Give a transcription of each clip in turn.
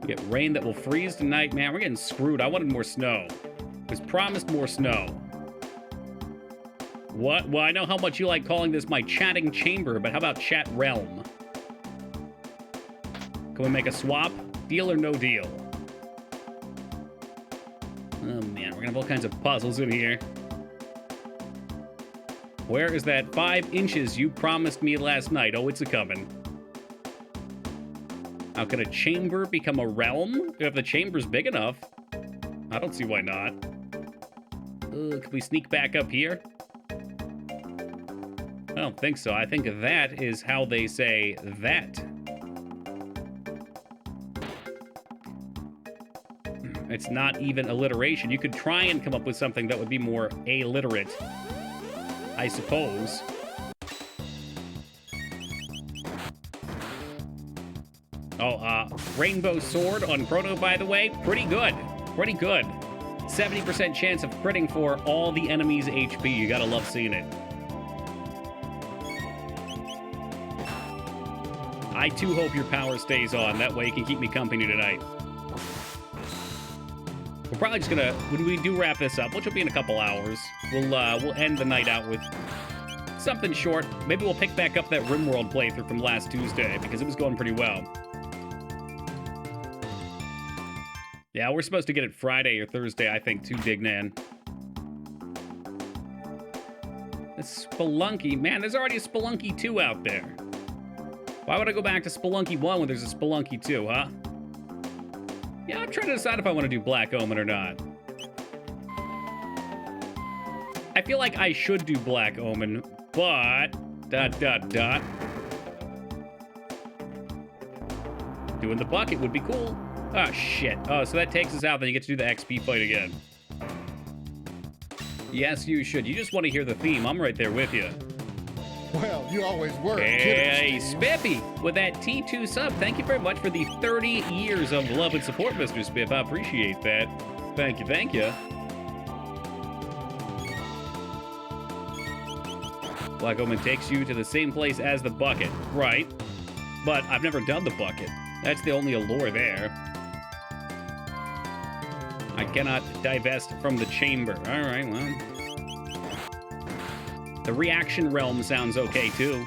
Get rain that will freeze tonight. Man, we're getting screwed. I wanted more snow. It was promised more snow. What? Well, I know how much you like calling this my chatting chamber, but how about chat realm? Can we make a swap? Deal or no deal? Oh man, we're gonna have all kinds of puzzles in here. Where is that 5 inches you promised me last night? Oh, it's a-coming. How can a chamber become a realm? If the chamber's big enough. I don't see why not. Can we sneak back up here? I don't think so. I think that is how they say that. It's not even alliteration. You could try and come up with something that would be more alliterate, I suppose. Oh, Rainbow Sword on Chrono, by the way. Pretty good. Pretty good. 70% chance of critting for all the enemy's HP. You gotta love seeing it. I too hope your power stays on. That way you can keep me company tonight. We're probably just gonna, when we do wrap this up, which will be in a couple hours, we'll end the night out with something short. Maybe we'll pick back up that RimWorld playthrough from last Tuesday, because it was going pretty well. Yeah, we're supposed to get it Friday or Thursday, I think, too, Dignan. It's Spelunky. Man, there's already a Spelunky 2 out there. Why would I go back to Spelunky 1 when there's a Spelunky 2, huh? Yeah, I'm trying to decide if I want to do Black Omen or not. I feel like I should do Black Omen, but... Doing the bucket would be cool. Oh, shit. Oh, so that takes us out, then you get to do the XP fight again. Yes, you should. You just want to hear the theme. I'm right there with you. Well, you always were. Hey, Spiffy, with that T2 sub. Thank you very much for the 30 years of love and support, Mr. Spiff. I appreciate that. Thank you, thank you. Black Omen takes you to the same place as the bucket. Right. But I've never done the bucket. That's the only allure there. I cannot divest from the chamber. All right, well. The reaction realm sounds okay, too.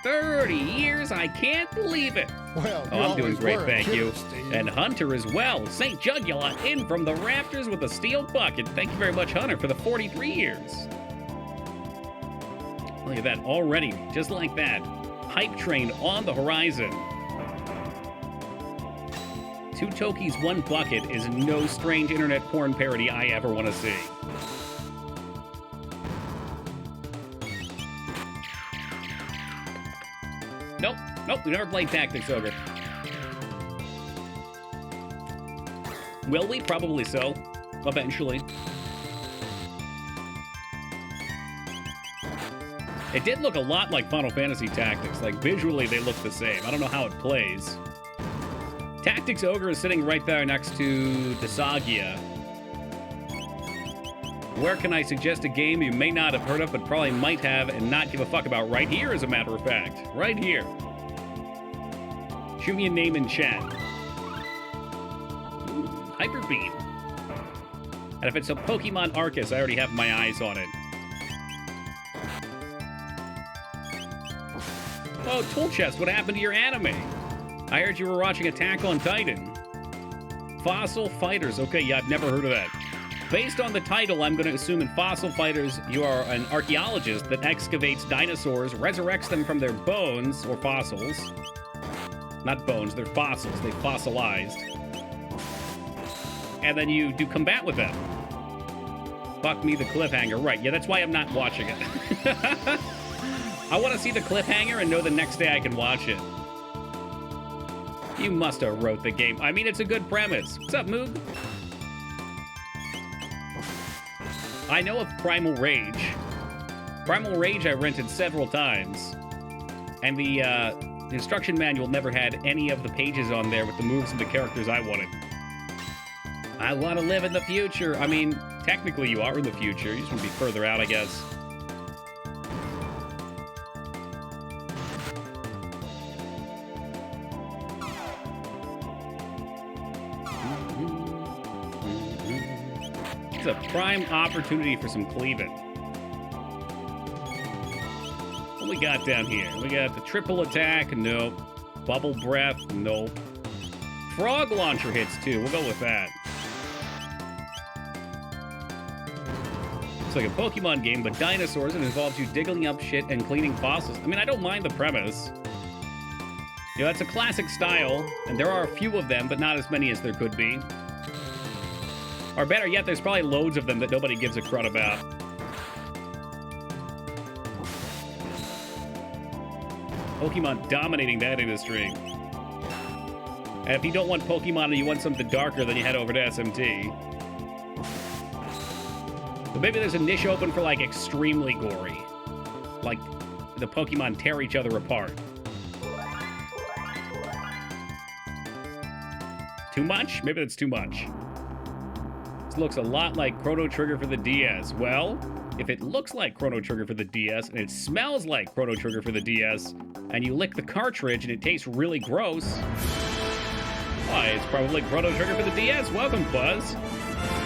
30 years? I can't believe it. Well, oh, I'm doing great, thank you. And Hunter as well. St. Jugula in from the rafters with a steel bucket. Thank you very much, Hunter, for the 43 years. Look at that already, just like that. Hype train on the horizon. 2 Tokis, 1 bucket is no strange internet porn parody I ever want to see. Nope, nope, we never played Tactics Ogre. Will we? Probably so. Eventually. It did look a lot like Final Fantasy Tactics. Like, visually, they look the same. I don't know how it plays. Tactics Ogre is sitting right there next to Desagia. Where can I suggest a game you may not have heard of, but probably might have and not give a fuck about? Right here, as a matter of fact. Right here. Shoot me a name in chat. Ooh, Hyper Beam. And if it's a Pokemon Arceus, I already have my eyes on it. Oh, Tool Chest, what happened to your anime? I heard you were watching Attack on Titan. Fossil Fighters. Okay, yeah, I've never heard of that. Based on the title, I'm going to assume in Fossil Fighters, you are an archaeologist that excavates dinosaurs, resurrects them from their bones, or fossils. Not bones, they're fossils. They fossilized. And then you do combat with them. Fuck me, the cliffhanger. Right, yeah, that's why I'm not watching it. I want to see the cliffhanger and know the next day I can watch it. You must have wrote the game. I mean, it's a good premise. What's up, Moog? I know of Primal Rage. Primal Rage I rented several times. And the instruction manual never had any of the pages on there with the moves and the characters I wanted. I want to live in the future. I mean, technically you are in the future. You just want to be further out, I guess. a prime opportunity for some cleaving. What we got down here? We got the triple attack, nope. Bubble breath, nope. Frog launcher hits too, we'll go with that. It's like a Pokemon game, but dinosaurs, and involves you digging up shit and cleaning fossils. I mean, I don't mind the premise. You know, that's a classic style, and there are a few of them, but not as many as there could be. Or better yet, there's probably loads of them that nobody gives a crud about. Pokemon dominating that industry. And if you don't want Pokemon and you want something darker, then you head over to SMT. But maybe there's a niche open for, like, extremely gory. Like, the Pokemon tear each other apart. Too much? Maybe that's too much. This looks a lot like Chrono Trigger for the DS. Well, if it looks like Chrono Trigger for the DS, and it smells like Chrono Trigger for the DS, and you lick the cartridge and it tastes really gross, why, it's probably Chrono Trigger for the DS. Welcome, Buzz.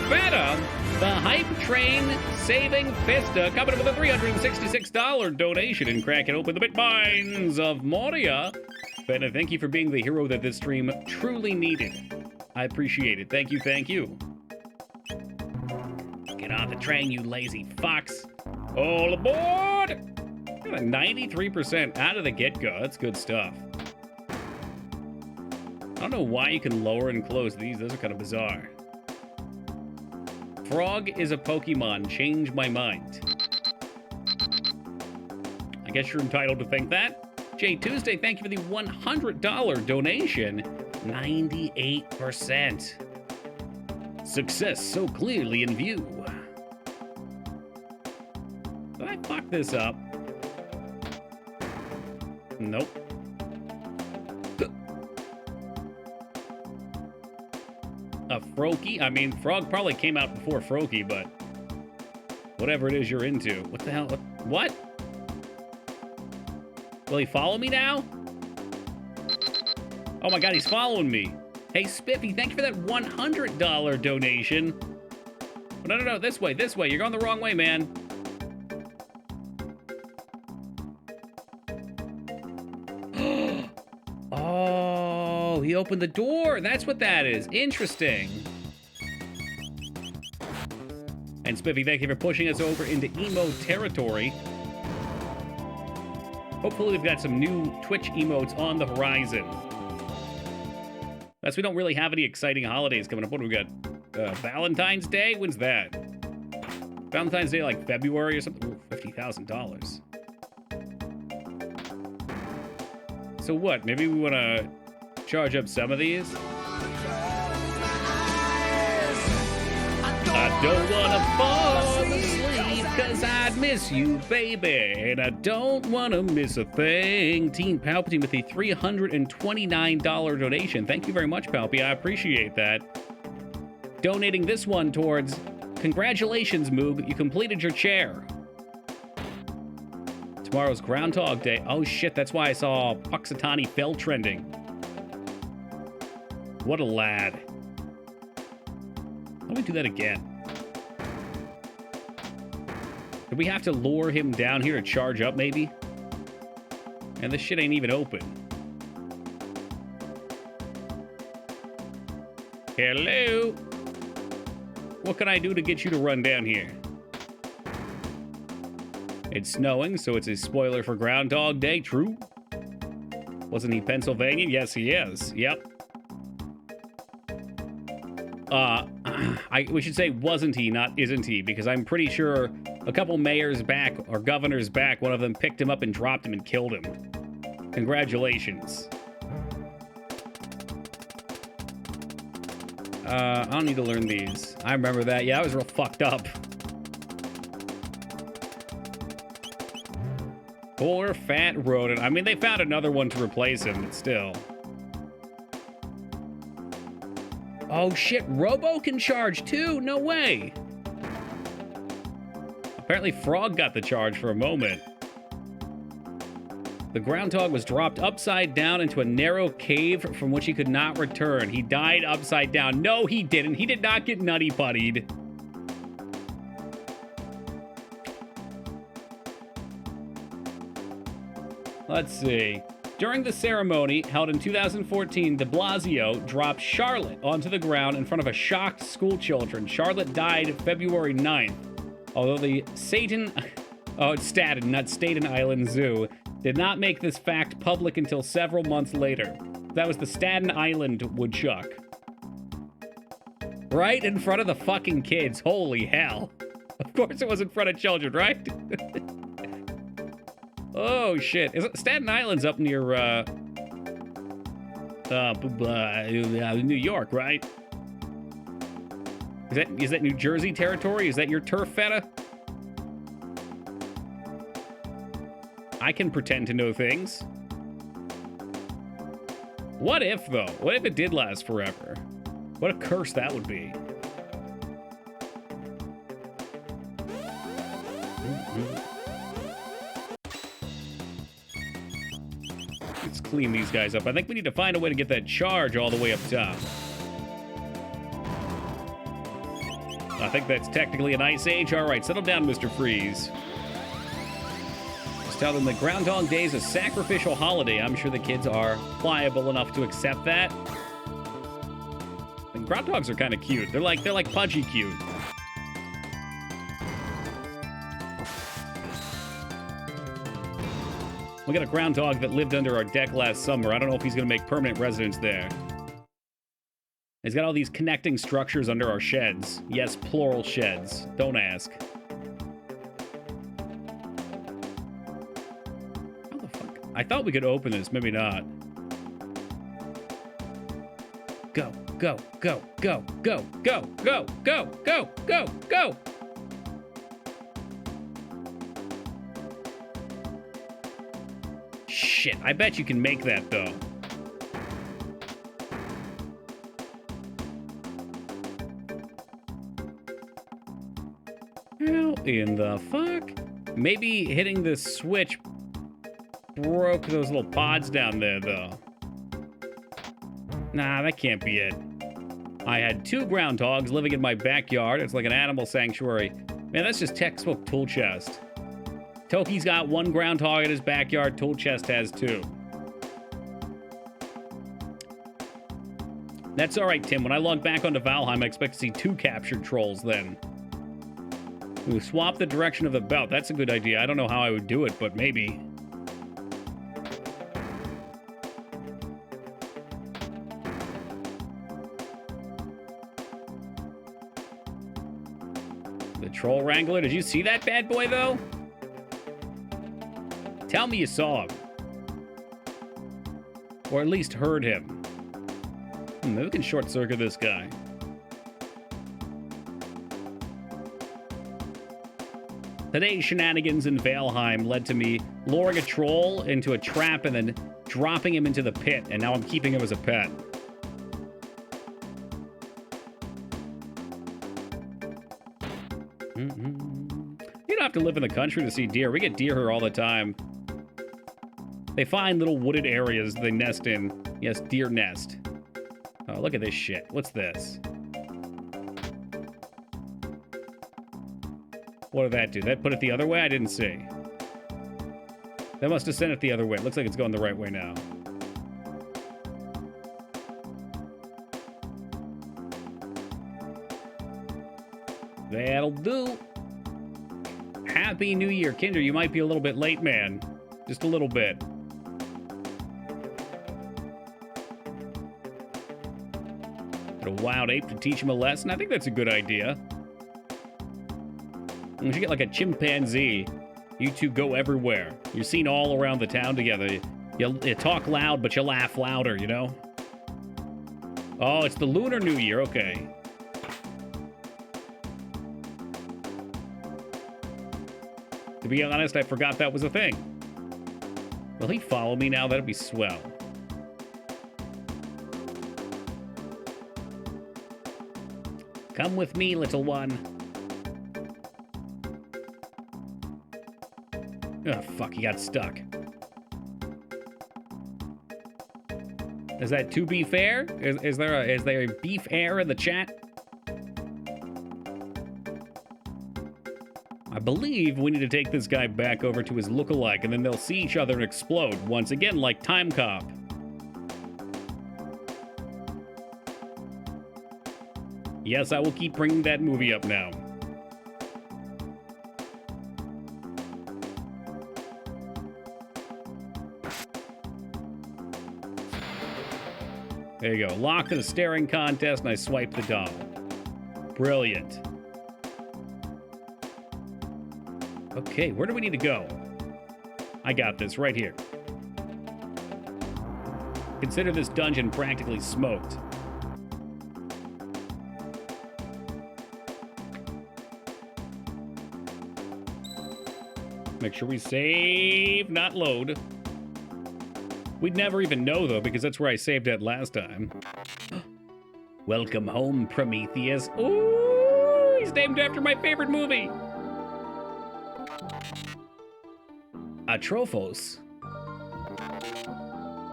Better, the Hype Train Saving Fista coming up with a $366 donation and cracking open the bitmines of Moria. Feta, thank you for being the hero that this stream truly needed. I appreciate it. Thank you, thank you. Get on the train, you lazy fox. All aboard! Got a 93% out of the get-go. That's good stuff. I don't know why you can lower and close these. Those are kind of bizarre. Frog is a Pokemon. Change my mind. I guess you're entitled to think that. Jay Tuesday, thank you for the $100 donation. 98%. Success so clearly in view. Did I fuck this up? Nope. A Froakie? I mean, Frog probably came out before Froakie, but whatever it is you're into. What the hell? What? Will he follow me now? Oh my god, he's following me. Hey, Spiffy, thank you for that $100 donation. No, no, no, this way, this way. You're going the wrong way, man. Oh, he opened the door. That's what that is. Interesting. And Spiffy, thank you for pushing us over into emo territory. Hopefully we've got some new Twitch emotes on the horizon. That's we don't really have any exciting holidays coming up. What do we got? Valentine's Day? When's that? Valentine's Day, like February or something? Ooh, $50,000. So what? Maybe we want to charge up some of these? I don't want to fall asleep because I'd miss you, baby. And I don't want to miss a thing. Team Palpatine with a $329 donation. Thank you very much, Palpy. I appreciate that. Donating this one towards, congratulations, Moog. You completed your chair. Tomorrow's Groundhog Day. Oh, shit. That's why I saw Puxatani Fell trending. What a lad. Let me do that again. Do we have to lure him down here to charge up, maybe? And this shit ain't even open. Hello? What can I do to get you to run down here? It's snowing, so it's a spoiler for Groundhog Day. True. Wasn't he Pennsylvania? Yes, he is. Yep. We should say wasn't he, not isn't he, because I'm pretty sure a couple mayors back, or governors back, one of them picked him up and dropped him and killed him. Congratulations. I don't need to learn these. I remember that. Yeah, I was real fucked up. Poor fat rodent. I mean, they found another one to replace him, but still. Oh shit, Robo can charge too? No way. Apparently Frog got the charge for a moment. The groundhog was dropped upside down into a narrow cave from which he could not return. He died upside down. No, he didn't. He did not get nutty puttied. Let's see. During the ceremony held in 2014, de Blasio dropped Charlotte onto the ground in front of a shocked school children. Charlotte died February 9th. Although the Staten, not Staten Island Zoo, did not make this fact public until several months later. That was the Staten Island woodchuck. Right in front of the fucking kids. Holy hell. Of course it was in front of children, right? Oh, shit. Staten Island's up near, New York, right? Is that New Jersey territory? Is that your turf, Feta? I can pretend to know things. What if, though? What if it did last forever? What a curse that would be. Let's clean these guys up. I think we need to find a way to get that charge all the way up top. I think that's technically an ice age. All right, settle down, Mr. Freeze. Just tell them that Groundhog Day is a sacrificial holiday. I'm sure the kids are pliable enough to accept that. And groundhogs are kind of cute. They're like pudgy cute. We got a groundhog that lived under our deck last summer. I don't know if he's going to make permanent residence there. He's got all these connecting structures under our sheds. Yes, plural sheds. Don't ask. How the fuck? I thought we could open this. Maybe not. Go, go, go, go, go, go, go, go, go, go, go. Shit, I bet you can make that, though. How in the fuck? Maybe hitting the switch broke those little pods down there, though. Nah, that can't be it. I had 2 groundhogs living in my backyard. It's like an animal sanctuary. Man, that's just textbook tool chest. Toki's got 1 groundhog in his backyard. Tool chest has 2. That's all right, Tim. When I log back onto Valheim, I expect to see 2 captured trolls then. Ooh, swap the direction of the belt. That's a good idea. I don't know how I would do it, but maybe. The troll wrangler. Did you see that bad boy, though? Tell me you saw him. Or at least heard him. Maybe we can short-circuit this guy. Today's shenanigans in Valheim led to me luring a troll into a trap and then dropping him into the pit, and now I'm keeping him as a pet. You don't have to live in the country to see deer. We get deer here all the time. They find little wooded areas they nest in. Yes, deer nest. Oh, look at this shit. What's this? What did that do? That put it the other way? I didn't see. That must have sent it the other way. It looks like it's going the right way now. That'll do. Happy New Year. Kinder, you might be a little bit late, man. Just a little bit. Get a wild ape to teach him a lesson. I think that's a good idea. We should get like a chimpanzee. You two go everywhere. You're seen all around the town together. You talk loud, but you laugh louder, you know? Oh, it's the Lunar New Year. Okay. To be honest, I forgot that was a thing. Will he follow me now? That'd be swell. Come with me, little one. Oh, fuck, he got stuck. Is that to be fair? Is there a beef air in the chat? I believe we need to take this guy back over to his lookalike, and then they'll see each other and explode, once again like Time Cop. Yes, I will keep bringing that movie up now. There you go. Locked in a staring contest, and I swipe the doll. Brilliant. Okay, where do we need to go? I got this right here. Consider this dungeon practically smoked. Make sure we save, not load. We'd never even know, though, because that's where I saved at last time. Welcome home, Prometheus. Ooh, he's named after my favorite movie. Atrophos.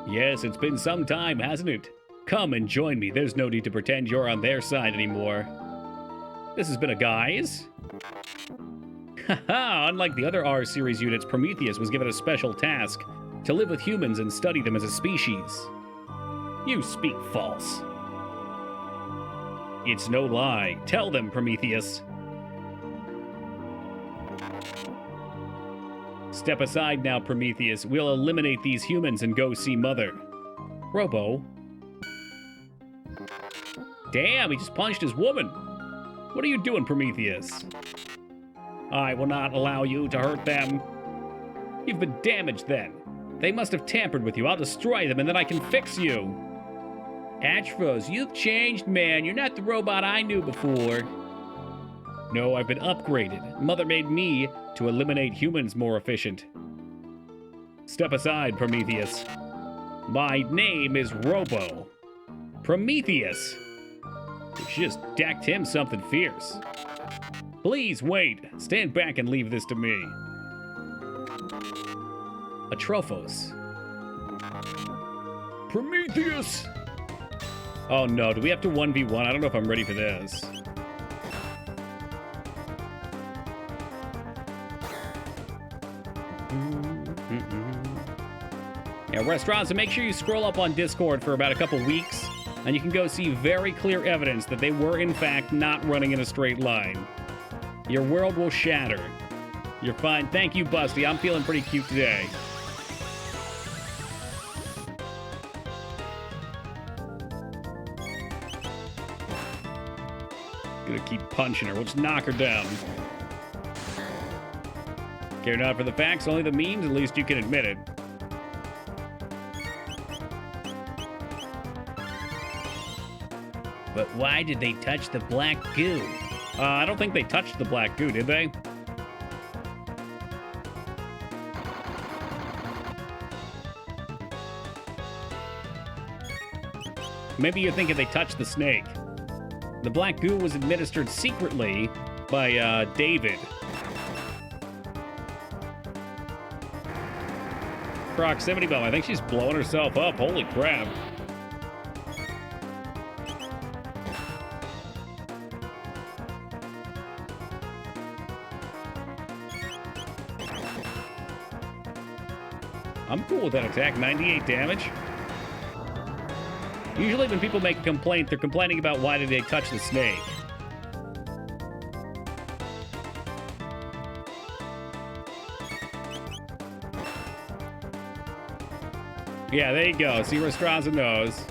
Yes, it's been some time, hasn't it? Come and join me. There's no need to pretend you're on their side anymore. This has been a guise. Haha, unlike the other R-series units, Prometheus was given a special task to live with humans and study them as a species. You speak false. It's no lie. Tell them, Prometheus. Step aside now, Prometheus. We'll eliminate these humans and go see Mother. Robo. Damn, he just punched his woman. What are you doing, Prometheus? I will not allow you to hurt them. You've been damaged then. They must have tampered with you. I'll destroy them and then I can fix you. Atrophos, you've changed, man. You're not the robot I knew before. No, I've been upgraded. Mother made me to eliminate humans more efficient. Step aside, Prometheus. My name is Robo. Prometheus. She just decked him something fierce. Please wait. Stand back and leave this to me. Atrophos. Prometheus! Oh no, do we have to 1v1? I don't know if I'm ready for this. Yeah, restaurants, and make sure you scroll up on Discord for about a couple weeks, and you can go see very clear evidence that they were, in fact, not running in a straight line. Your world will shatter. You're fine. Thank you, Busty. I'm feeling pretty cute today. Gonna keep punching her. We'll just knock her down. Care not for the facts, only the memes. At least you can admit it. But why did they touch the black goo? I don't think they touched the black goo, did they? Maybe you're thinking they touched the snake. The black goo was administered secretly by David. Proximity bomb. I think she's blowing herself up. Holy crap. I'm cool with that attack. 98 damage. Usually when people make a complaint, they're complaining about why did they touch the snake. Yeah, there you go. See where Straza knows.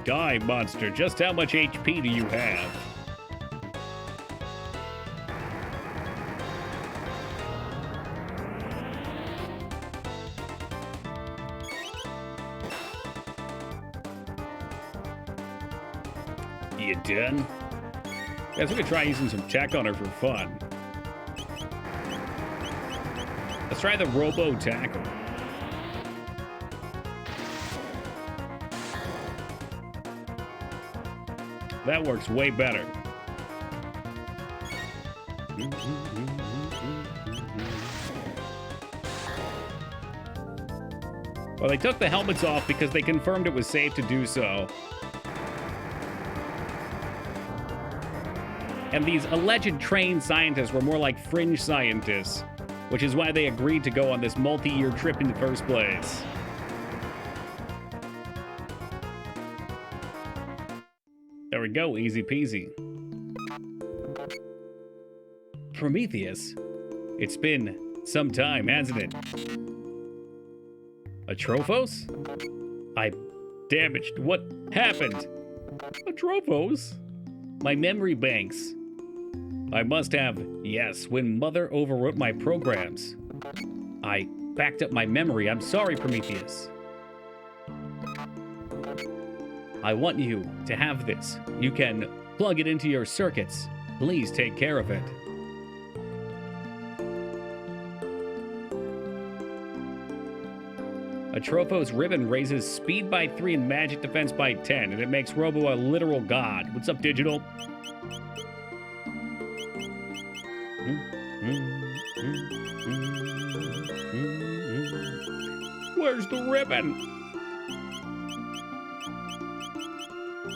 Die, monster. Just how much HP do you have? You done? Guys, we could try using some tech on her for fun. Let's try the Robo Tackle. That works way better. Well, they took the helmets off because they confirmed it was safe to do so. And these alleged trained scientists were more like fringe scientists, which is why they agreed to go on this multi-year trip in the first place. There we go, easy peasy. Prometheus? It's been some time, hasn't it? A Trophos? I damaged. What happened? A Trophos? My memory banks. I must have, yes, when Mother overwrote my programs. I backed up my memory. I'm sorry, Prometheus. I want you to have this. You can plug it into your circuits. Please take care of it. A Trophos ribbon raises speed by 3 and magic defense by 10, and it makes Robo a literal god. What's up, Digital? Where's the ribbon?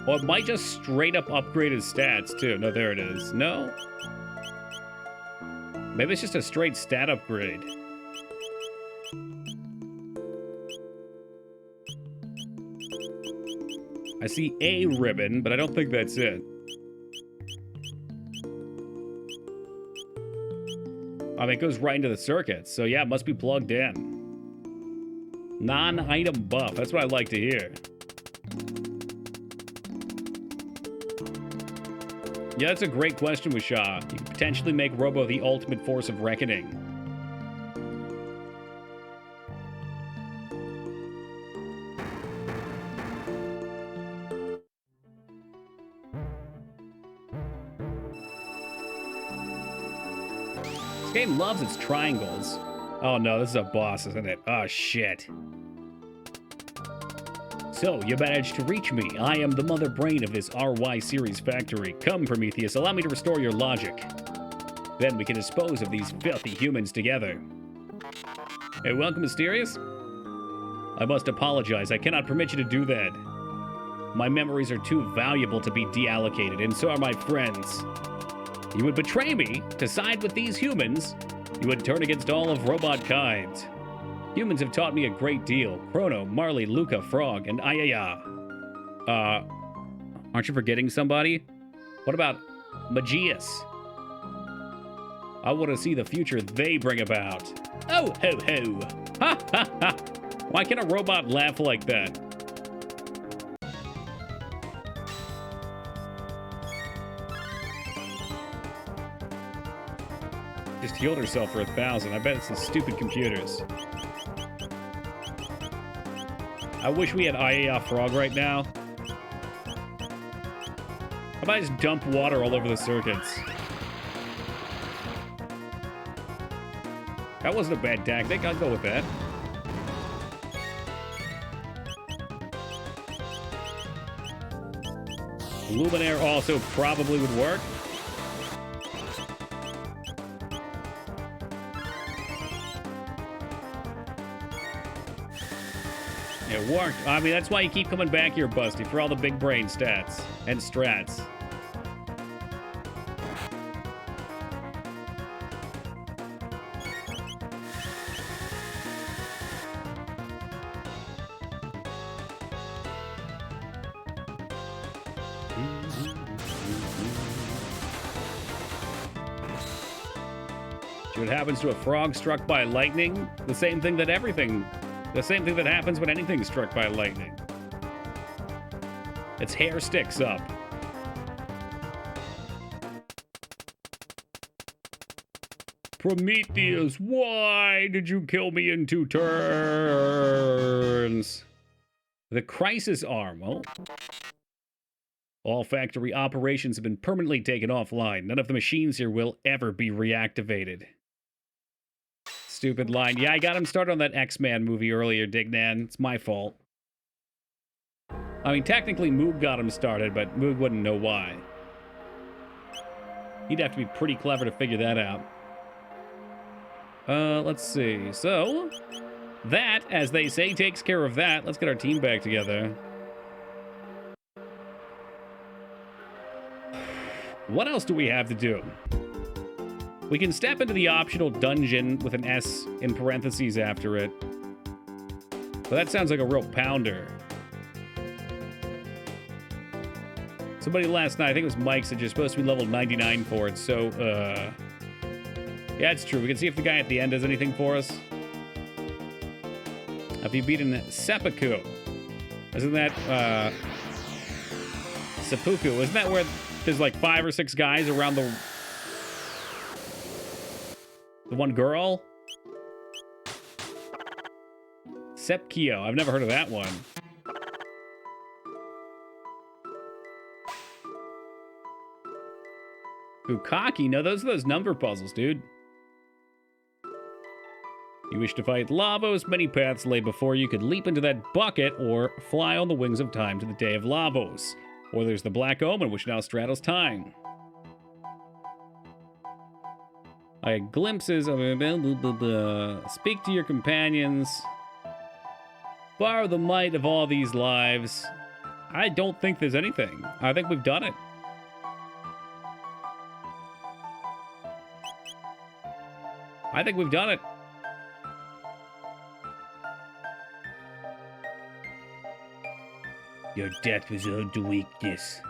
Oh, it might just straight up upgrade his stats, too. No, there it is. No? Maybe it's just a straight stat upgrade. I see a ribbon, but I don't think that's it. I mean, it goes right into the circuits, so yeah, it must be plugged in. Non-item buff, that's what I like to hear. Yeah, that's a great question, Wishaw. You could potentially make Robo the ultimate force of reckoning. This game loves its triangles. Oh no, this is a boss, isn't it? Oh shit. So, you managed to reach me. I am the mother brain of this RY series factory. Come, Prometheus, allow me to restore your logic. Then we can dispose of these filthy humans together. Hey, welcome, Mysterious. I must apologize. I cannot permit you to do that. My memories are too valuable to be deallocated, and so are my friends. You would betray me to side with these humans. You would turn against all of robot kind. Humans have taught me a great deal. Chrono, Marley, Luca, Frog, and Ayaya. Aren't you forgetting somebody? What about Magius? I want to see the future they bring about. Oh, ho, ho. Ha, ha, ha. Why can a robot laugh like that? Just healed herself for 1,000. I bet it's the stupid computers. I wish we had Ayaya Frog right now. How about I just dump water all over the circuits? That wasn't a bad tactic. I'll go with that. Luminaire also probably would work. It worked. I mean, that's why you keep coming back here, Busty, for all the big brain stats and strats. See what happens to a frog struck by lightning? The same thing that happens when anything's struck by lightning. Its hair sticks up. Prometheus, why did you kill me in 2 turns? The crisis arm. Well, all factory operations have been permanently taken offline. None of the machines here will ever be reactivated. Stupid line. Yeah, I got him started on that X-Man movie earlier, Dignan. It's my fault. I mean, technically Moog got him started, but Moog wouldn't know why. He'd have to be pretty clever to figure that out. Let's see. So, that, as they say, takes care of that. Let's get our team back together. What else do we have to do? We can step into the optional dungeon with an S in parentheses after it. But that sounds like a real pounder. Somebody last night, I think it was Mike, said you're supposed to be level 99 for it, so, yeah, it's true. We can see if the guy at the end does anything for us. Have you beaten Seppuku? Isn't that, Seppuku? Isn't that where there's like 5 or 6 guys around the one girl? Sepkio. I've never heard of that one. Bukaki? No, those are those number puzzles, dude. You wish to fight Lavos, many paths lay before you. Could leap into that bucket or fly on the wings of time to the day of Lavos. Or there's the Black Omen, which now straddles time. I had glimpses of speak to your companions. Borrow the might of all these lives. I don't think there's anything. I think we've done it. I think we've done it. Your death was owed to weakness.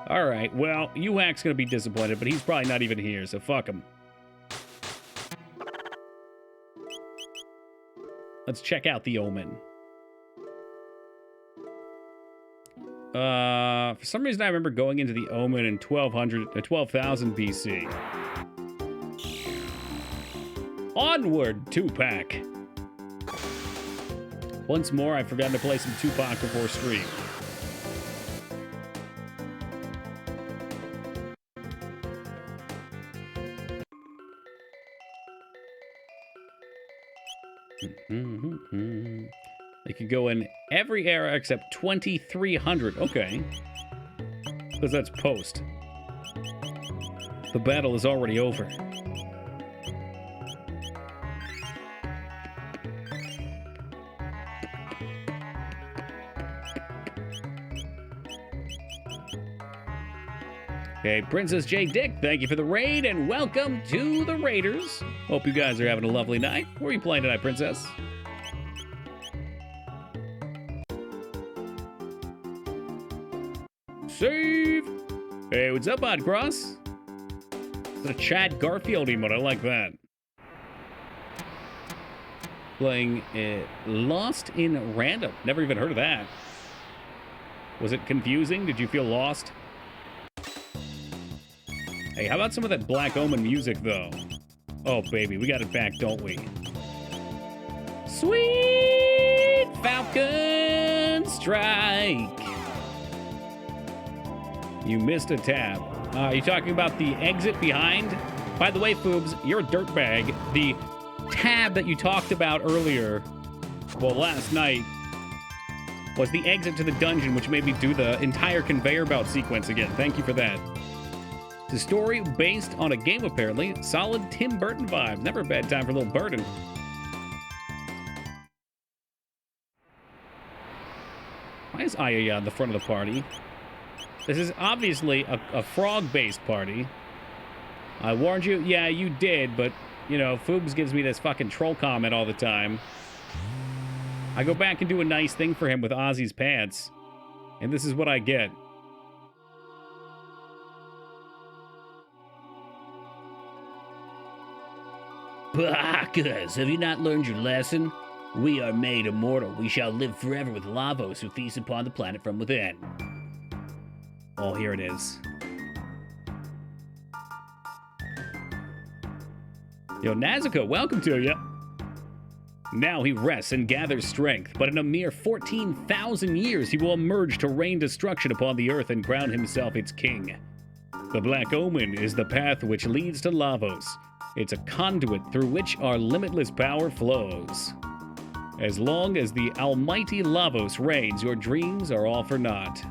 Alright, well, Uhack's gonna be disappointed, but he's probably not even here, so fuck him. Let's check out the Omen. For some reason I remember going into the Omen in 12,000 BC. Onward, Tupac! Once more, I've forgotten to play some Tupac before stream. They could go in every era except 2300. Okay. Because that's post. The battle is already over. Hey, Princess J. Dick, thank you for the raid, and welcome to the Raiders. Hope you guys are having a lovely night. Where are you playing tonight, Princess? Save! Hey, what's up, Odd Cross? The Chad Garfield emote, I like that. Playing Lost in Random. Never even heard of that. Was it confusing? Did you feel lost? Hey, how about some of that Black Omen music, though? Oh, baby, we got it back, don't we? Sweet Falcon Strike. You missed a tab. Are you talking about the exit behind? By the way, Foobs, you're a dirtbag. The tab that you talked about earlier, well, last night, was the exit to the dungeon, which made me do the entire conveyor belt sequence again. Thank you for that. The story based on a game, apparently. Solid Tim Burton vibes. Never a bad time for a little Burton. Why is Ayaya on the front of the party? This is obviously a frog-based party. I warned you. Yeah, you did, but, you know, Foobs gives me this fucking troll comment all the time. I go back and do a nice thing for him with Ozzy's pants, and this is what I get. Bacchus, have you not learned your lesson? We are made immortal. We shall live forever with Lavos who feast upon the planet from within. Oh, here it is. Yo, Nazuko, welcome to you. Now he rests and gathers strength, but in a mere 14,000 years he will emerge to rain destruction upon the earth and crown himself its king. The Black Omen is the path which leads to Lavos. It's a conduit through which our limitless power flows. As long as the almighty Lavos reigns, your dreams are all for naught.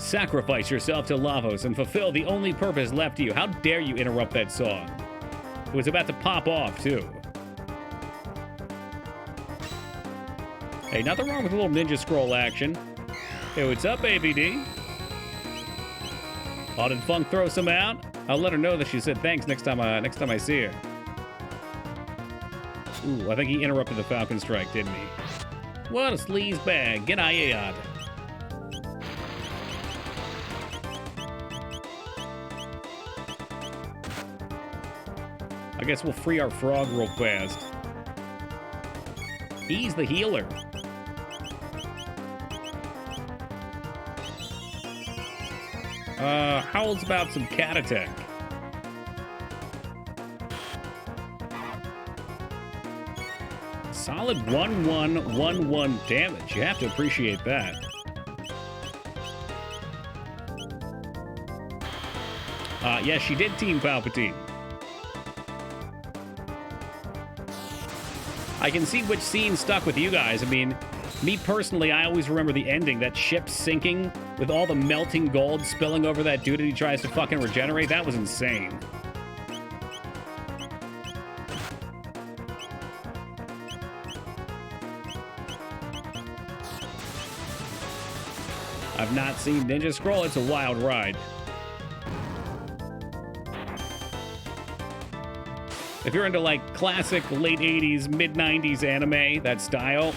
Sacrifice yourself to Lavos and fulfill the only purpose left to you. How dare you interrupt that song? It was about to pop off, too. Hey, nothing wrong with a little ninja scroll action. Hey, what's up, ABD? Oh, did Funk throw some out? I'll let her know that she said thanks next time I see her. Ooh, I think he interrupted the Falcon Strike, didn't he? What a sleaze bag. Get out. I guess we'll free our frog real fast. He's the healer. Howl's about some cat attack? Solid 1-1-1-1 damage. You have to appreciate that. Yeah, she did Team Palpatine. I can see which scene stuck with you guys. I mean, me personally, I always remember the ending, that ship sinking with all the melting gold spilling over that dude and he tries to fucking regenerate. That was insane. I've not seen Ninja Scroll. It's a wild ride. If you're into like classic late 80s, mid 90s anime, that style,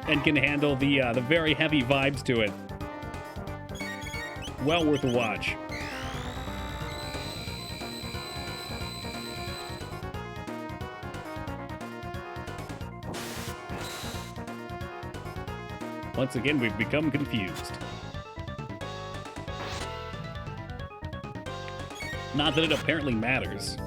and can handle the very heavy vibes to it, well worth a watch. Once again, we've become confused. Not that it apparently matters.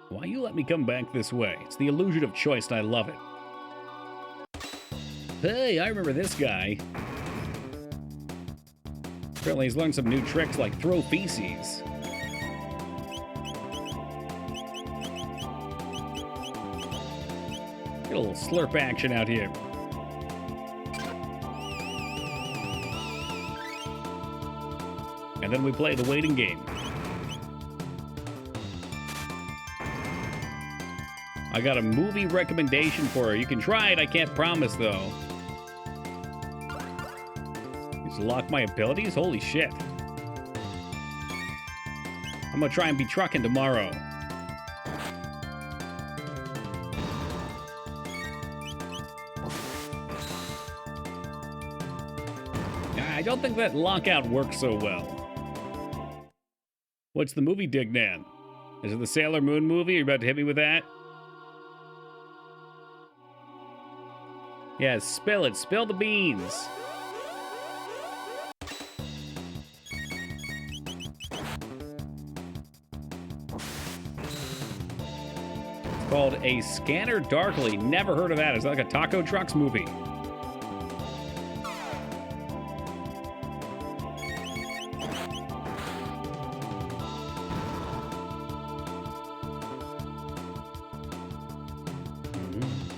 Why you let me come back this way? It's the illusion of choice, and I love it. Hey, I remember this guy. Apparently he's learned some new tricks like throw feces. Get a little slurp action out here. And then we play the waiting game. I got a movie recommendation for her. You can try it, I can't promise though. Just lock my abilities? Holy shit. I'm gonna try and be trucking tomorrow. I don't think that lockout works so well. What's the movie, Dignan? Is it the Sailor Moon movie? Are you about to hit me with that? Yeah, spill it. Spill the beans. It's called A Scanner Darkly. Never heard of that. Is that like a Taco Trucks movie?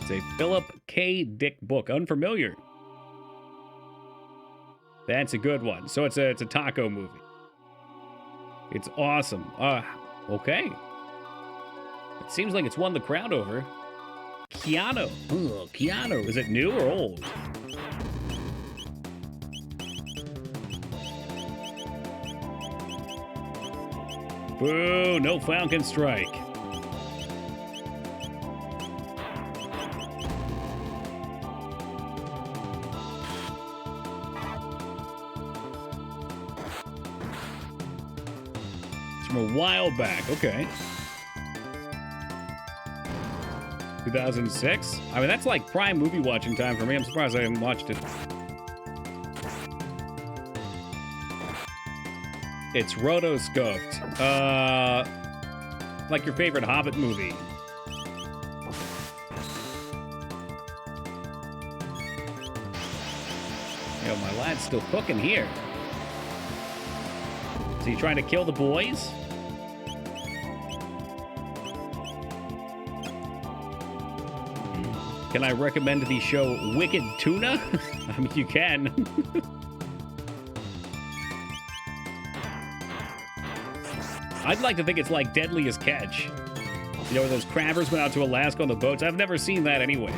It's a Philip K. Dick book. Unfamiliar. That's a good one. So it's a taco movie. It's awesome. Okay. It seems like it's won the crowd over. Keanu. Oh, Keanu. Is it new or old? Boo, no Falcon Strike. From a while back, okay. 2006? I mean, that's like prime movie watching time for me. I'm surprised I haven't watched it. It's rotoscoped. Like your favorite Hobbit movie. Yo, my lad's still cooking here. Is he trying to kill the boys? Can I recommend the show Wicked Tuna? I mean, you can. I'd like to think it's like Deadliest Catch. You know, where those crabbers went out to Alaska on the boats. I've never seen that anyway.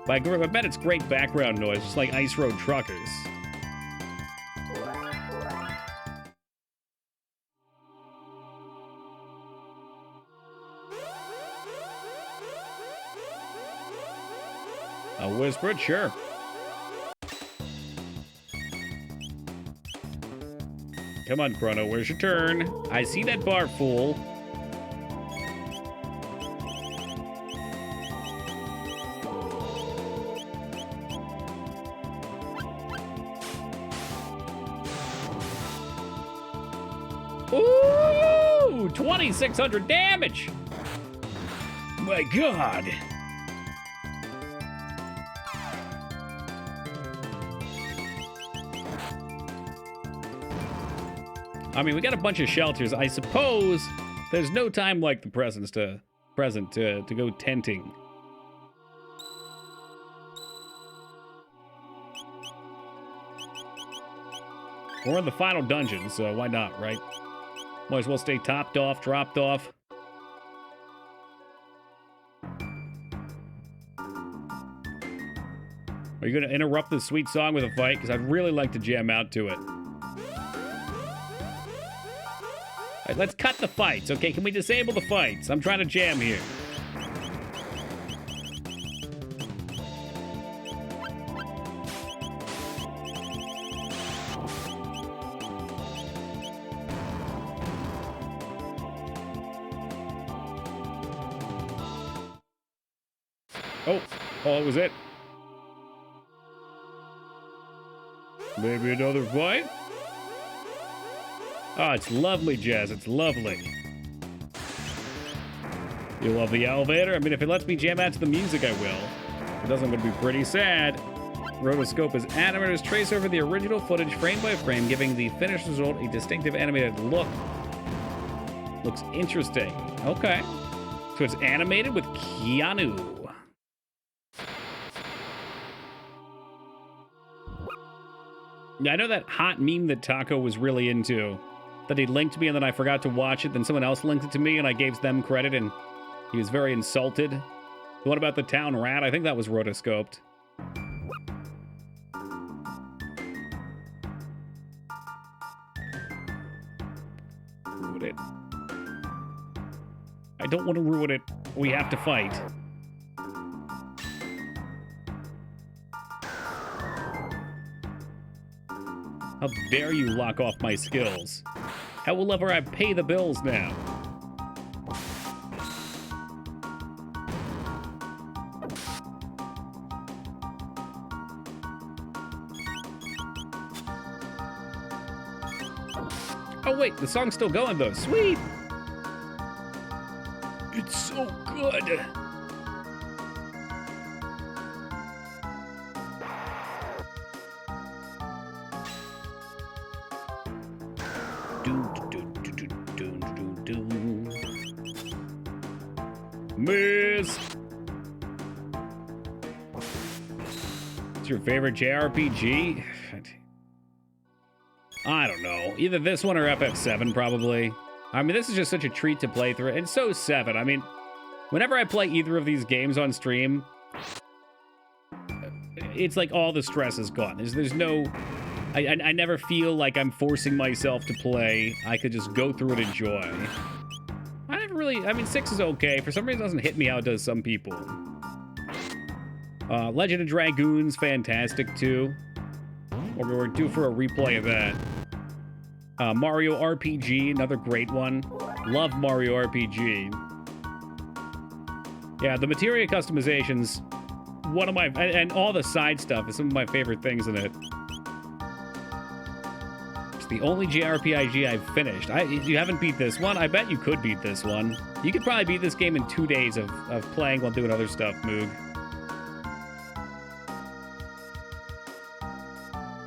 But I bet it's great background noise, just like Ice Road Truckers. A whisper, sure. Come on, Chrono, where's your turn? I see that bar, fool. Ooh, 2,600 damage. My God. I mean, we got a bunch of shelters. I suppose there's no time like the present to go tenting. We're in the final dungeon, so why not, right? Might as well stay topped off, dropped off. Are you going to interrupt this sweet song with a fight? Because I'd really like to jam out to it. All right, let's cut the fights, okay? Can we disable the fights? I'm trying to jam here. Oh, that was it. Maybe another fight? Oh, it's lovely, Jazz. It's lovely. You love the elevator? I mean, if it lets me jam out to the music, I will. If it doesn't, I'm going to be pretty sad. Rotoscope is animators trace over the original footage frame by frame, giving the finished result a distinctive animated look. Looks interesting. Okay. So it's animated with Keanu. Yeah, I know that hot meme that Taco was really into. That he linked me and then I forgot to watch it. Then someone else linked it to me and I gave them credit and he was very insulted. The one about the town rat? I think that was rotoscoped. Ruin it. I don't want to ruin it. We have to fight. How dare you lock off my skills? How will ever I pay the bills now? Oh wait, the song's still going though. Sweet! It's so good! Miss! What's your favorite JRPG? I don't know. Either this one or FF7, probably. I mean, this is just such a treat to play through. And so 7. I mean, whenever I play either of these games on stream, it's like all the stress is gone. There's no... I never feel like I'm forcing myself to play. I could just go through and enjoy. I never really... I mean, 6 is okay. For some reason, it doesn't hit me how it does some people. Legend of Dragoon's fantastic, too. We're due for a replay of that. Mario RPG, another great one. Love Mario RPG. Yeah, the materia customizations, one of my... And all the side stuff is some of my favorite things in it. It's the only JRPG I've finished. You haven't beat this one? I bet you could beat this one. You could probably beat this game in 2 days of playing while doing other stuff, Moog.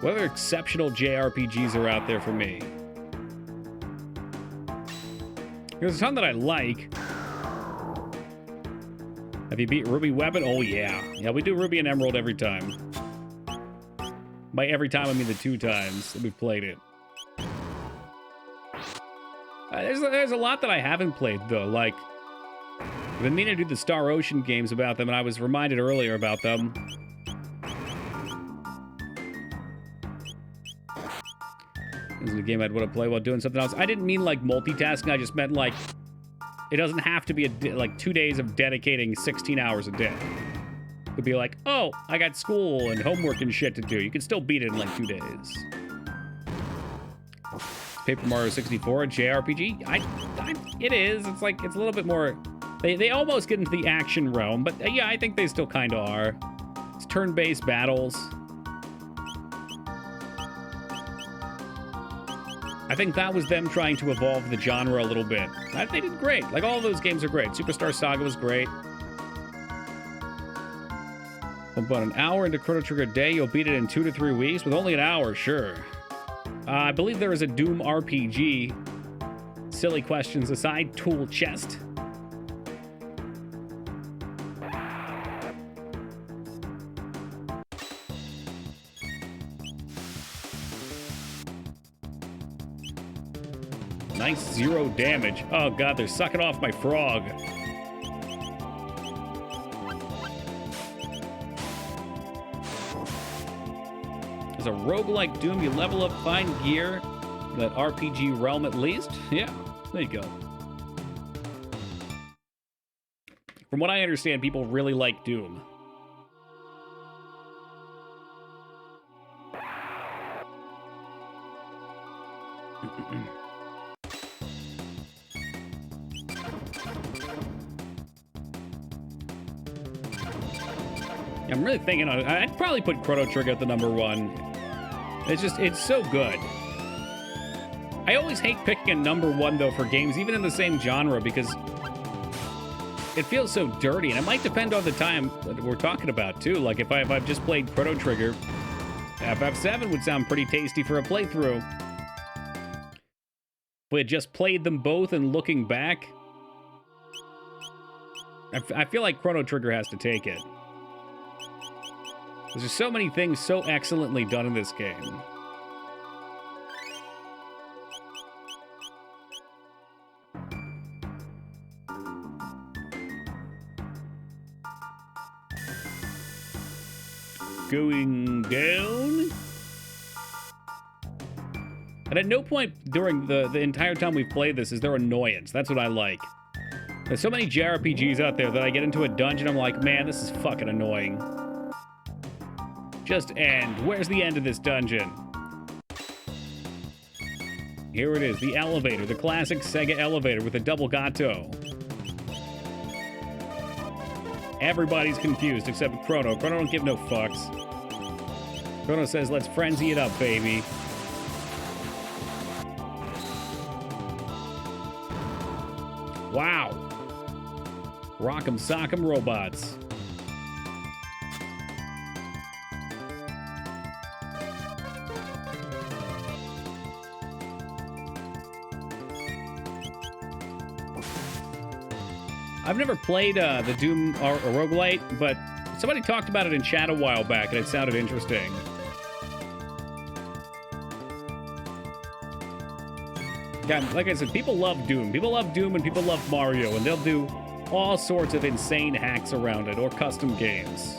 What other exceptional JRPGs are out there for me? There's a ton that I like. Have you beat Ruby Weapon? Oh, yeah. Yeah, we do Ruby and Emerald every time. By every time, I mean the 2 times that we've played it. There's a lot that I haven't played, though. Like, I've been meaning to do the Star Ocean games about them, and I was reminded earlier about them. This is a game I'd want to play while doing something else. I didn't mean, like, multitasking. I just meant, like, it doesn't have to be, like, 2 days of dedicating 16 hours a day. It could be like, oh, I got school and homework and shit to do. You can still beat it in, like, 2 days. Paper Mario 64, a JRPG? It is. It's like, it's a little bit more... They almost get into the action realm, but yeah, I think they still kind of are. It's turn-based battles. I think that was them trying to evolve the genre a little bit. They did great. Like, all of those games are great. Superstar Saga was great. About an hour into Chrono Trigger a day, you'll beat it in 2 to 3 weeks. With only an hour, sure. I believe there is a Doom RPG. Silly questions aside, tool chest. Nice 0 damage. Oh god, they're sucking off my frog. As a roguelike Doom, you level up, find gear in that RPG realm at least. Yeah, there you go. From what I understand, people really like Doom. I'm really thinking on it. I'd probably put Chrono Trigger at the #1. It's so good. I always hate picking a #1 though for games, even in the same genre, because it feels so dirty, and it might depend on the time that we're talking about too. Like if I've just played Chrono Trigger, FF7 would sound pretty tasty for a playthrough. If we had just played them both and looking back, I feel like Chrono Trigger has to take it. There's just so many things so excellently done in this game. Going down. And at no point during the entire time we've played this is there annoyance. That's what I like. There's so many JRPGs out there that I get into a dungeon, I'm like, man, this is fucking annoying. Just end. Where's the end of this dungeon? Here it is, the elevator, the classic Sega elevator with a double gato. Everybody's confused except Chrono. Chrono don't give no fucks. Chrono says, let's frenzy it up, baby. Wow. Rock'em sock'em robots. I've never played the Doom or roguelite, but somebody talked about it in chat a while back, and it sounded interesting. Yeah, like I said, people love Doom. People love Doom and people love Mario, and they'll do all sorts of insane hacks around it, or custom games.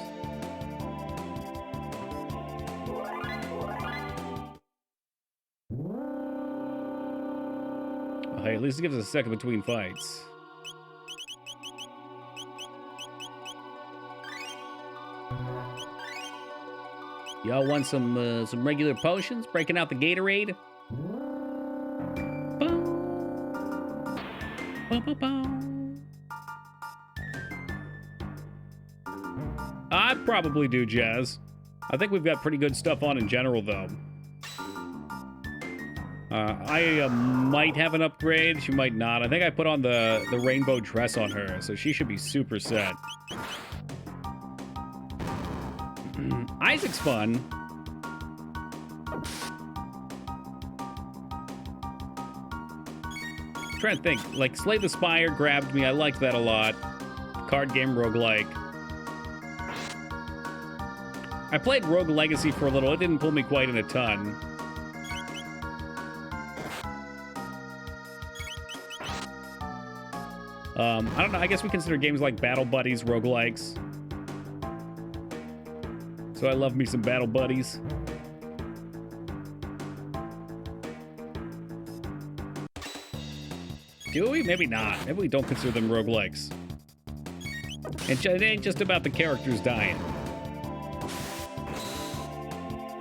Oh, hey, at least it gives us a second between fights. Y'all want some regular potions? Breaking out the Gatorade? I'd probably do Jazz. I think we've got pretty good stuff on in general, though. I might have an upgrade. She might not. I think I put on the rainbow dress on her, so she should be super set. Isaac's fun. I'm trying to think. Like, Slay the Spire grabbed me. I liked that a lot. Card game roguelike. I played Rogue Legacy for a little. It didn't pull me quite in a ton. I don't know. I guess we consider games like Battle Buddies roguelikes. So I love me some Battle Buddies. Do we? Maybe not. Maybe we don't consider them roguelikes. And it ain't just about the characters dying.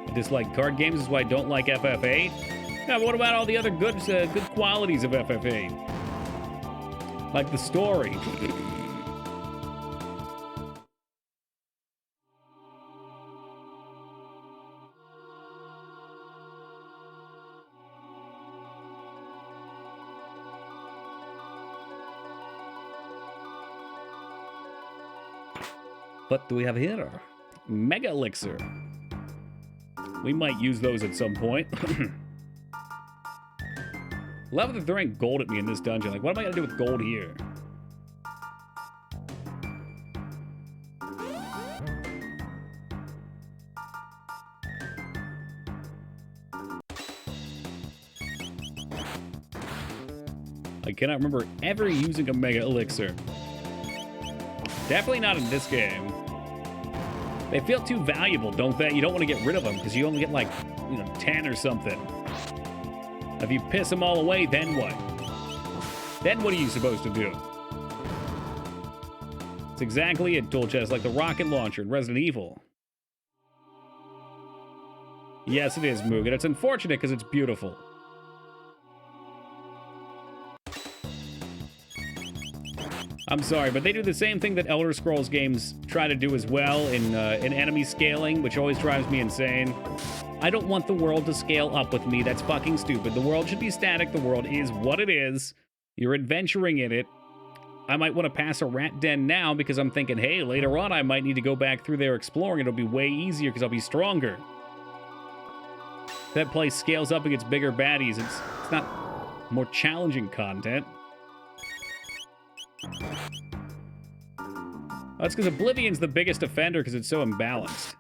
I dislike card games is why I don't like FF8. Now, what about all the other good qualities of FF8? Like the story. What do we have here? Mega Elixir. We might use those at some point. Love that they're throwing gold at me in this dungeon. Like, what am I gonna do with gold here? I cannot remember ever using a Mega Elixir. Definitely not in this game. They feel too valuable, don't they? You don't want to get rid of them because you only get like, 10 or something. If you piss them all away, then what? Then what are you supposed to do? It's exactly it, tool chest, like the rocket launcher in Resident Evil. Yes, it is, Mugen. It's unfortunate because it's beautiful. I'm sorry, but they do the same thing that Elder Scrolls games try to do as well in enemy scaling, which always drives me insane. I don't want the world to scale up with me. That's fucking stupid. The world should be static. The world is what it is. You're adventuring in it. I might want to pass a rat den now because I'm thinking, hey, later on I might need to go back through there exploring. It'll be way easier because I'll be stronger. That place scales up and gets bigger baddies. It's not more challenging content. That's because Oblivion's the biggest offender because it's so imbalanced.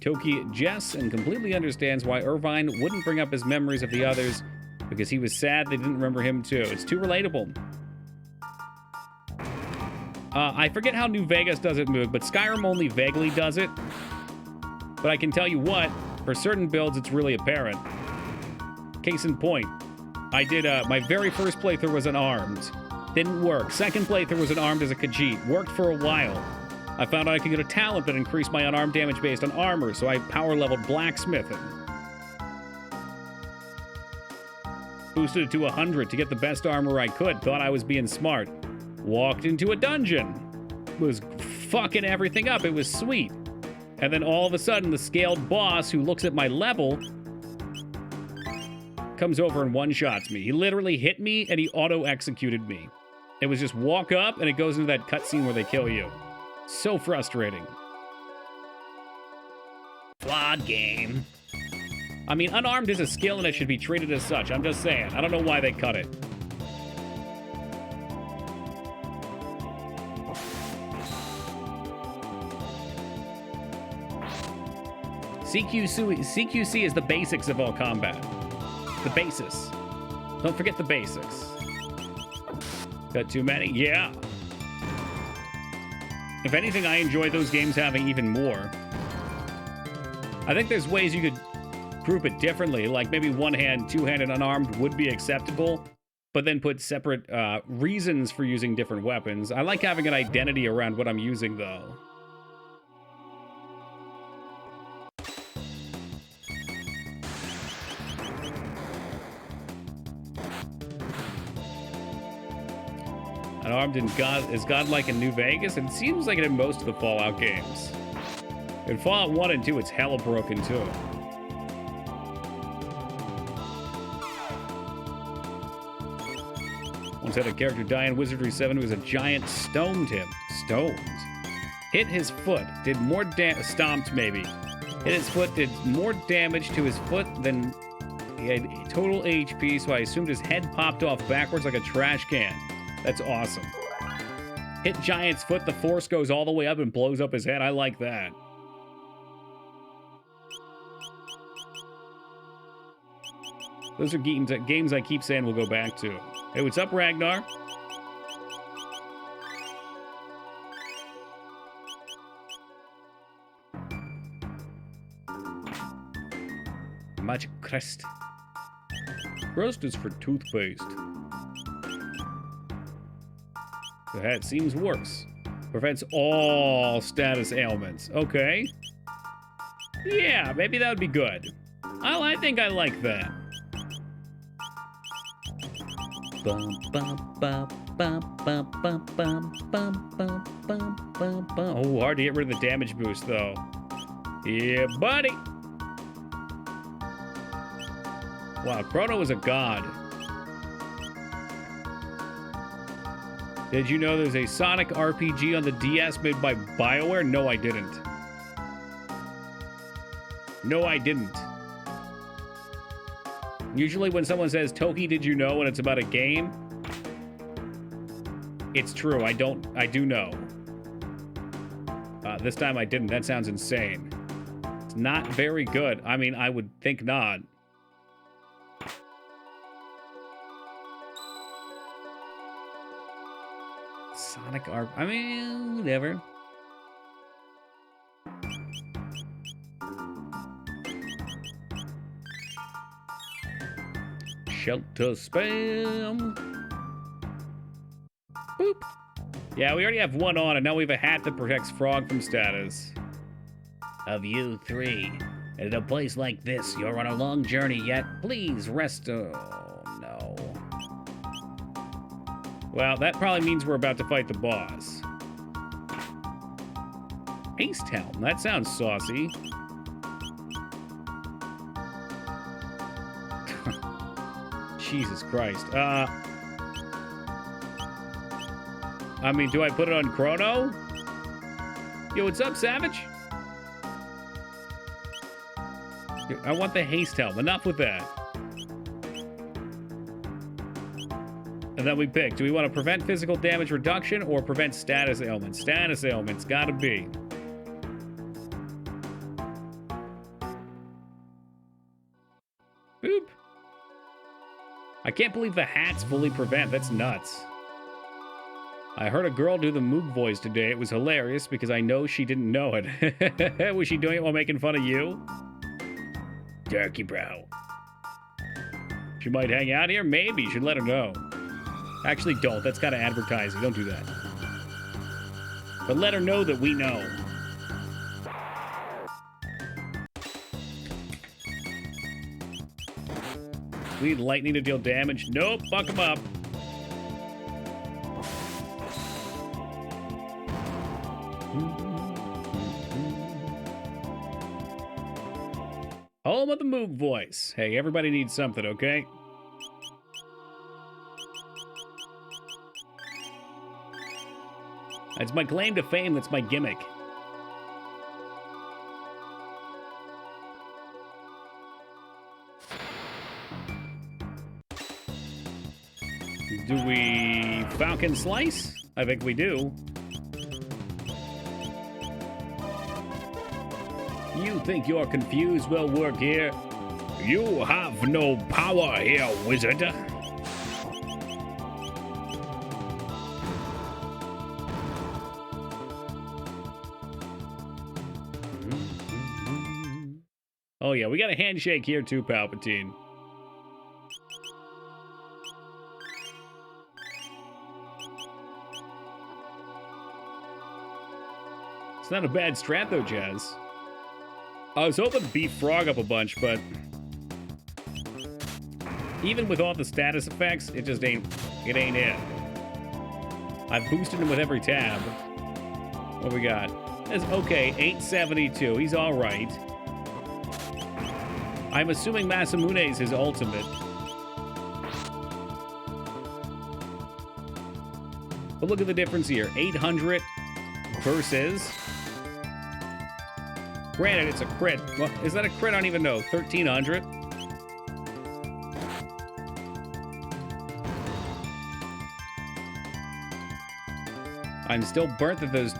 Toki Jess and completely understands why Irvine wouldn't bring up his memories of the others because he was sad they didn't remember him too. It's too relatable. I forget how New Vegas does it, Moog, but Skyrim only vaguely does it. But I can tell you what, for certain builds, it's really apparent. Case in point, I did, my very first playthrough was unarmed. Didn't work. Second playthrough was unarmed as a Khajiit. Worked for a while. I found out I could get a talent that increased my unarmed damage based on armor, so I power leveled blacksmithing. Boosted it to 100 to get the best armor I could. Thought I was being smart. Walked into a dungeon. Was fucking everything up. It was sweet. And then all of a sudden, the scaled boss who looks at my level comes over and one-shots me. He literally hit me and he auto-executed me. It was just walk up and it goes into that cutscene where they kill you. So frustrating. Flawed game. I mean, unarmed is a skill and it should be treated as such. I'm just saying. I don't know why they cut it. CQC is the basics of all combat. The basis. Don't forget the basics. Got too many? Yeah. If anything, I enjoy those games having even more. I think there's ways you could group it differently, like maybe one-hand, two-handed unarmed would be acceptable, but then put separate reasons for using different weapons. I like having an identity around what I'm using, though. Unarmed and is godlike in New Vegas, and it seems like it in most of the Fallout games. In Fallout 1 and 2, it's hella broken too. Once had a character die in Wizardry 7 who was a giant, stoned him. Stoned. Hit his foot. Did more damage. Stomped, maybe. Hit his foot, did more damage to his foot than he had total HP, so I assumed his head popped off backwards like a trash can. That's awesome. Hit Giant's foot, the force goes all the way up and blows up his head. I like that. Those are games I keep saying we'll go back to. Hey, what's up, Ragnar? Magic crest. Crest is for toothpaste. The hat seems worse. Prevents all status ailments. Okay. Yeah, maybe that would be good. I think I like that. Oh, hard to get rid of the damage boost, though. Yeah, buddy. Wow, Chrono is a god. Did you know there's a Sonic RPG on the DS made by BioWare? No, I didn't. No, I didn't. Usually when someone says, Toki, did you know, when it's about a game, it's true. I do know. This time I didn't. That sounds insane. It's not very good. I mean, I would think not. Sonic RPG. I mean, whatever. Shelter spam. Boop. Yeah, we already have one on, and now we have a hat that protects Frog from status. Of you three, at a place like this, you're on a long journey yet. Please rest. Oh, no. Well, that probably means we're about to fight the boss. Haste Helm. That sounds saucy. Jesus Christ. I mean, do I put it on Chrono? Yo, what's up, Savage? I want the haste helm. Enough with that. And then we pick. Do we want to prevent physical damage reduction or prevent status ailments? Status ailments. Gotta be. Boop. I can't believe the hats fully prevent. That's nuts. I heard a girl do the Moog voice today. It was hilarious because I know she didn't know it. Was she doing it while making fun of you? Turkey brow. She might hang out here? Maybe. You should let her know. Actually, don't. That's kind of advertising. Don't do that. But let her know that we know. We need lightning to deal damage. Nope. Fuck him up. Home of the Moog voice. Hey, everybody needs something, okay? That's my claim to fame. That's my gimmick. Do we Falcon Slice? I think we do. You think you're confused? Well, work here. You have no power here, wizard. Oh yeah, we got a handshake here too, Palpatine. It's not a bad strat though, Jazz. I was hoping to beat Frog up a bunch, but even with all the status effects, it just ain't it. I've boosted him with every tab. What we got? That's okay, 872. He's all right. I'm assuming Masamune is his ultimate. But look at the difference here. 800 versus Granted, it's a crit. Well, is that a crit? I don't even know. 1300? I'm still burnt that those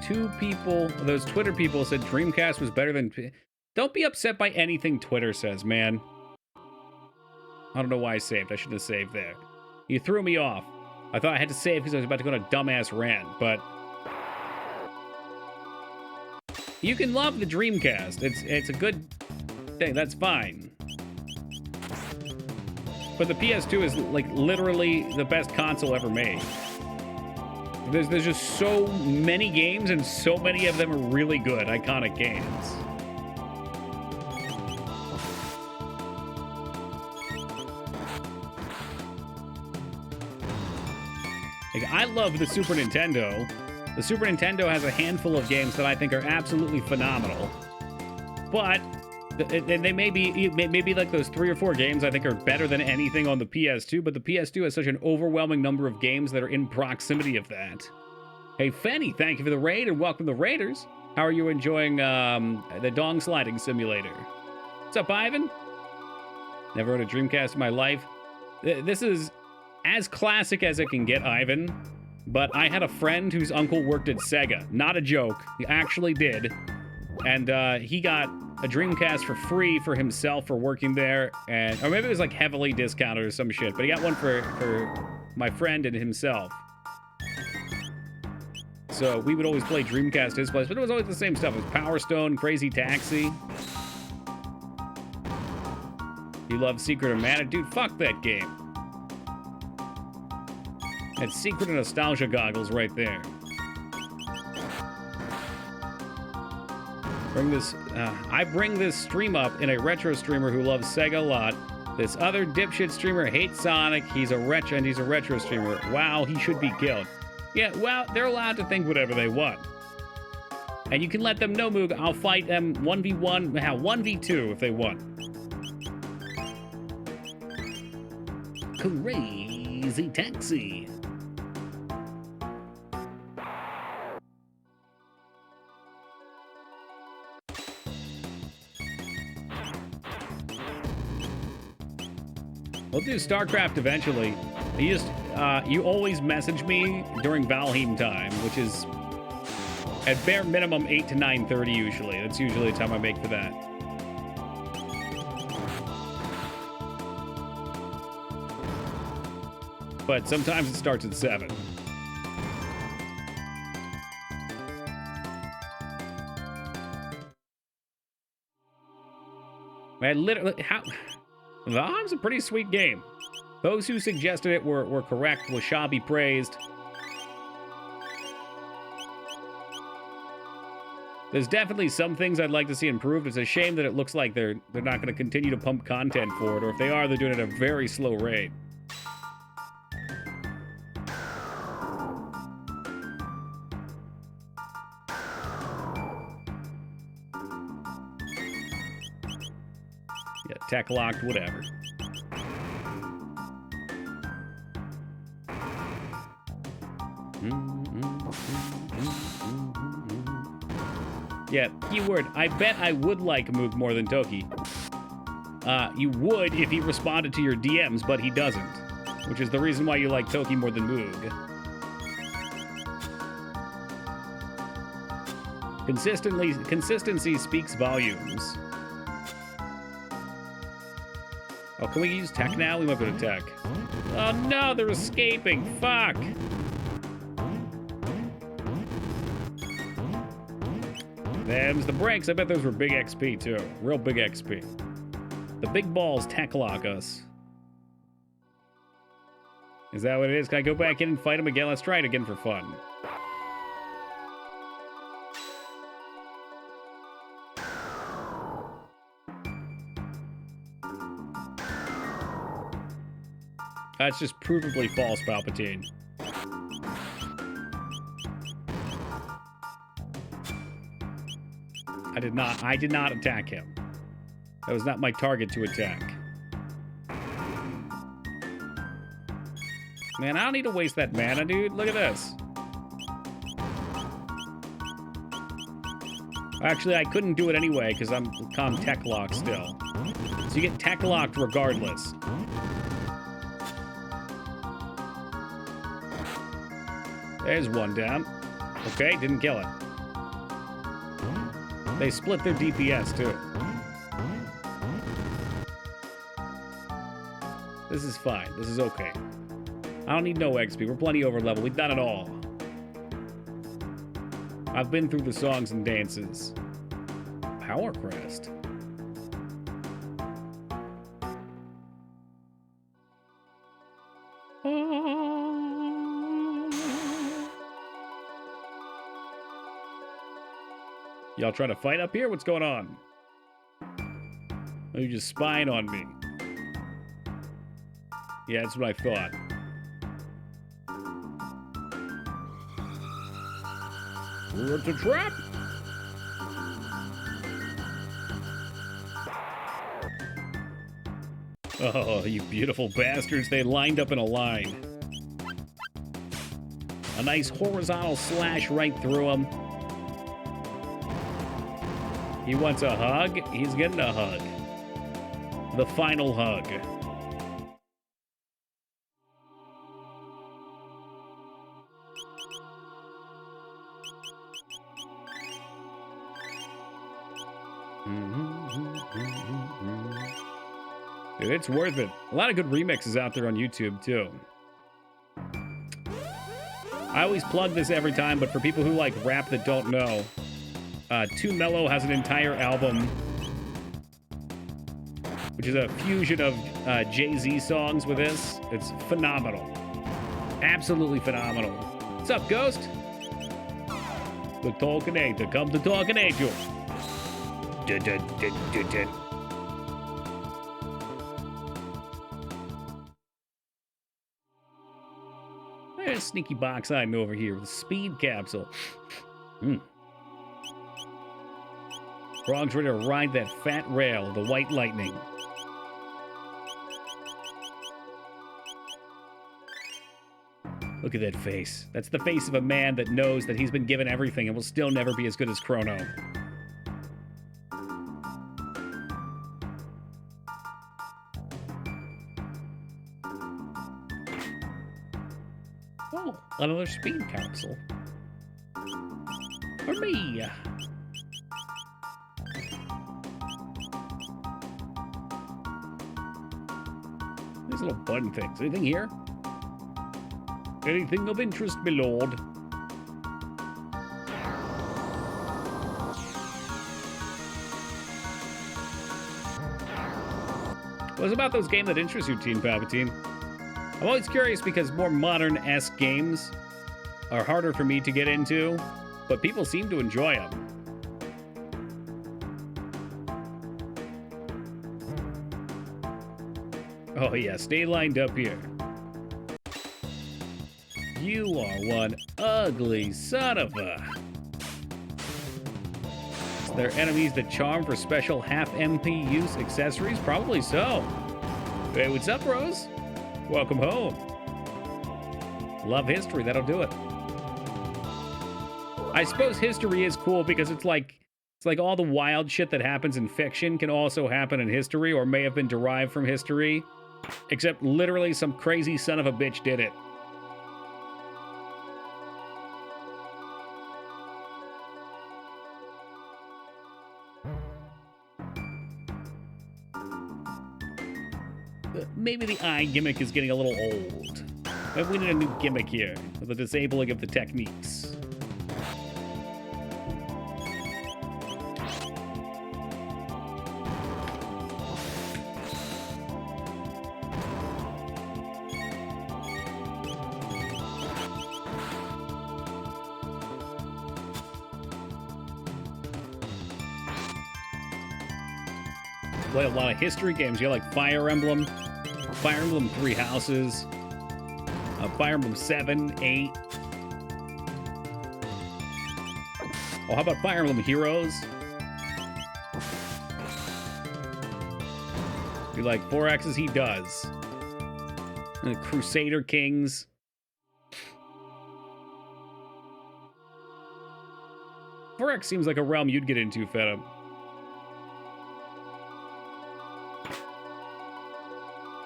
Twitter people said Dreamcast was better than... Don't be upset by anything Twitter says, man. I don't know why I saved. I should have saved there. You threw me off. I thought I had to save because I was about to go on a dumbass rant, but... You can love the Dreamcast. It's a good thing. That's fine. But the PS2 is, like, literally the best console ever made. There's just so many games, and so many of them are really good, iconic games. Like, I love the Super Nintendo. The Super Nintendo has a handful of games that I think are absolutely phenomenal. But they may be like those 3 or 4 games I think are better than anything on the PS2, but the PS2 has such an overwhelming number of games that are in proximity of that. Hey, Fenny, thank you for the raid, and welcome to the Raiders. How are you enjoying the dong sliding simulator? What's up, Ivan? Never owned a Dreamcast in my life. This is as classic as it can get, Ivan, but I had a friend whose uncle worked at Sega. Not a joke. He actually did. And he got a Dreamcast for free for himself for working there, and or maybe it was like heavily discounted or some shit, but he got one for my friend and himself. So we would always play Dreamcast at his place, but it was always the same stuff. It was Power Stone, Crazy Taxi. You love Secret of Mana? Dude, fuck that game. That's Secret of Nostalgia goggles right there. I bring this stream up in a retro streamer who loves Sega a lot. This other dipshit streamer hates Sonic. He's a retro streamer. Wow, he should be killed. Yeah, well, they're allowed to think whatever they want. And you can let them know, Moog, I'll fight them 1v1, 1v2 if they want. Crazy Taxi. We'll do StarCraft eventually. You always message me during Valheim time, which is at bare minimum 8 to 9:30 usually. That's usually the time I make for that. But sometimes it starts at 7. Man, literally, Valheim's a pretty sweet game. Those who suggested it were correct. Washabi praised. There's definitely some things I'd like to see improved. It's a shame that it looks like they're not going to continue to pump content for it, or if they are, they're doing it at a very slow rate. Yeah, tech locked, whatever. Yeah, keyword. I bet I would like Moog more than Toki. You would if he responded to your DMs, but he doesn't. Which is the reason why you like Toki more than Moog. Consistency speaks volumes. Oh, can we use tech now? We might go to tech. Oh no, they're escaping. Fuck. Them's the breaks. I bet those were big XP too. Real big XP. The big balls tech lock us. Is that what it is? Can I go back in and fight him again? Let's try it again for fun. That's just provably false, Palpatine. I did not attack him. That was not my target to attack. Man, I don't need to waste that mana, dude. Look at this. Actually, I couldn't do it anyway because I'm tech locked still. So you get tech locked regardless. There's one down. Okay, didn't kill it. They split their DPS too. This is fine. This is okay. I don't need no XP. We're plenty over level. We've done it all. I've been through the songs and dances. Power Crest. Y'all trying to fight up here? What's going on? Are you just spying on me? Yeah, that's what I thought. It's a trap! Oh, you beautiful bastards. They lined up in a line. A nice horizontal slash right through him. He wants a hug. He's getting a hug. The final hug. Dude, it's worth it. A lot of good remixes out there on YouTube, too. I always plug this every time, but for people who like rap that don't know, Too Mellow has an entire album, which is a fusion of Jay-Z songs with this. It's phenomenal. Absolutely phenomenal. What's up, Ghost? The Talkinator. Come to Talkinator. There's Sneaky Box Item over here with a speed capsule. Frog's ready to ride that fat rail, the white lightning. Look at that face. That's the face of a man that knows that he's been given everything and will still never be as good as Chrono. Oh, another speed capsule. For me. These little button things. Anything here? Anything of interest, my lord? What's about those games that interest you, Teen Palpatine? I'm always curious because more modern-esque games are harder for me to get into, but people seem to enjoy them. Oh yeah, stay lined up here. You are one ugly son of a... Is there enemies that charm for special half MP use accessories? Probably so. Hey, what's up, Rose? Welcome home. Love history, that'll do it. I suppose history is cool because it's like all the wild shit that happens in fiction can also happen in history or may have been derived from history. Except literally some crazy son of a bitch did it. Maybe the eye gimmick is getting a little old. Maybe we need a new gimmick here with the disabling of the techniques. Play a lot of history games. You like Fire Emblem, Fire Emblem 3 Houses, Fire Emblem 7, 8. Oh, how about Fire Emblem Heroes? You like 4X's? He does. And the Crusader Kings. Frick seems like a realm you'd get into, Feta.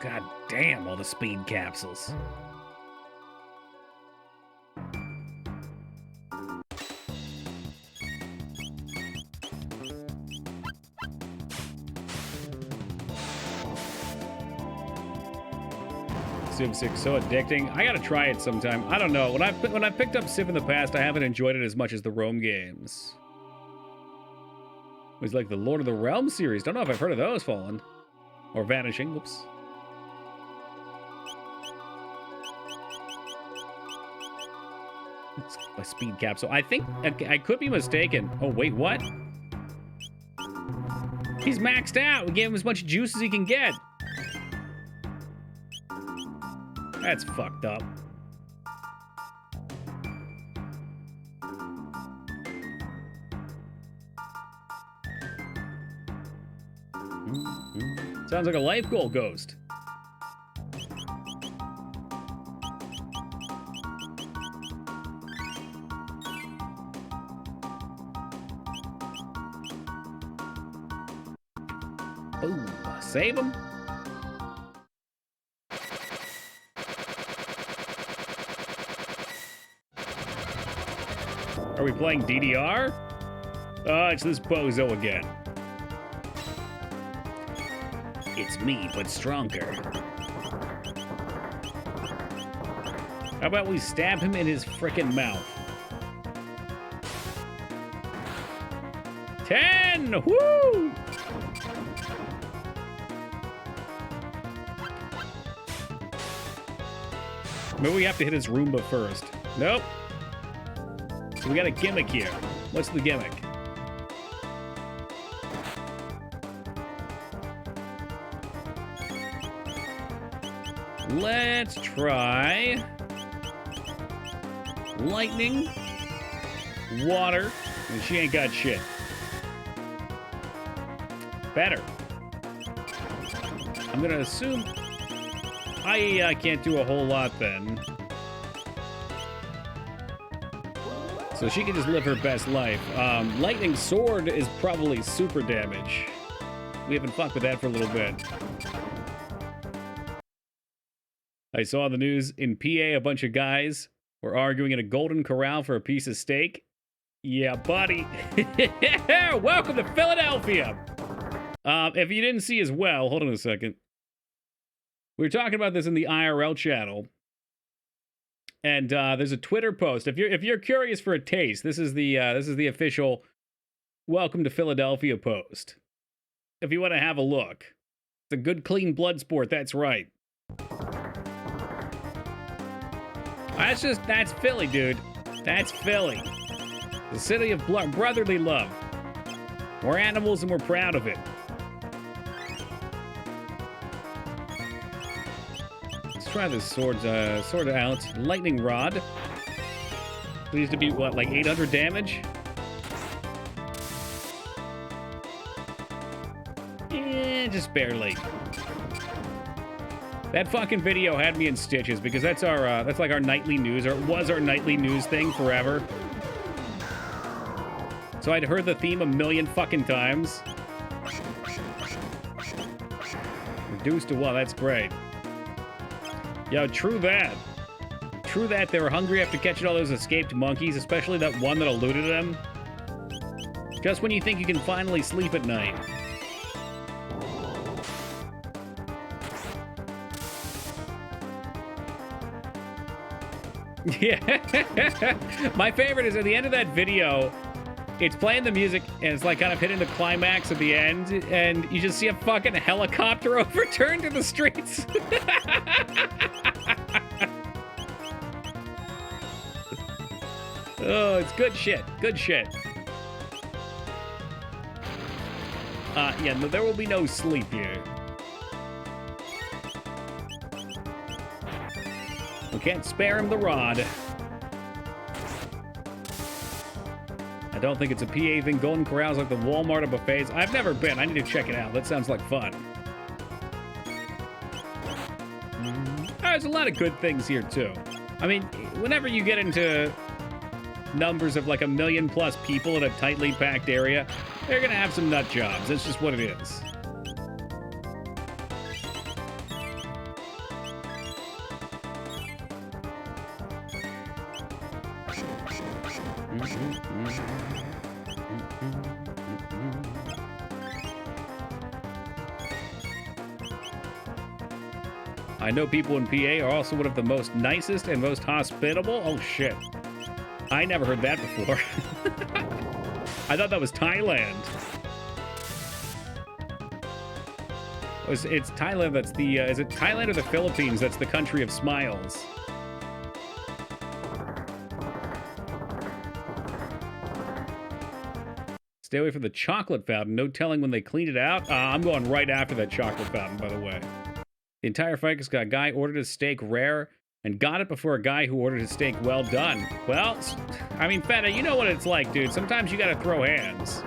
God damn, all the speed capsules. Civ 6 so addicting. I gotta try it sometime. I don't know. When I picked up Civ in the past, I haven't enjoyed it as much as the Rome games. It was like the Lord of the Realms series. Don't know if I've heard of those, Fallen. Or Vanishing. Whoops. It's a speed capsule. I think I could be mistaken. Oh, wait, what? He's maxed out. We gave him as much juice as he can get. That's fucked up. Sounds like a life goal ghost. Ooh, save him. Are we playing DDR? It's this bozo again. It's me, but stronger. How about we stab him in his frickin' mouth? 10! Woo! Maybe we have to hit his Roomba first. Nope. So we got a gimmick here. What's the gimmick? Let's try lightning, water, and she ain't got shit. Better. I'm gonna assume I can't do a whole lot then. So she can just live her best life. Lightning Sword is probably super damage. We haven't fucked with that for a little bit. I saw the news in PA, a bunch of guys were arguing in a Golden Corral for a piece of steak. Yeah, buddy. Welcome to Philadelphia. If you didn't see as well, hold on a second. We were talking about this in the IRL channel. And there's a Twitter post. If you're curious for a taste, this is the official Welcome to Philadelphia post. If you want to have a look. It's a good clean blood sport, that's right. That's Philly, dude. That's Philly. The city of brotherly love. We're animals and we're proud of it. Let's try this sword out. Lightning rod. It needs to be, what, like 800 damage? Just barely. That fucking video had me in stitches because that's like our nightly news, or it was our nightly news thing forever. So I'd heard the theme a million fucking times. Reduced to 1, that's great. Yo, true that. True that, they were hungry after catching all those escaped monkeys, especially that one that eluded them. Just when you think you can finally sleep at night. Yeah. My favorite is at the end of that video, it's playing the music and it's like kind of hitting the climax at the end, and you just see a fucking helicopter overturned in the streets. Oh, it's good shit. Good shit. Yeah, no, there will be no sleep here. We can't spare him the rod. I don't think it's a PA thing. Golden Corral's like the Walmart of buffets. I've never been. I need to check it out. That sounds like fun. There's a lot of good things here, too. I mean, whenever you get into numbers of like 1 million plus people in a tightly packed area, they're gonna have some nut jobs. That's just what it is. I know people in PA are also one of the most nicest and most hospitable. Oh, shit. I never heard that before. I thought that was Thailand. It's Thailand that's the... is it Thailand or the Philippines that's the country of smiles? Stay away from the chocolate fountain. No telling when they cleaned it out. I'm going right after that chocolate fountain, by the way. The entire fight because a guy ordered his steak rare and got it before a guy who ordered his steak well done. Well, I mean, Feta, you know what it's like, dude. Sometimes you gotta throw hands.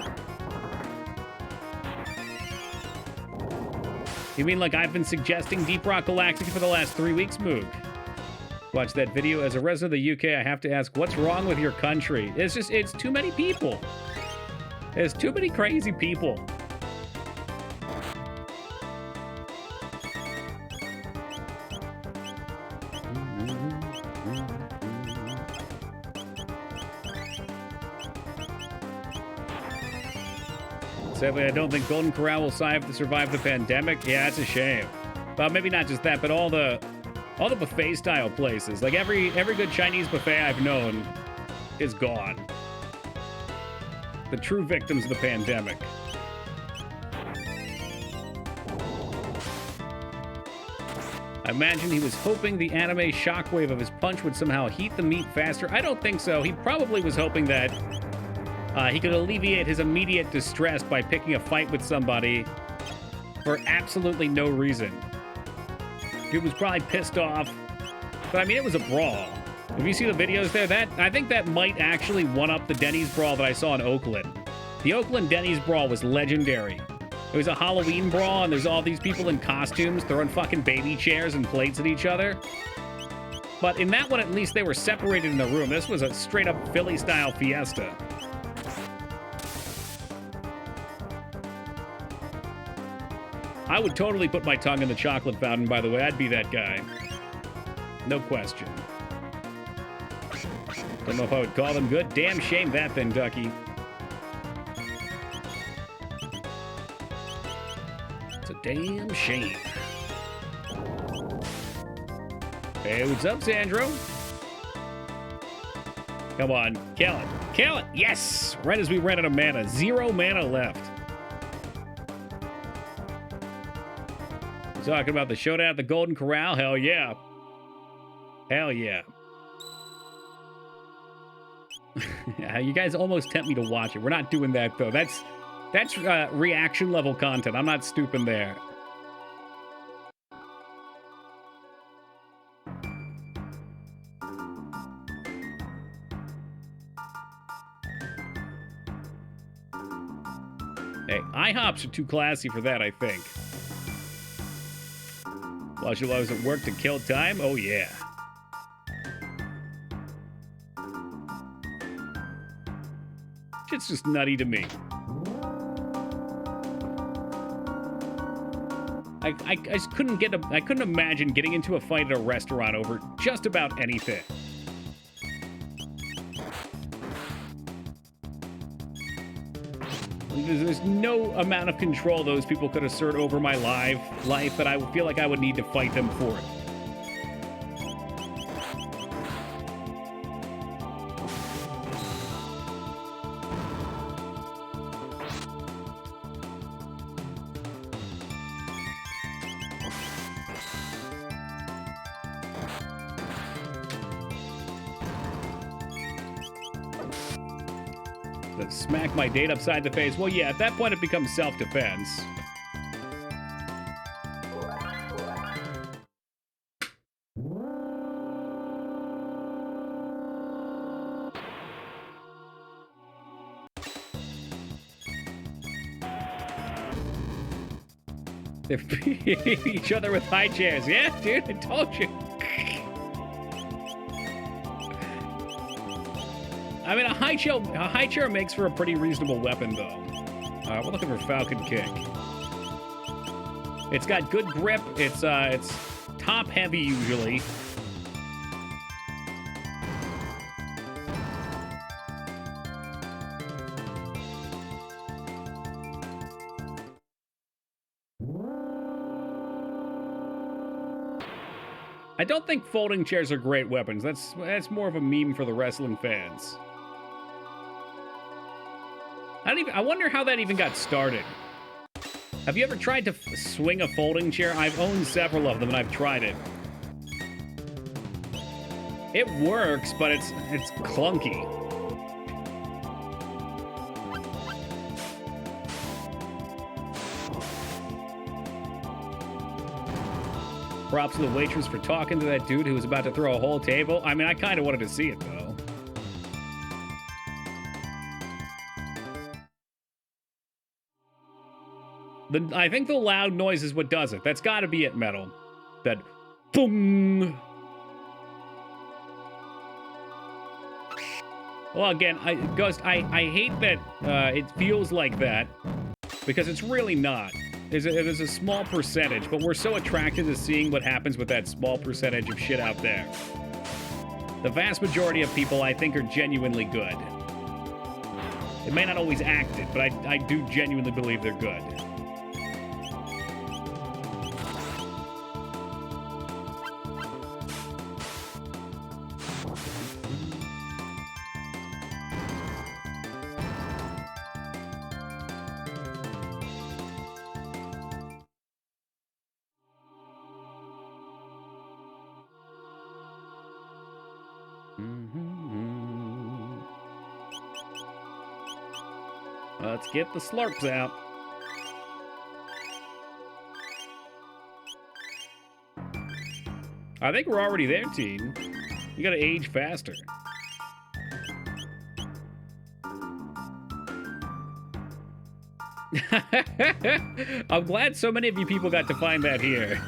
You mean like I've been suggesting Deep Rock Galactic for the last 3 weeks, Moog? Watch that video. As a resident of the UK, I have to ask, what's wrong with your country? It's too many people. There's too many crazy people. Sadly, I don't think Golden Corral will survive the pandemic. Yeah, it's a shame. Well, maybe not just that, but all the buffet style places. Like every good Chinese buffet I've known is gone. The true victims of the pandemic. I imagine he was hoping the anime shockwave of his punch would somehow heat the meat faster. I don't think so. He probably was hoping that he could alleviate his immediate distress by picking a fight with somebody for absolutely no reason. He was probably pissed off. But I mean, it was a brawl. If you see the videos there, I think that might actually one-up the Denny's brawl that I saw in Oakland. The Oakland Denny's brawl was legendary. It was a Halloween brawl, and there's all these people in costumes throwing fucking baby chairs and plates at each other. But in that one, at least they were separated in the room. This was a straight-up Philly-style fiesta. I would totally put my tongue in the chocolate fountain, by the way. I'd be that guy. No question. Don't know if I would call them good. Damn shame that then, Ducky. It's a damn shame. Hey, what's up, Sandro? Come on, kill it. Kill it! Yes! Right as we ran out of mana. 0 mana left. Talking about the showdown at the Golden Corral? Hell yeah. Hell yeah. You guys almost tempt me to watch it. We're not doing that, though. That's reaction level content. I'm not stooping there. Hey, IHOPs are too classy for that, I think. While she loves at work to kill time? Oh, yeah. Shit's just nutty to me. I just couldn't I couldn't imagine getting into a fight at a restaurant over just about anything. There's no amount of control those people could assert over my life that I feel like I would need to fight them for it. Smack my date upside the face. Well, yeah, at that point it becomes self-defense. They're beating each other with high chairs. Yeah, dude, I told you. I mean, a high chair makes for a pretty reasonable weapon, though. We're looking for Falcon Kick. It's got good grip. It's top heavy usually. I don't think folding chairs are great weapons. That's more of a meme for the wrestling fans. I wonder how that even got started. Have you ever tried to swing a folding chair? I've owned several of them and I've tried it. It works, but it's clunky. Props to the waitress for talking to that dude who was about to throw a whole table. I mean, I kind of wanted to see it, though. I think the loud noise is what does it. That's got to be it, Metal. That boom. Well, again, Ghost, I hate that it feels like that because it's really not. There's a small percentage, but we're so attracted to seeing what happens with that small percentage of shit out there. The vast majority of people, I think, are genuinely good. It may not always act it, but I do genuinely believe they're good. Let's get the slurps out. I think we're already there, Teen. You gotta age faster. I'm glad so many of you people got to find that here.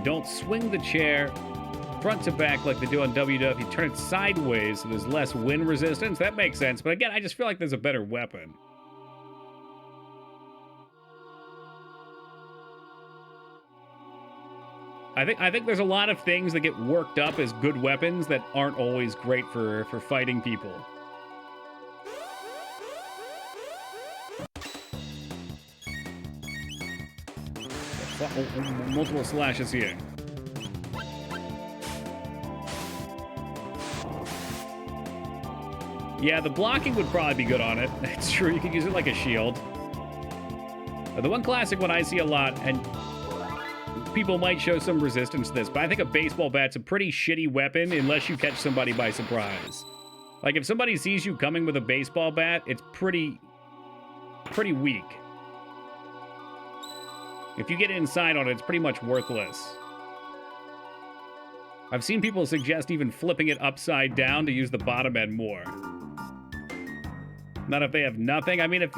Don't swing the chair front to back like they do on WWF. You turn it sideways so there's less wind resistance. That makes sense. But again, I just feel like there's a better weapon. I think there's a lot of things that get worked up as good weapons that aren't always great for fighting people. Multiple slashes here. Yeah, the blocking would probably be good on it. It's true, you could use it like a shield. The one classic one I see a lot, and people might show some resistance to this, but I think a baseball bat's a pretty shitty weapon unless you catch somebody by surprise. Like, if somebody sees you coming with a baseball bat, it's pretty weak. If you get inside on it, it's pretty much worthless. I've seen people suggest even flipping it upside down to use the bottom end more. Not if they have nothing. I mean, if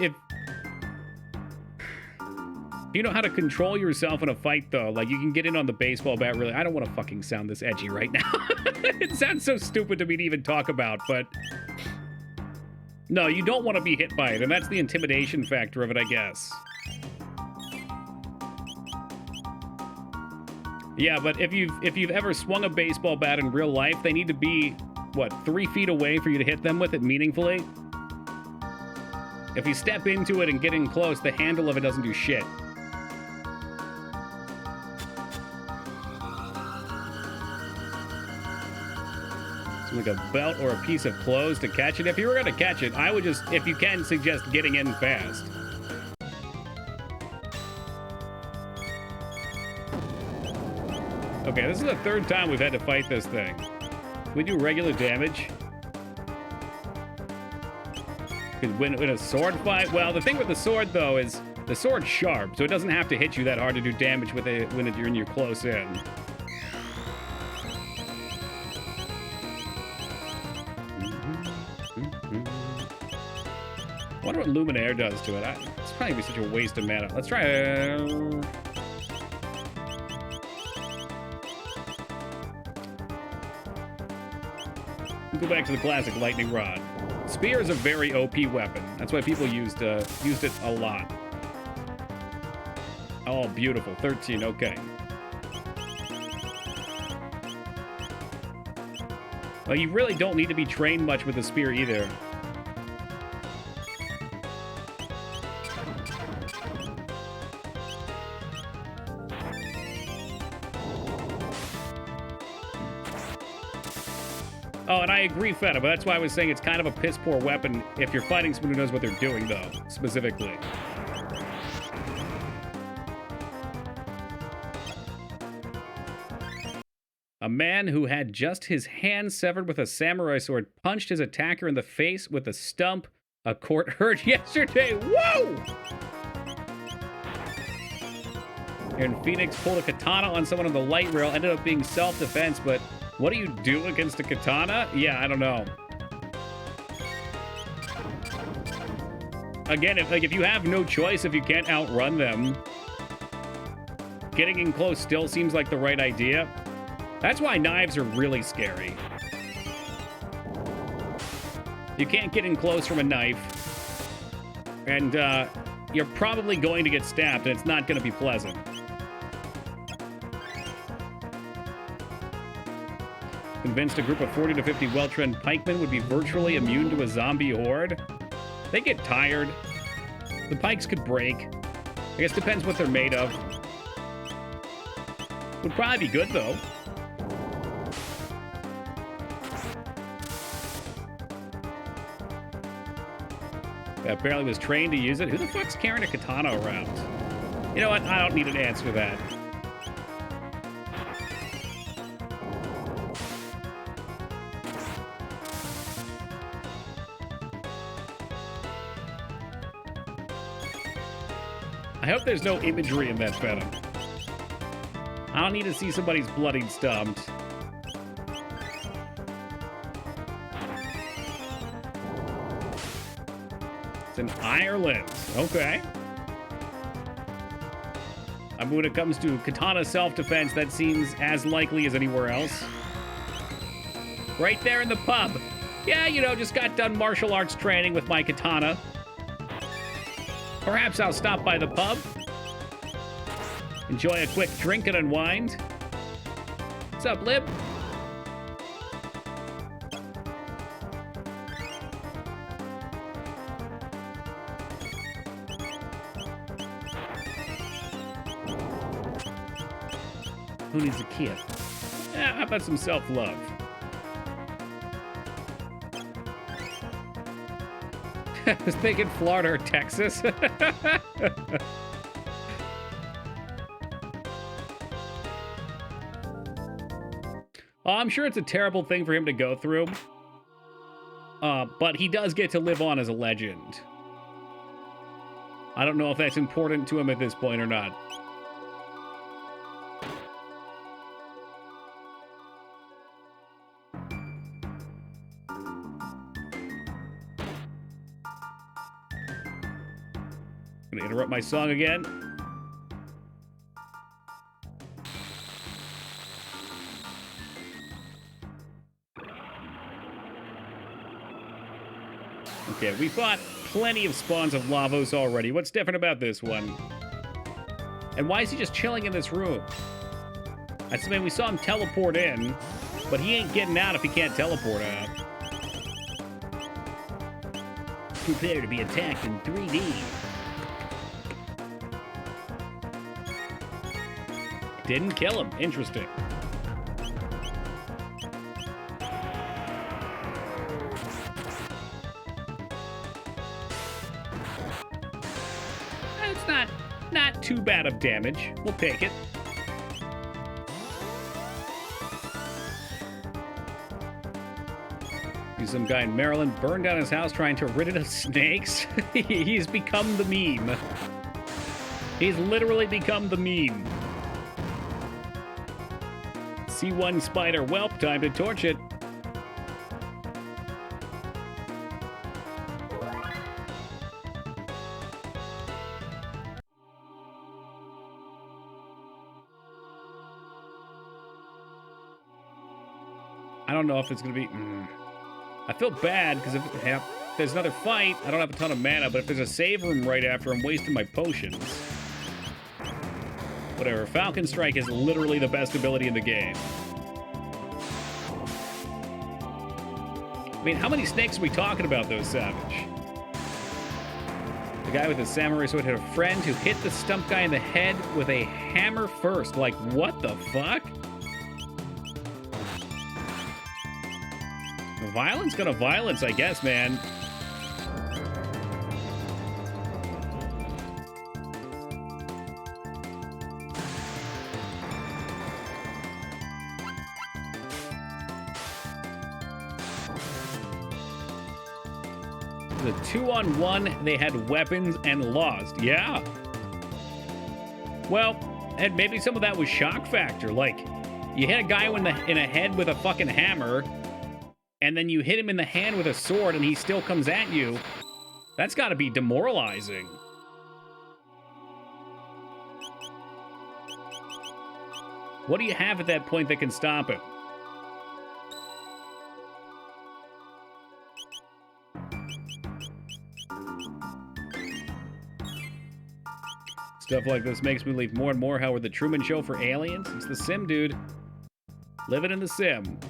you know how to control yourself in a fight, though, like, you can get in on the baseball bat really. I don't want to fucking sound this edgy right now. It sounds so stupid to me to even talk about, but no, you don't want to be hit by it, and that's the intimidation factor of it, I guess. Yeah, but if you've ever swung a baseball bat in real life, they need to be, what, 3 feet away for you to hit them with it meaningfully? If you step into it and get in close, the handle of it doesn't do shit. So like a belt or a piece of clothes to catch it. If you were going to catch it, I would just, if you can, suggest getting in fast. Okay, this is the 3rd time we've had to fight this thing. Can we do regular damage? Because when a sword fight, well, the thing with the sword, though, is the sword's sharp, so it doesn't have to hit you that hard to do damage with it when you're in your close in. Wonder what Luminaire does to it. It's probably gonna be such a waste of mana. Let's try. Go back to the classic lightning rod. Spear is a very OP weapon. That's why people used it a lot. Oh, beautiful. 13. Okay. Well, you really don't need to be trained much with the spear either. Oh, and I agree, Feta, but that's why I was saying it's kind of a piss-poor weapon if you're fighting someone who knows what they're doing, though, specifically. A man who had just his hand severed with a samurai sword punched his attacker in the face with a stump. A court heard yesterday. Whoa! And Phoenix pulled a katana on someone on the light rail. Ended up being self-defense, but what do you do against a katana? Yeah, I don't know. Again, if you have no choice, if you can't outrun them, getting in close still seems like the right idea. That's why knives are really scary. You can't get in close from a knife, and you're probably going to get stabbed, and it's not going to be pleasant. Convinced a group of 40 to 50 well-trained pikemen would be virtually immune to a zombie horde? They get tired. The pikes could break. I guess depends what they're made of. Would probably be good, though. Apparently was trained to use it. Who the fuck's carrying a katana around? You know what? I don't need an answer to that. I hope there's no imagery in that phantom. I don't need to see somebody's bloodied stumped. It's in Ireland. Okay. I mean, when it comes to katana self-defense, that seems as likely as anywhere else. Right there in the pub. Yeah, you know, just got done martial arts training with my katana. Perhaps I'll stop by the pub, enjoy a quick drink and unwind. What's up, Lib? Who needs a kid? Yeah, how about some self-love? I was thinking Florida or Texas. Oh, I'm sure it's a terrible thing for him to go through. But he does get to live on as a legend. I don't know if that's important to him at this point or not. Gonna interrupt my song again. Okay, we fought plenty of spawns of Lavos already. What's different about this one? And why is he just chilling in this room? I mean, we saw him teleport in, but he ain't getting out if he can't teleport out. Prepare to be attacked in 3D. Didn't kill him. Interesting. It's not too bad of damage. We'll take it. Some guy in Maryland burned down his house trying to rid it of snakes. He's become the meme. He's literally become the meme. See one spider whelp, time to torch it. I don't know if it's going to be... I feel bad, because if there's another fight, I don't have a ton of mana, but if there's a save room right after, I'm wasting my potions. Whatever. Falcon Strike is literally the best ability in the game. I mean, how many snakes are we talking about, though, Savage? The guy with the samurai sword had a friend who hit the stump guy in the head with a hammer first. Like, what the fuck? Violence gonna violence, I guess, man. The 2-on-1, they had weapons and lost. Yeah. Well, and maybe some of that was shock factor. Like, you hit a guy in a head with a fucking hammer, and then you hit him in the hand with a sword, and he still comes at you. That's got to be demoralizing. What do you have at that point that can stop him? Stuff like this makes me believe more and more how we're the Truman Show for aliens. It's the sim, dude. Living in the sim.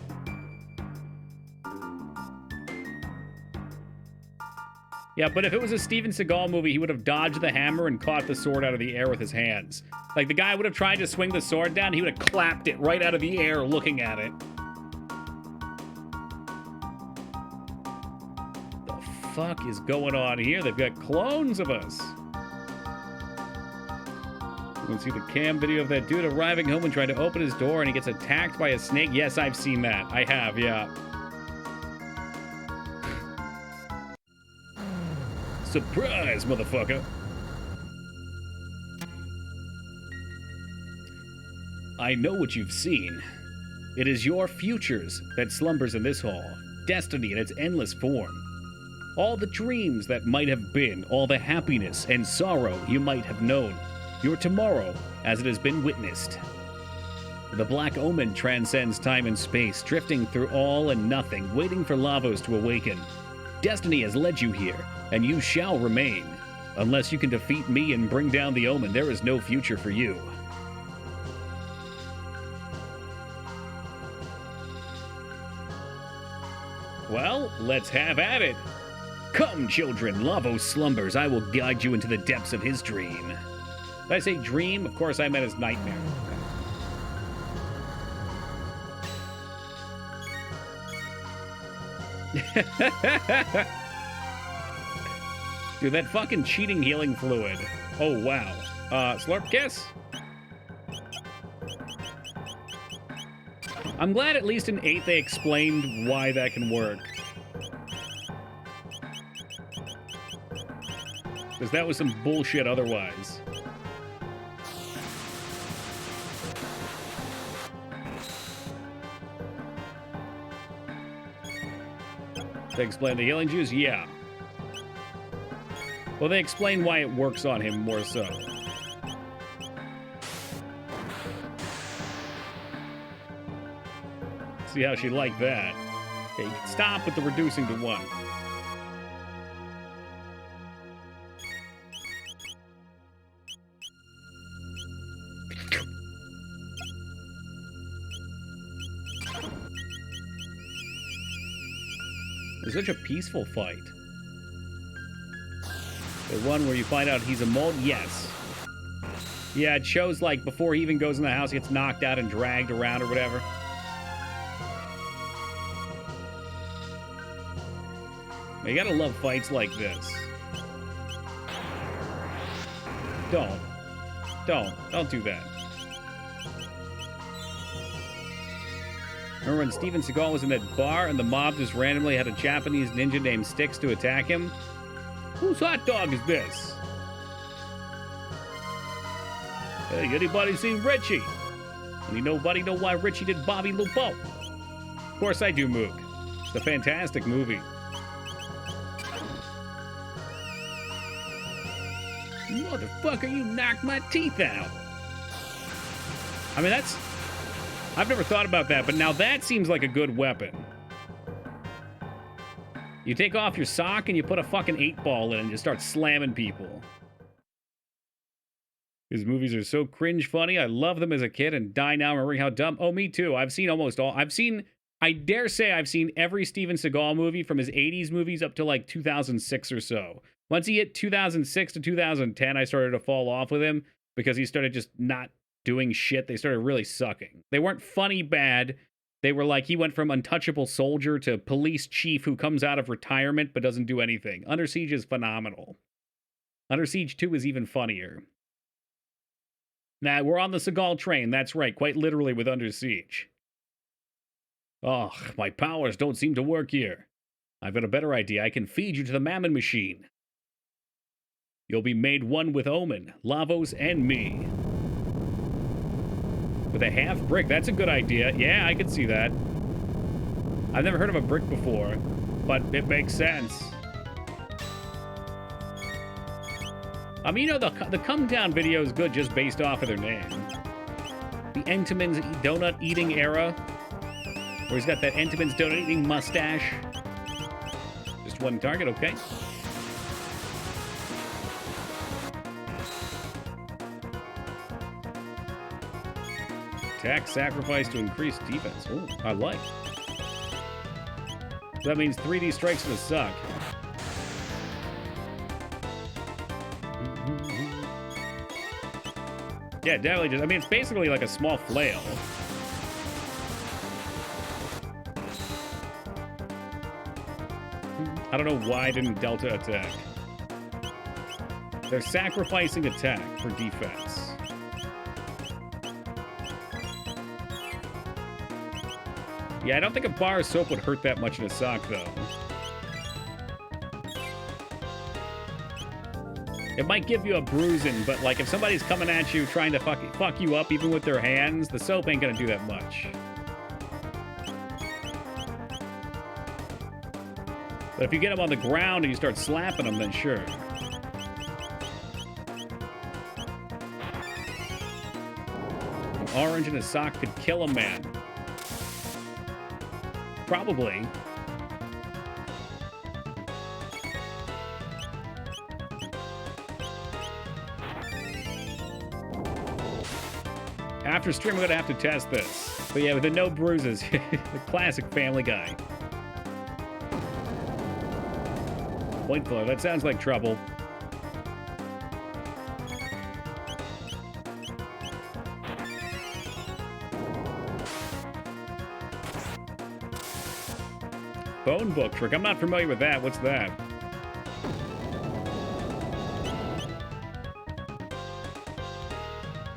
Yeah, but if it was a Steven Seagal movie, he would have dodged the hammer and caught the sword out of the air with his hands. Like, the guy would have tried to swing the sword down, he would have clapped it right out of the air looking at it. The fuck is going on here? They've got clones of us. You can see the cam video of that dude arriving home and trying to open his door and he gets attacked by a snake. Yes, I've seen that. I have, yeah. Surprise, motherfucker. I know what you've seen. It is your futures that slumbers in this hall. Destiny in its endless form. All the dreams that might have been, all the happiness and sorrow you might have known. Your tomorrow, as it has been witnessed. The Black Omen transcends time and space, drifting through all and nothing, waiting for Lavos to awaken. Destiny has led you here, and you shall remain. Unless you can defeat me and bring down the Omen, there is no future for you. Well, let's have at it. Come, children, Lavos slumbers. I will guide you into the depths of his dream. Did I say dream? Of course I meant his nightmare. Dude, that fucking cheating healing fluid. Oh, wow. Slurp kiss? I'm glad at least in 8 they explained why that can work. Because that was some bullshit otherwise. They explain the healing juice? Yeah. Well, they explain why it works on him more so. See how she liked that. Okay, stop with the reducing to 1. It's such a peaceful fight. The one where you find out he's a mold? Yes. Yeah, it shows, like, before he even goes in the house, he gets knocked out and dragged around or whatever. You gotta love fights like this. Don't do that. Remember when Steven Seagal was in that bar and the mob just randomly had a Japanese ninja named Styx to attack him? Whose hot dog is this? Hey, anybody seen Richie? Nobody know why Richie did Bobby Lupo? Of course I do, Mook. It's a fantastic movie. Motherfucker, you knocked my teeth out. I mean, I've never thought about that, but now that seems like a good weapon. You take off your sock and you put a fucking 8-ball in and just start slamming people. His movies are so cringe funny. I love them as a kid and die now remembering how dumb. Oh, me too. I've seen almost all. I dare say I've seen every Steven Seagal movie from his 80s movies up to like 2006 or so. Once he hit 2006 to 2010, I started to fall off with him because he started just not doing shit. They started really sucking. They weren't funny bad. They were like, he went from untouchable soldier to police chief who comes out of retirement but doesn't do anything. Under Siege is phenomenal. Under Siege 2 is even funnier. Nah, we're on the Seagal train. That's right, quite literally with Under Siege. Oh, my powers don't seem to work here. I've got a better idea. I can feed you to the Mammon Machine. You'll be made one with Omen, Lavos, and me. With a half brick, that's a good idea. Yeah, I could see that. I've never heard of a brick before, but it makes sense. I mean, you know, the Come Down video is good just based off of their name. The Entenmann's donut eating era, where he's got that Entenmann's donut eating mustache. Just one target, okay. Attack, sacrifice to increase defense. Oh, I like. So that means 3D strikes to suck. Yeah, definitely just, I mean, it's basically like a small flail. I don't know why I didn't Delta attack. They're sacrificing attack for defense. Yeah, I don't think a bar of soap would hurt that much in a sock, though. It might give you a bruising, but like if somebody's coming at you trying to fuck you up even with their hands, the soap ain't gonna do that much. But if you get them on the ground and you start slapping them, then sure. An orange in a sock could kill a man. Probably. After stream, we're gonna have to test this. But yeah, with the no bruises, the classic Family Guy. Point flow, that sounds like trouble. Phone book trick. I'm not familiar with that. What's that?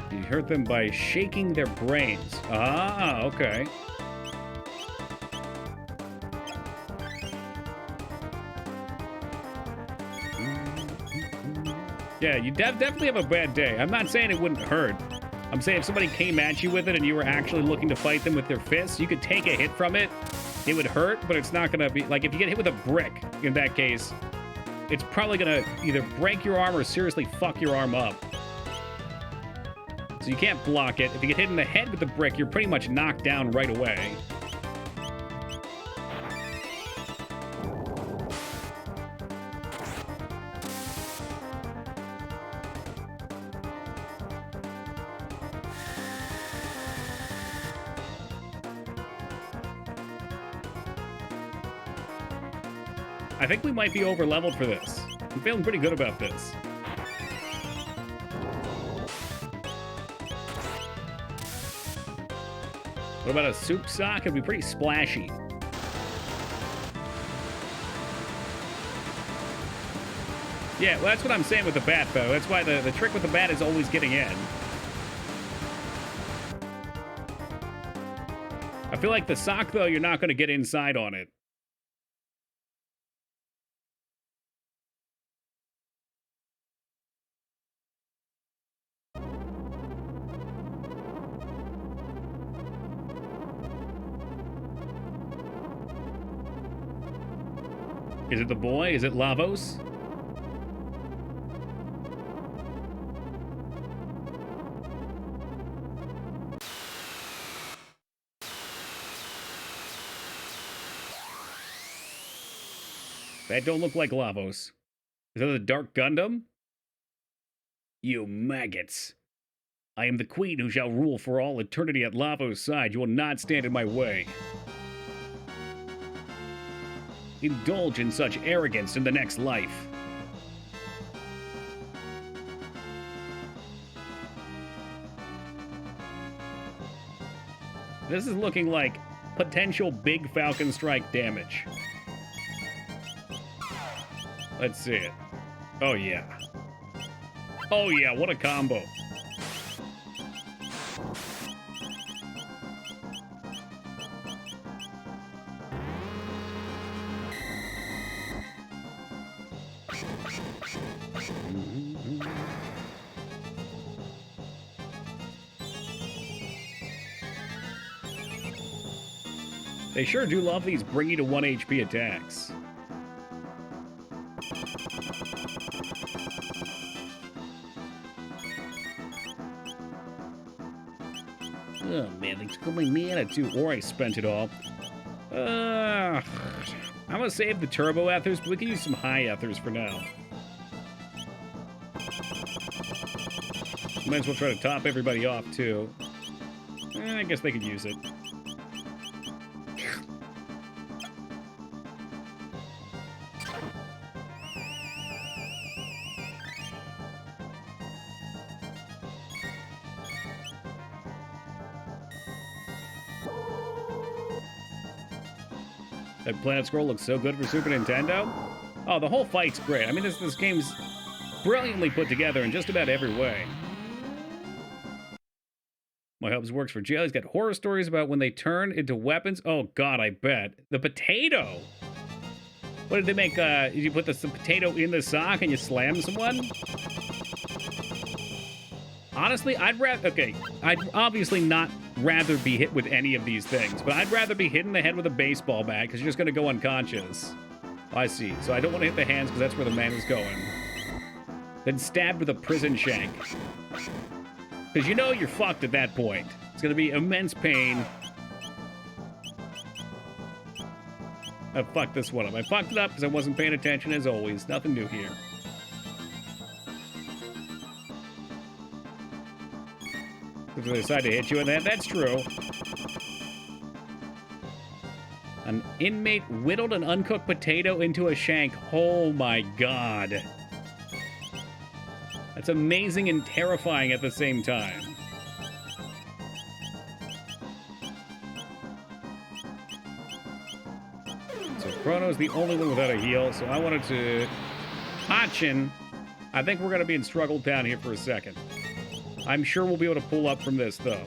You hurt them by shaking their brains. Ah, okay. Yeah, you definitely have a bad day. I'm not saying it wouldn't hurt. I'm saying if somebody came at you with it and you were actually looking to fight them with their fists, you could take a hit from it. It would hurt, but it's not gonna be like if you get hit with a brick in that case, it's probably gonna either break your arm or seriously fuck your arm up. So you can't block it. If you get hit in the head with the brick, you're pretty much knocked down right away. I think we might be over leveled for this. I'm feeling pretty good about this. What about a soup sock? It'd be pretty splashy. Yeah, well, that's what I'm saying with the bat, though. That's why the trick with the bat is always getting in. I feel like the sock, though, you're not going to get inside on it. Is it the boy? Is it Lavos? That don't look like Lavos. Is that the Dark Gundam? You maggots. I am the queen who shall rule for all eternity at Lavos' side. You will not stand in my way. Indulge in such arrogance in the next life. This is looking like potential big Falcon Strike damage. Let's see it. Oh, yeah. Oh, yeah, what a combo. They sure do love these bring you to 1 HP attacks. Oh man, they took my mana too, or I spent it all. I'm gonna save the turbo ethers, but we can use some high ethers for now. Might as well try to top everybody off too. I guess they could use it. That Planet Scroll looks so good for Super Nintendo. Oh, the whole fight's great. I mean, this game's brilliantly put together in just about every way. My hubs works for jail. He's got horror stories about when they turn into weapons. Oh, God, I bet. The potato. What did they make? Did you put the potato in the sock and you slam someone? Honestly, I'd obviously not rather be hit with any of these things, but I'd rather be hit in the head with a baseball bat because you're just going to go unconscious. I see. So I don't want to hit the hands because that's where the man is going. Then stabbed with a prison shank. Because you know you're fucked at that point. It's going to be immense pain. I fucked this one up. I fucked it up because I wasn't paying attention as always. Nothing new here. If they decide to hit you in that, that's true. An inmate whittled an uncooked potato into a shank. Oh my God. That's amazing and terrifying at the same time. So Chrono's the only one without a heal, so I wanted to... Hachin. I think we're going to be in Struggle Town here for a second. I'm sure we'll be able to pull up from this, though.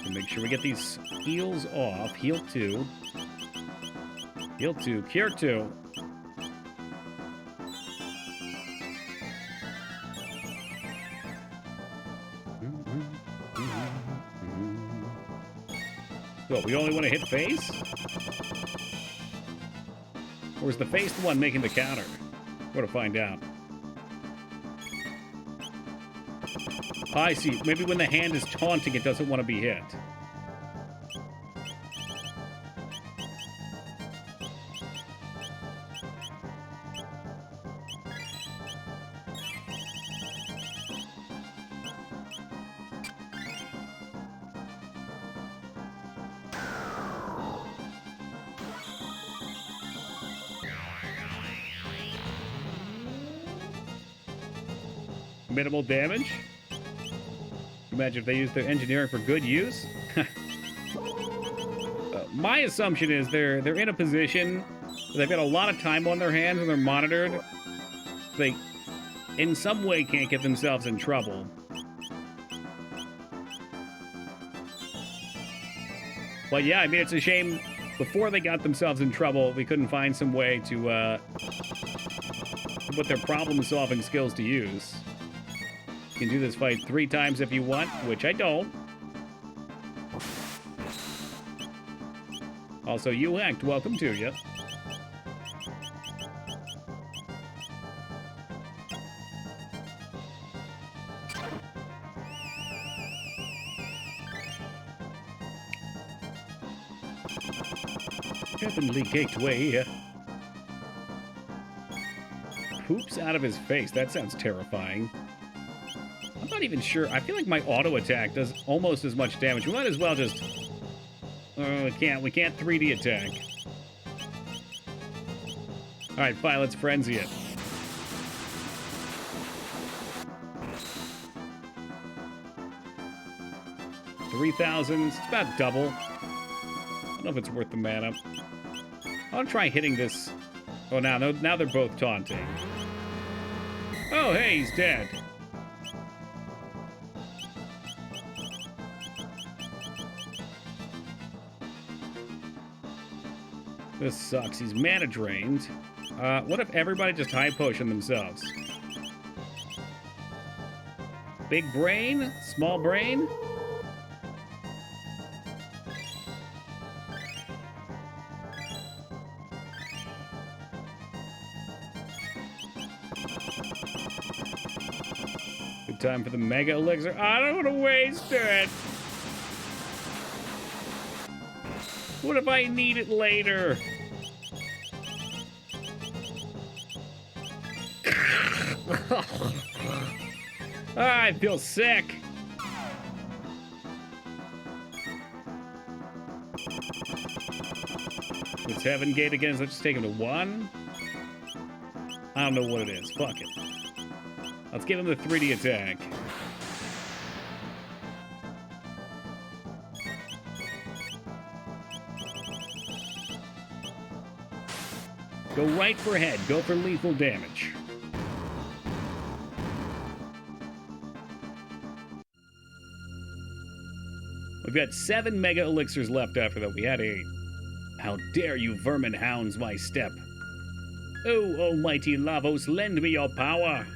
So make sure we get these heals off. Heal 2. Heal 2. Cure 2. What, we only want to hit face? Or is the face the one making the counter? We're to find out. I see. Maybe when the hand is taunting, it doesn't want to be hit. Minimal damage? Imagine if they used their engineering for good use. My assumption is they're in a position where they've got a lot of time on their hands and they're monitored. They, in some way, can't get themselves in trouble. But yeah, I mean, it's a shame. Before they got themselves in trouble, we couldn't find some way to put their problem-solving skills to use. You can do this fight 3 times if you want, which I don't. Also, you hacked. Welcome to you. Heavenly gateway. Poops out of his face. That sounds terrifying. I'm not even sure. I feel like my auto attack does almost as much damage. We might as well just... we can't 3D attack. Alright, fine, let's frenzy it. $3,000. It's about double. I don't know if it's worth the mana. I'll try hitting this. Oh, now they're both taunting. Oh, hey, he's dead. This sucks. He's mana drained. What if everybody just high potion themselves? Big brain? Small brain? Good time for the mega elixir. I don't want to waste it. What if I need it later? I feel sick. It's Heaven Gate again. Let's just take him to 1. I don't know what it is. Fuck it. Let's give him the 3D attack. Go right for head. Go for lethal damage. We've got 7 mega elixirs left after that. We had 8. How dare you vermin hounds my step. Oh, almighty Lavos, lend me your power.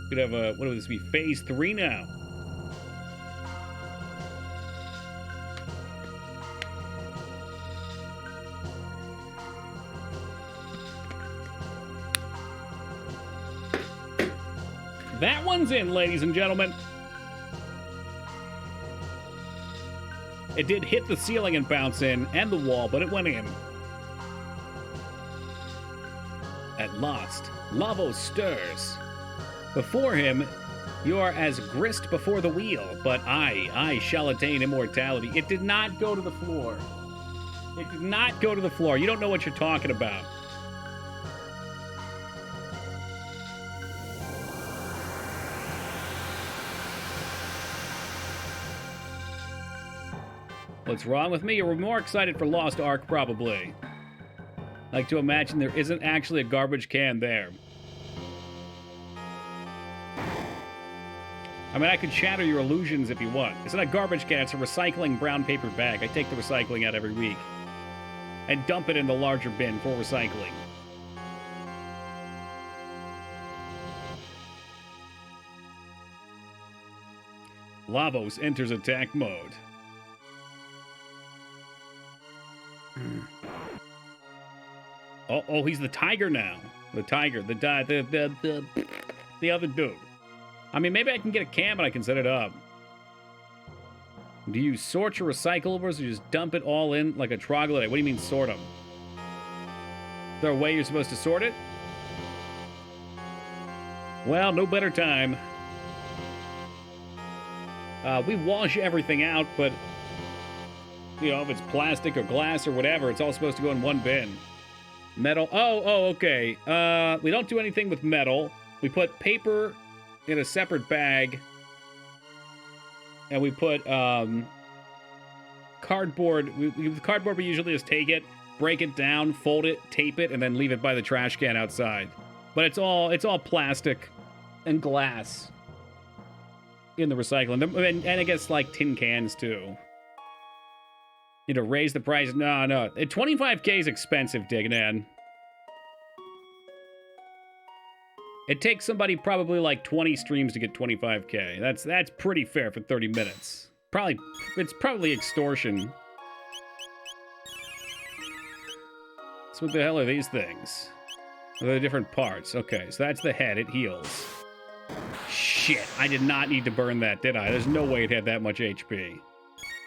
Could have a, what would this be? Phase 3 now. That one's in, ladies and gentlemen. It did hit the ceiling and bounce in, and the wall, but it went in. At last, Lavos stirs. Before him, you are as grist before the wheel, but I shall attain immortality. It did not go to the floor. It did not go to the floor. You don't know what you're talking about. What's wrong with me? You're more excited for Lost Ark, probably. I like to imagine there isn't actually a garbage can there. I mean, I could shatter your illusions if you want. It's not a garbage can, it's a recycling brown paper bag. I take the recycling out every week and dump it in the larger bin for recycling. Lavos enters attack mode. Oh, he's the tiger now. The tiger, the other dude. I mean, maybe I can get a can, but I can set it up. Do you sort your recyclables or just dump it all in like a troglodyte? What do you mean sort them? Is there a way you're supposed to sort it? Well, no better time. We wash everything out, but you know, if it's plastic or glass or whatever, it's all supposed to go in one bin. Metal. Oh, okay. We don't do anything with metal. We put paper in a separate bag. And we put cardboard. With cardboard, we usually just take it, break it down, fold it, tape it, and then leave it by the trash can outside. But it's all plastic and glass in the recycling. And I guess like tin cans too. You know, raise the price. No. 25K is expensive, Dignan. It takes somebody probably like 20 streams to get 25K. That's pretty fair for 30 minutes. It's probably extortion. So what the hell are these things? Are they different parts? Okay, so that's the head. It heals. Shit, I did not need to burn that, did I? There's no way it had that much HP.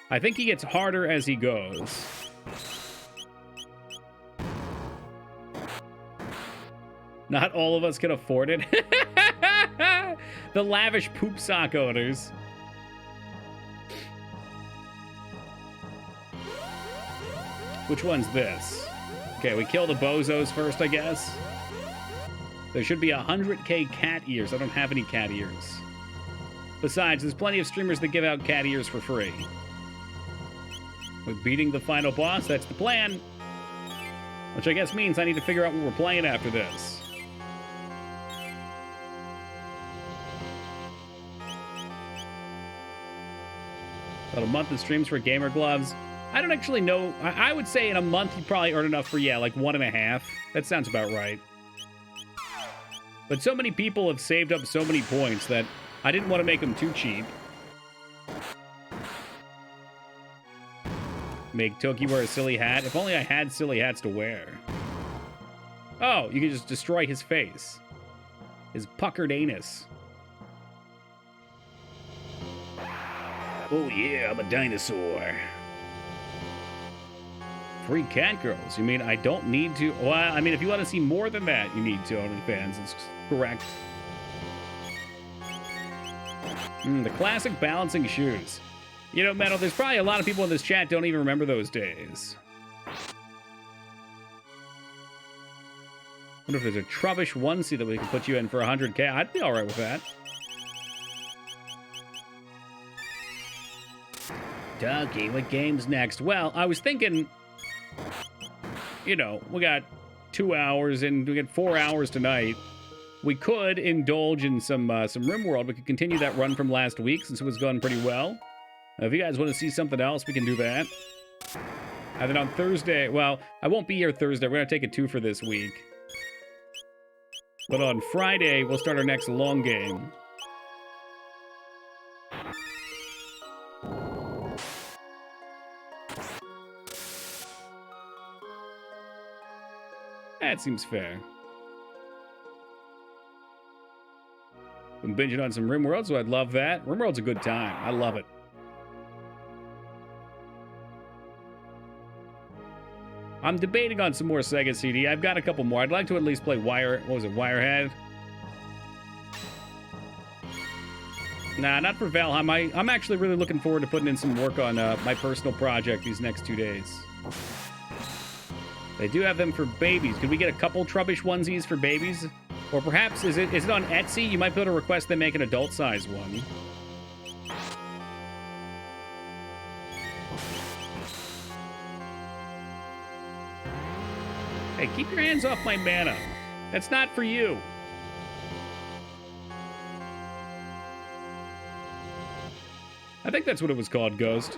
I think he gets harder as he goes. Not all of us can afford it. The lavish poop sock owners. Which one's this? Okay, we kill the bozos first, I guess. There should be 100k cat ears. I don't have any cat ears. Besides, there's plenty of streamers that give out cat ears for free. We're beating the final boss. That's the plan. Which I guess means I need to figure out what we're playing after this. About a month of streams for gamer gloves. I don't actually know. I would say in a month you probably earn enough for, yeah, like 1.5. That sounds about right. But so many people have saved up so many points that I didn't want to make them too cheap. Make Toki wear a silly hat. If only I had silly hats to wear. Oh, you can just destroy his face. His puckered anus. Oh yeah, I'm a dinosaur. Free cat girls. You mean I don't need to? Well, I mean, if you want to see more than that, you need to, OnlyFans. It's correct. The classic balancing shoes. You know, Metal, there's probably a lot of people in this chat don't even remember those days. Wonder if there's a Trubbish onesie that we can put you in for 100k. I'd be all right with that. Ducky, what game's next? Well, I was thinking, you know, we got 2 hours and we got 4 hours tonight. We could indulge in some RimWorld. We could continue that run from last week since it was going pretty well. If you guys want to see something else, we can do that. And then on Thursday, well, I won't be here Thursday. We're going to take a 2 for this week. But on Friday, we'll start our next long game. That seems fair. I'm binging on some RimWorld, so I'd love that. RimWorld's a good time. I love it. I'm debating on some more Sega CD. I've got a couple more. I'd like to at least play Wirehead? Nah, not for Valheim. I'm actually really looking forward to putting in some work on my personal project these next 2 days. They do have them for babies. Could we get a couple Trubbish onesies for babies? Or perhaps, is it on Etsy? You might be able to request them make an adult-size one. Hey, keep your hands off my mana. That's not for you. I think that's what it was called, Ghost.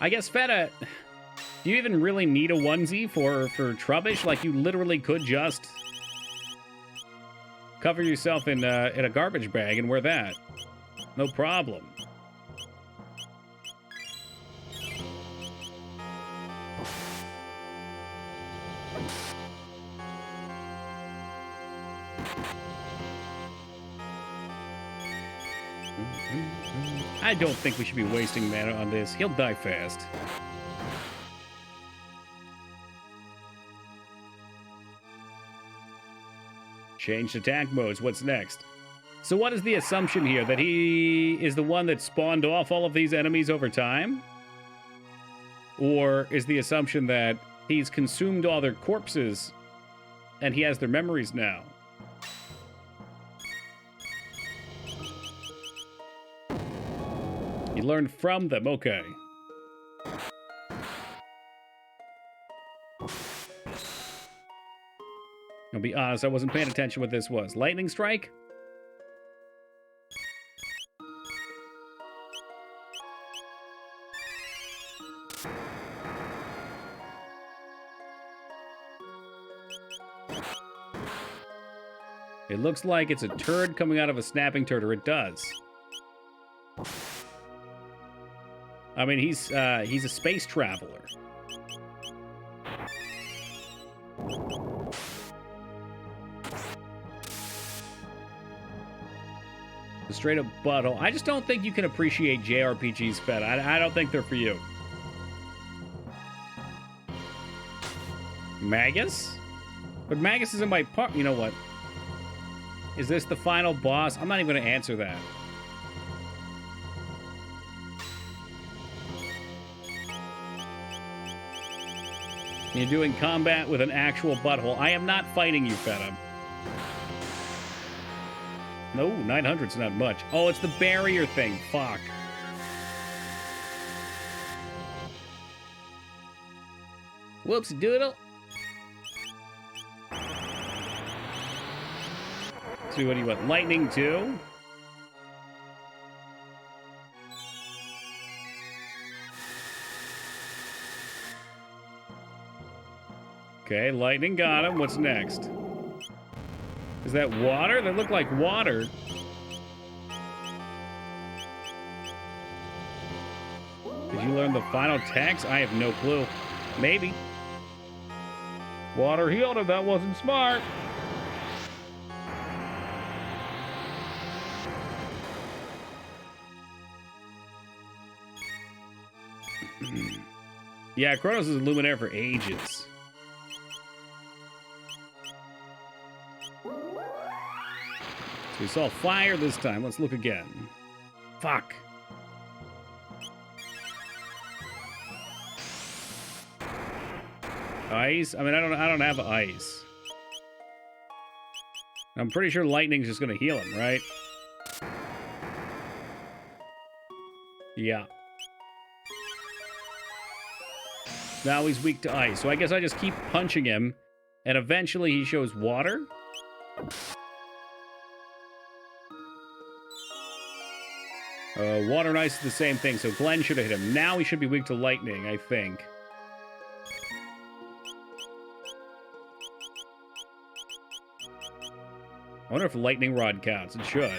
I guess, Feta, do you even really need a onesie for Trubbish? Like, you literally could just cover yourself in a garbage bag and wear that. No problem. I don't think we should be wasting mana on this. He'll die fast. Changed attack modes. What's next? So what is the assumption here? That he is the one that spawned off all of these enemies over time? Or is the assumption that he's consumed all their corpses and he has their memories now? You learned from them, okay. I'll be honest, I wasn't paying attention what this was. Lightning strike? It looks like it's a turd coming out of a snapping turd, or it does. I mean, he's a space traveler. The straight up butthole. I just don't think you can appreciate JRPGs, Fed. I don't think they're for you. Magus? But Magus isn't my part. You know what? Is this the final boss? I'm not even going to answer that. You're doing combat with an actual butthole. I am not fighting you, Feta. No, 900's not much. Oh, it's the barrier thing. Fuck. Whoopsie doodle. So what do you want? Lightning too? Okay, lightning got him. What's next? Is that water? That looked like water. Did you learn the final text? I have no clue. Maybe. Water healed him. That wasn't smart. Yeah, Kronos is a Luminaire for ages. So we saw fire this time. Let's look again. Fuck. Ice? I mean, I don't have ice. I'm pretty sure lightning's just gonna heal him, right? Yeah. Now he's weak to ice, so I guess I just keep punching him, and eventually he shows water? Water and ice is the same thing, so Glenn should have hit him. Now he should be weak to lightning, I think. I wonder if lightning rod counts. It should.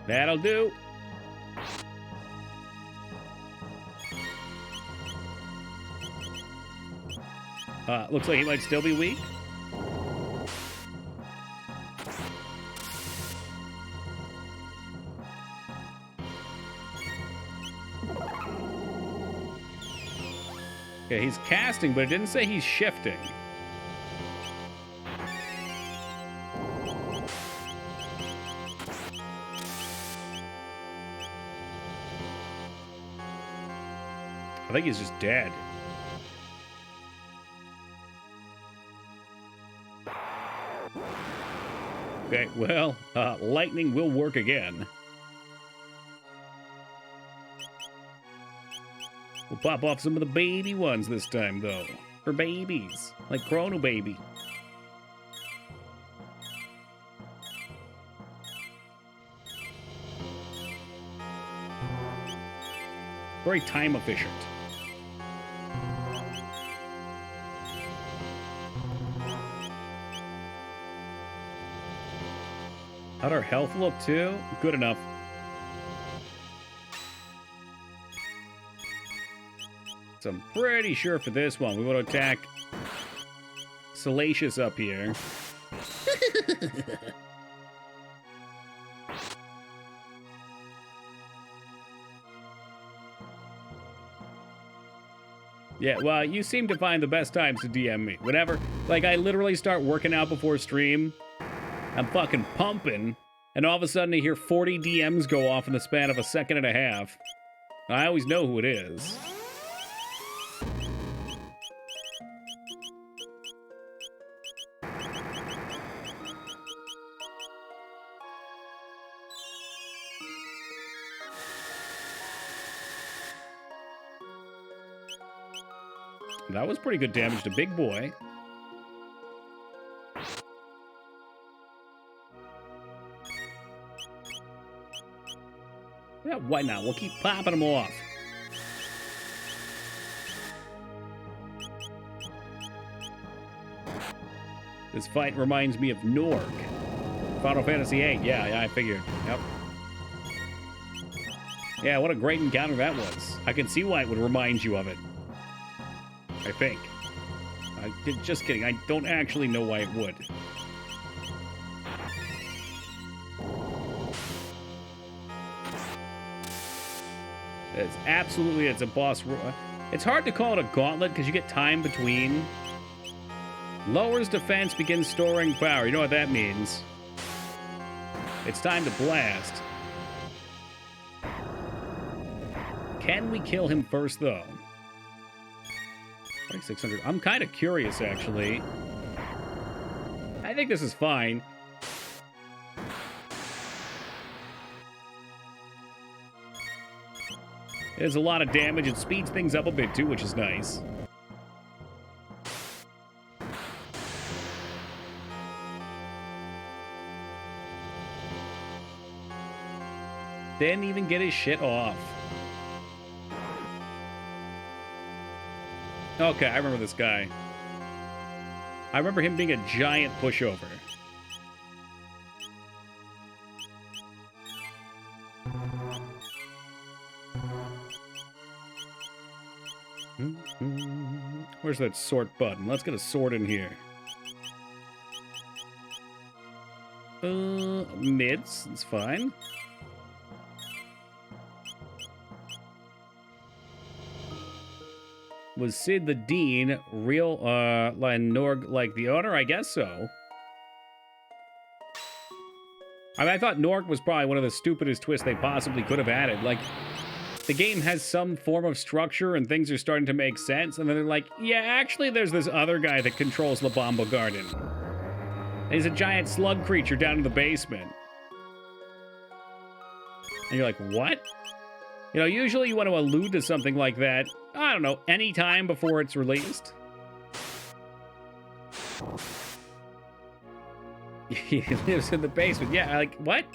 That'll do. Looks like he might still be weak. Okay, he's casting, but it didn't say he's shifting. I think he's just dead. Okay, well, lightning will work again. We'll pop off some of the baby ones this time, though. For babies, like Chrono Baby. Very time efficient. How'd our health look too? Good enough. So I'm pretty sure for this one, we want to attack Salacious up here. Yeah, well, you seem to find the best times to DM me. Whenever, like, I literally start working out before stream, I'm fucking pumping, and all of a sudden I hear 40 DMs go off in the span of a second and a half. I always know who it is. That was pretty good damage to Big Boy. Yeah, why not? We'll keep popping them off. This fight reminds me of Norg. Final Fantasy VIII. Yeah, I figured. Yep. Yeah, what a great encounter that was. I can see why it would remind you of it. I think. Just kidding. I don't actually know why it would. It's a boss. It's hard to call it a gauntlet because you get time between. Lowers defense, begins storing power. You know what that means. It's time to blast. Can we kill him first, though? 2600. I'm kind of curious, actually. I think this is fine. It has a lot of damage. It speeds things up a bit, too, which is nice. Didn't even get his shit off. Okay, I remember this guy. I remember him being a giant pushover. Where's that sort button? Let's get a sort in here. Mids. It's fine. Was Sid the Dean real, like Norg like the owner? I guess so. I mean, I thought Norg was probably one of the stupidest twists they possibly could have added. Like, the game has some form of structure and things are starting to make sense, and then they're like, yeah, actually there's this other guy that controls La Bamba Garden. And he's a giant slug creature down in the basement. And you're like, what? You know, usually you want to allude to something like that, I don't know, any time before it's released. He lives in the basement. Yeah, like, what?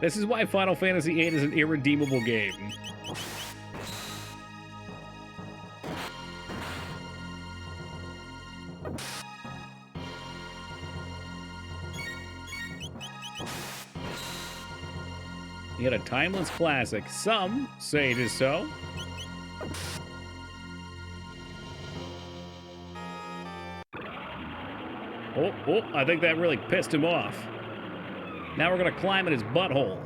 This is why Final Fantasy VIII is an irredeemable game. Yet a timeless classic. Some say it is so. Oh, I think that really pissed him off. Now we're gonna climb in his butthole.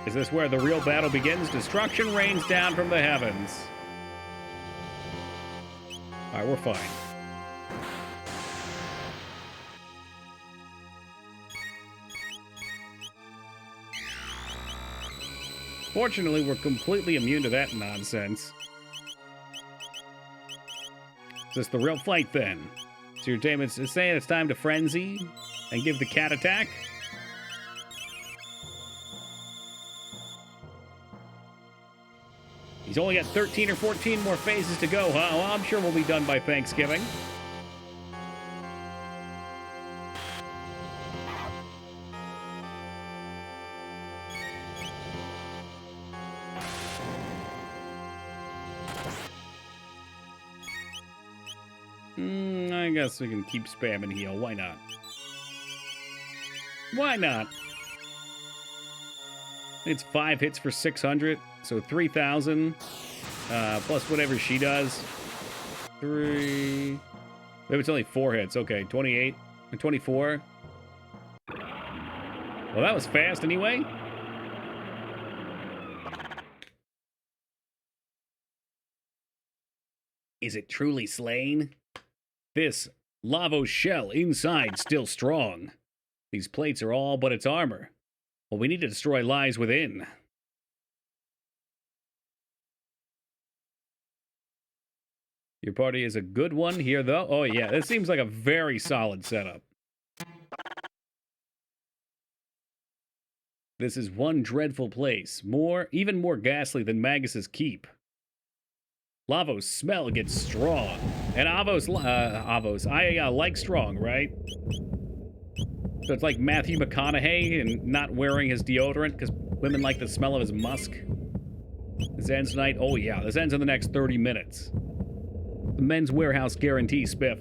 Is this where the real battle begins? Destruction rains down from the heavens. Alright, we're fine. Fortunately, we're completely immune to that nonsense. Is this the real fight, then? So your Damon's saying it's time to frenzy and give the cat attack? He's only got 13 or 14 more phases to go, huh? Well, I'm sure we'll be done by Thanksgiving. I guess we can keep spamming heal. Why not? Why not? It's 5 hits for 600, so 3,000 plus whatever she does. 3. Maybe it's only 4 hits. Okay, 28 and 24. Well, that was fast anyway. Is it truly slain? This Lavos shell inside still strong. These plates are all but its armor. What we need to destroy lies within. Your party is a good one here, though. Oh, yeah, this seems like a very solid setup. This is one dreadful place. Even more ghastly than Magus's keep. Lavos' smell gets strong. And Avos, I like strong, right? So it's like Matthew McConaughey and not wearing his deodorant because women like the smell of his musk. This ends tonight. Oh, yeah, this ends in the next 30 minutes. The Men's Warehouse guarantee, Spiff.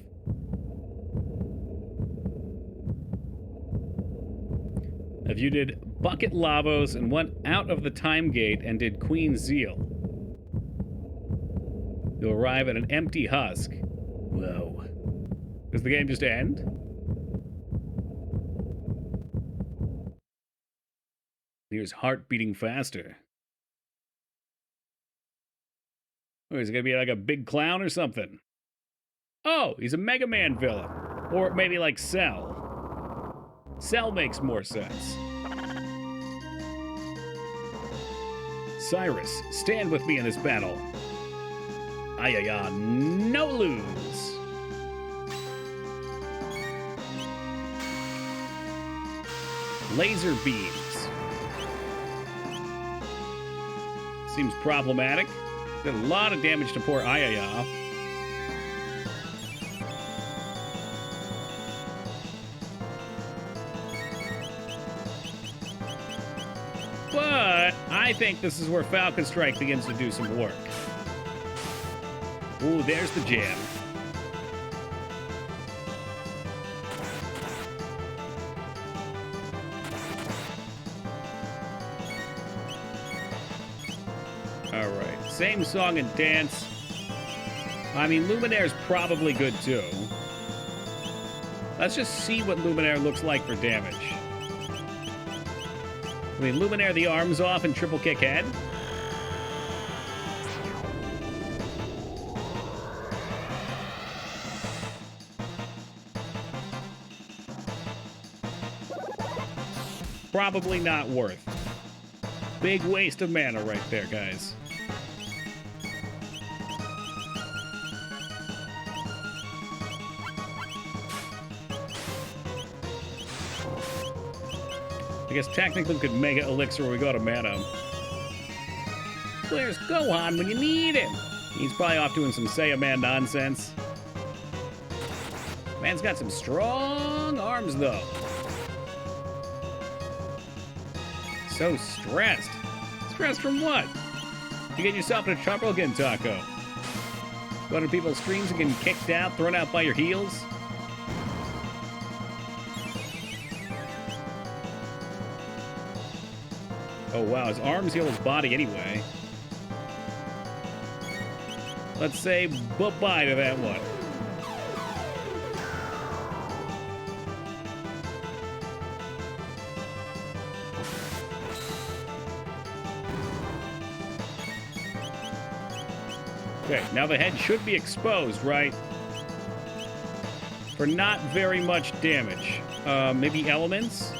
If you did Bucket Lavos and went out of the time gate and did Queen Zeal, you'll arrive at an empty husk. Whoa. Does the game just end? Here's heart beating faster. Oh, is it gonna be like a big clown or something? Oh, he's a Mega Man villain. Or maybe like Cell. Cell makes more sense. Cyrus, stand with me in this battle. Ayaya, no lose. Laser beams. Seems problematic. Did a lot of damage to poor Ayaya. But I think this is where Falcon Strike begins to do some work. Ooh, there's the jam. All right, same song and dance. I mean, Luminaire's probably good too. Let's just see what Luminaire looks like for damage. I mean, Luminaire the arms off and triple kick head. Probably not worth. Big waste of mana right there, guys. I guess technically we could Mega Elixir where we go to mana. Where's Gohan when you need him? He's probably off doing some Saiyaman nonsense. Man's got some strong arms, though. So stressed. Stressed from what? You get yourself in a trouble again, Taco. Go to people's streams and getting kicked out, thrown out by your heels? Oh, wow, his arms heal his body anyway. Let's say bye-bye to that one. Okay, now the head should be exposed, right? For not very much damage. Maybe elements?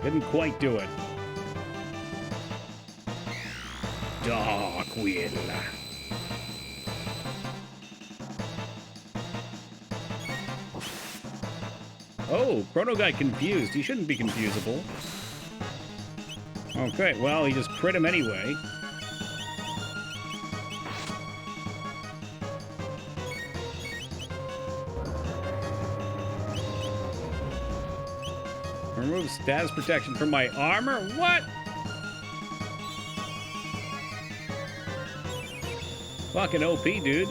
Didn't quite do it. Dark Will. Oh, Chrono got confused. He shouldn't be confusable. Okay, well, he just crit him anyway. Remove status protection from my armor? What? Fucking OP, dude.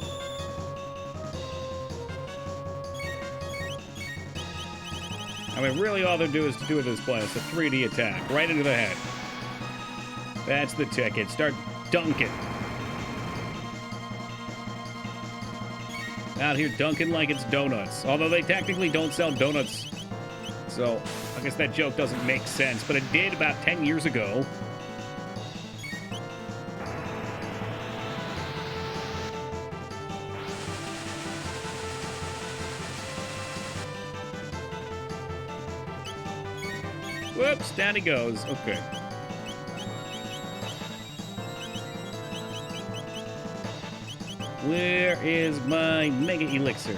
I mean, really all they do is to do with this play. It's a 3D attack. Right into the head. That's the ticket. Start dunking. Out here dunking like it's donuts. Although they technically don't sell donuts. So, I guess that joke doesn't make sense. But it did about 10 years ago. Whoops, down he goes. Okay. Where is my Mega Elixir?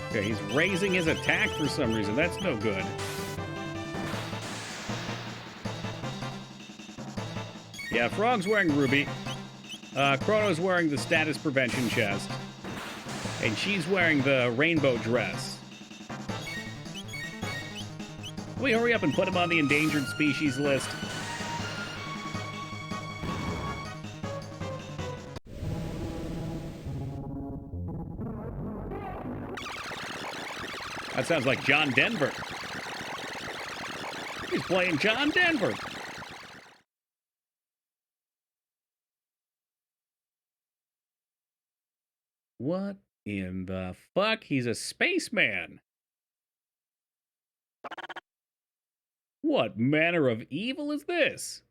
Okay, he's raising his attack for some reason. That's no good. Yeah, Frog's wearing Ruby. Chrono's wearing the status prevention chest. And she's wearing the rainbow dress. Can we hurry up and put him on the endangered species list? That sounds like John Denver. He's playing John Denver. What in the fuck? He's a spaceman. What manner of evil is this?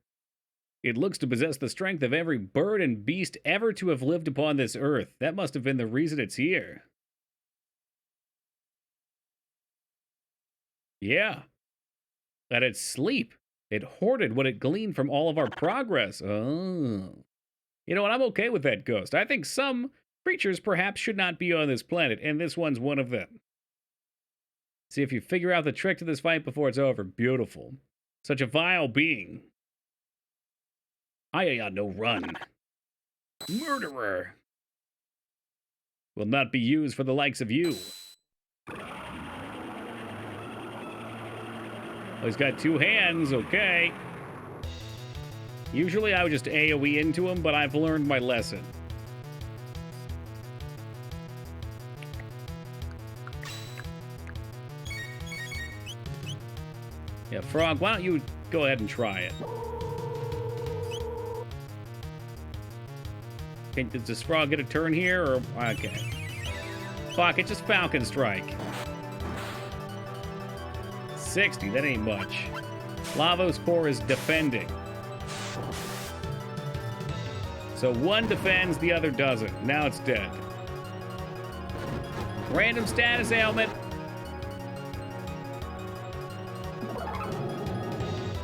It looks to possess the strength of every bird and beast ever to have lived upon this earth. That must have been the reason it's here. Yeah. At its sleep, it hoarded what it gleaned from all of our progress. Oh. You know what? I'm okay with that, Ghost. I think some creatures perhaps should not be on this planet, and this one's one of them. See if you figure out the trick to this fight before it's over. Beautiful. Such a vile being. No run. Murderer. Will not be used for the likes of you. Well, he's got two hands, okay. Usually I would just AoE into him, but I've learned my lesson. Yeah, Frog, why don't you go ahead and try it? Does Frog get a turn here, or... Okay. Fuck it, just Falcon Strike. 60, that ain't much. Lavo's core is defending. So one defends, the other doesn't. Now it's dead. Random status ailment.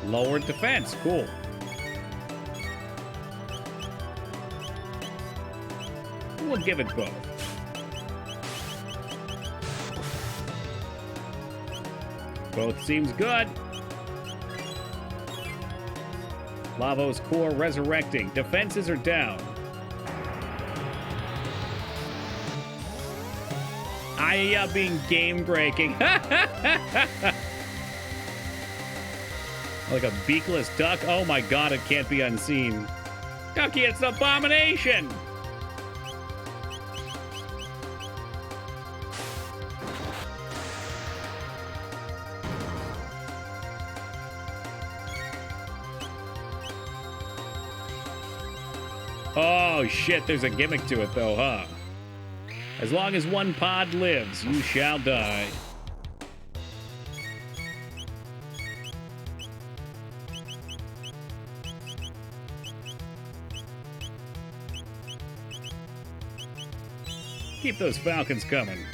Lowered defense, cool. We'll give it both. Both seems good. Lavo's core resurrecting. Defenses are down. Being game breaking. Like a beakless duck. Oh my god, it can't be unseen. Ducky, it's an abomination! Oh shit, there's a gimmick to it though, huh? As long as one pod lives, you shall die. Keep those falcons coming.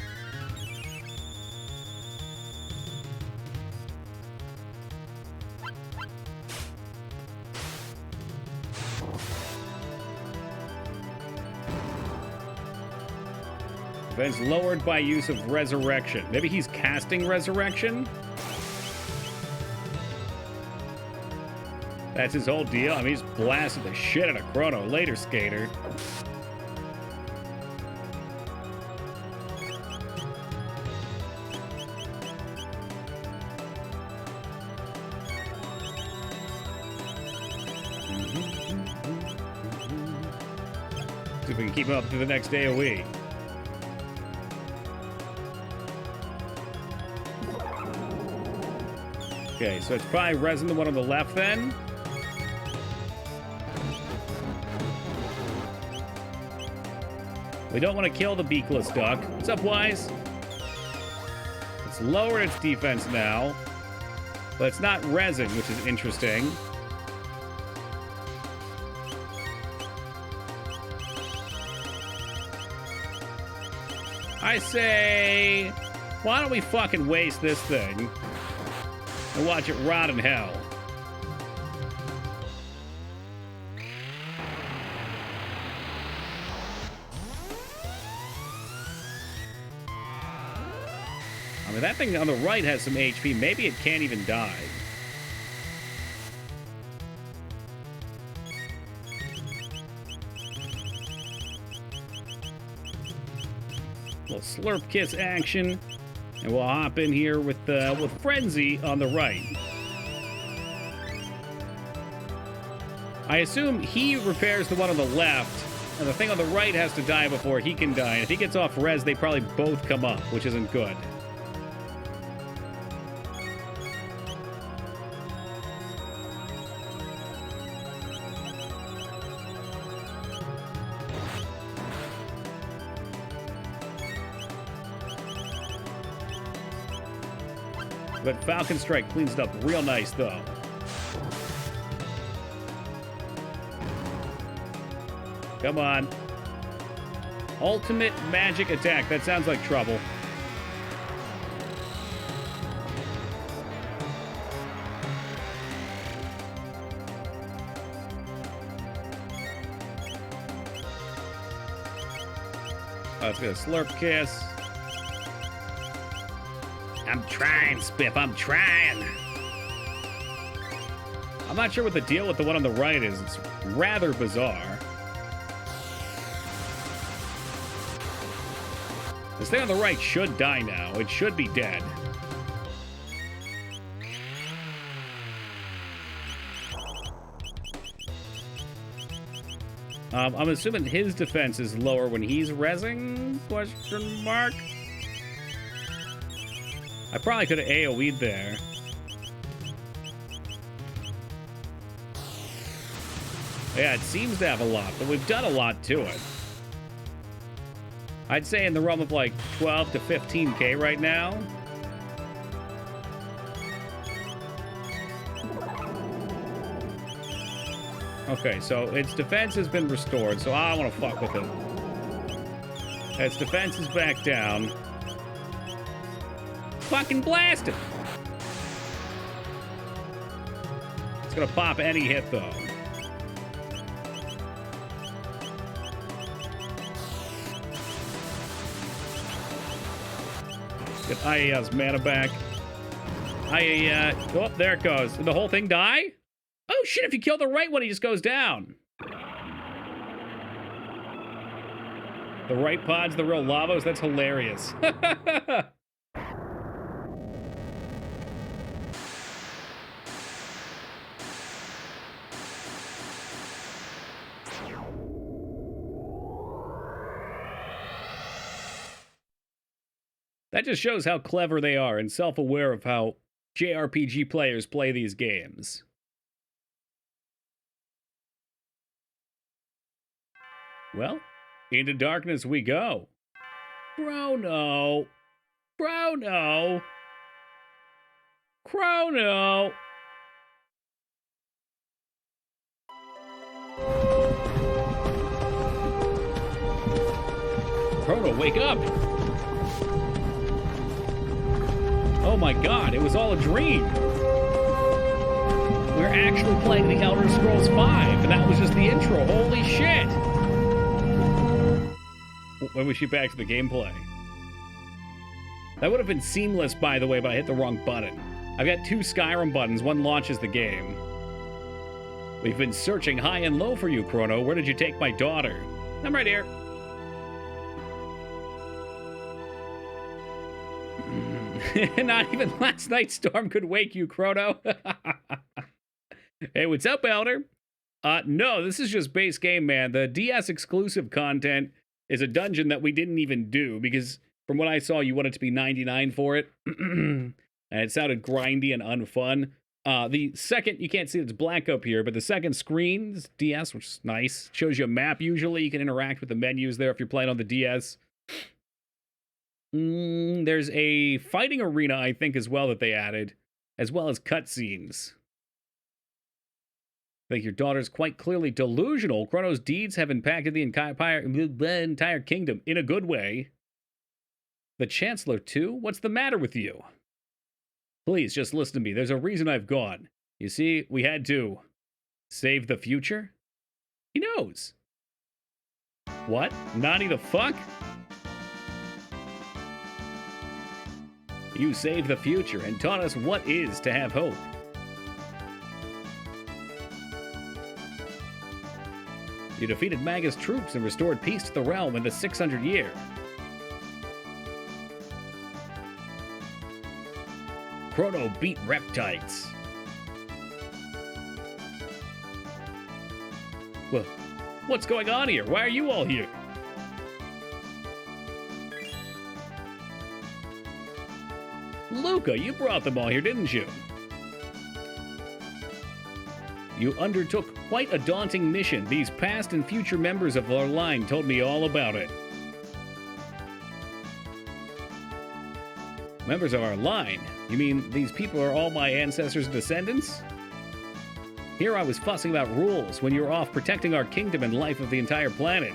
Defense lowered by use of resurrection. Maybe he's casting resurrection? That's his whole deal. I mean, he's blasted the shit out of Chrono. Later, skater. See if we can keep him up to the next AoE. Okay, so it's probably resin the one on the left then. We don't want to kill the beakless duck. What's up, Wise? It's lowered its defense now, but it's not resin, which is interesting. I say, why don't we fucking waste this thing and watch it rot in hell? I mean, that thing on the right has some HP. Maybe it can't even die. Little slurp kiss action. And And we'll hop in here with Frenzy on the right. I assume he repairs the one on the left, and the thing on the right has to die before he can die. And if he gets off res, they probably both come up, which isn't good. But Falcon Strike cleans it up real nice, though. Come on. Ultimate magic attack. That sounds like trouble. Oh, it's got a slurp kiss. I'm trying, Spiff. I'm trying. I'm not sure what the deal with the one on the right is. It's rather bizarre. This thing on the right should die now. It should be dead. I'm assuming his defense is lower when he's rezzing? Question mark? I probably could have AoE'd there. Yeah, it seems to have a lot, but we've done a lot to it. I'd say in the realm of like 12 to 15k right now. Okay, so its defense has been restored, so I don't want to fuck with it. Its defense is back down. Fucking blast it! It's gonna pop any hit, though. Get IA's mana back. Oh, there it goes. Did the whole thing die? Oh shit, if you kill the right one, he just goes down. The right pod's the real lavos? That's hilarious. That just shows how clever they are and self-aware of how JRPG players play these games. Well, into darkness we go. Chrono. Chrono. Chrono. Chrono, wake up! Oh my god, it was all a dream. We're actually playing The Elder Scrolls V, and that was just the intro. Holy shit! When we shoot back to the gameplay. That would have been seamless, by the way, but I hit the wrong button. I've got two Skyrim buttons. One launches the game. We've been searching high and low for you, Chrono. Where did you take my daughter? I'm right here. Not even last night's storm could wake you, Chrono. Hey, what's up, Elder? No, this is just base game, man. The DS exclusive content is a dungeon that we didn't even do because from what I saw, you wanted to be 99 for it. And it sounded grindy and unfun. The second, you can't see it's black up here, but the second screen is DS, which is nice. Shows you a map usually. You can interact with the menus there if you're playing on the DS. There's a fighting arena, I think, as well that they added, as well as cutscenes. I think your daughter's quite clearly delusional. Chrono's deeds have impacted the entire kingdom in a good way. The Chancellor, too? What's the matter with you? Please, just listen to me. There's a reason I've gone. You see, we had to save the future? He knows. What? Nani the fuck? You saved the future and taught us what is to have hope. You defeated Maga's troops and restored peace to the realm in the 600 year. Chrono beat Reptites. Well, what's going on here? Why are you all here? Luca, you brought them all here, didn't you? You undertook quite a daunting mission. These past and future members of our line told me all about it. Members of our line? You mean these people are all my ancestors' descendants? Here I was fussing about rules when you were off protecting our kingdom and life of the entire planet.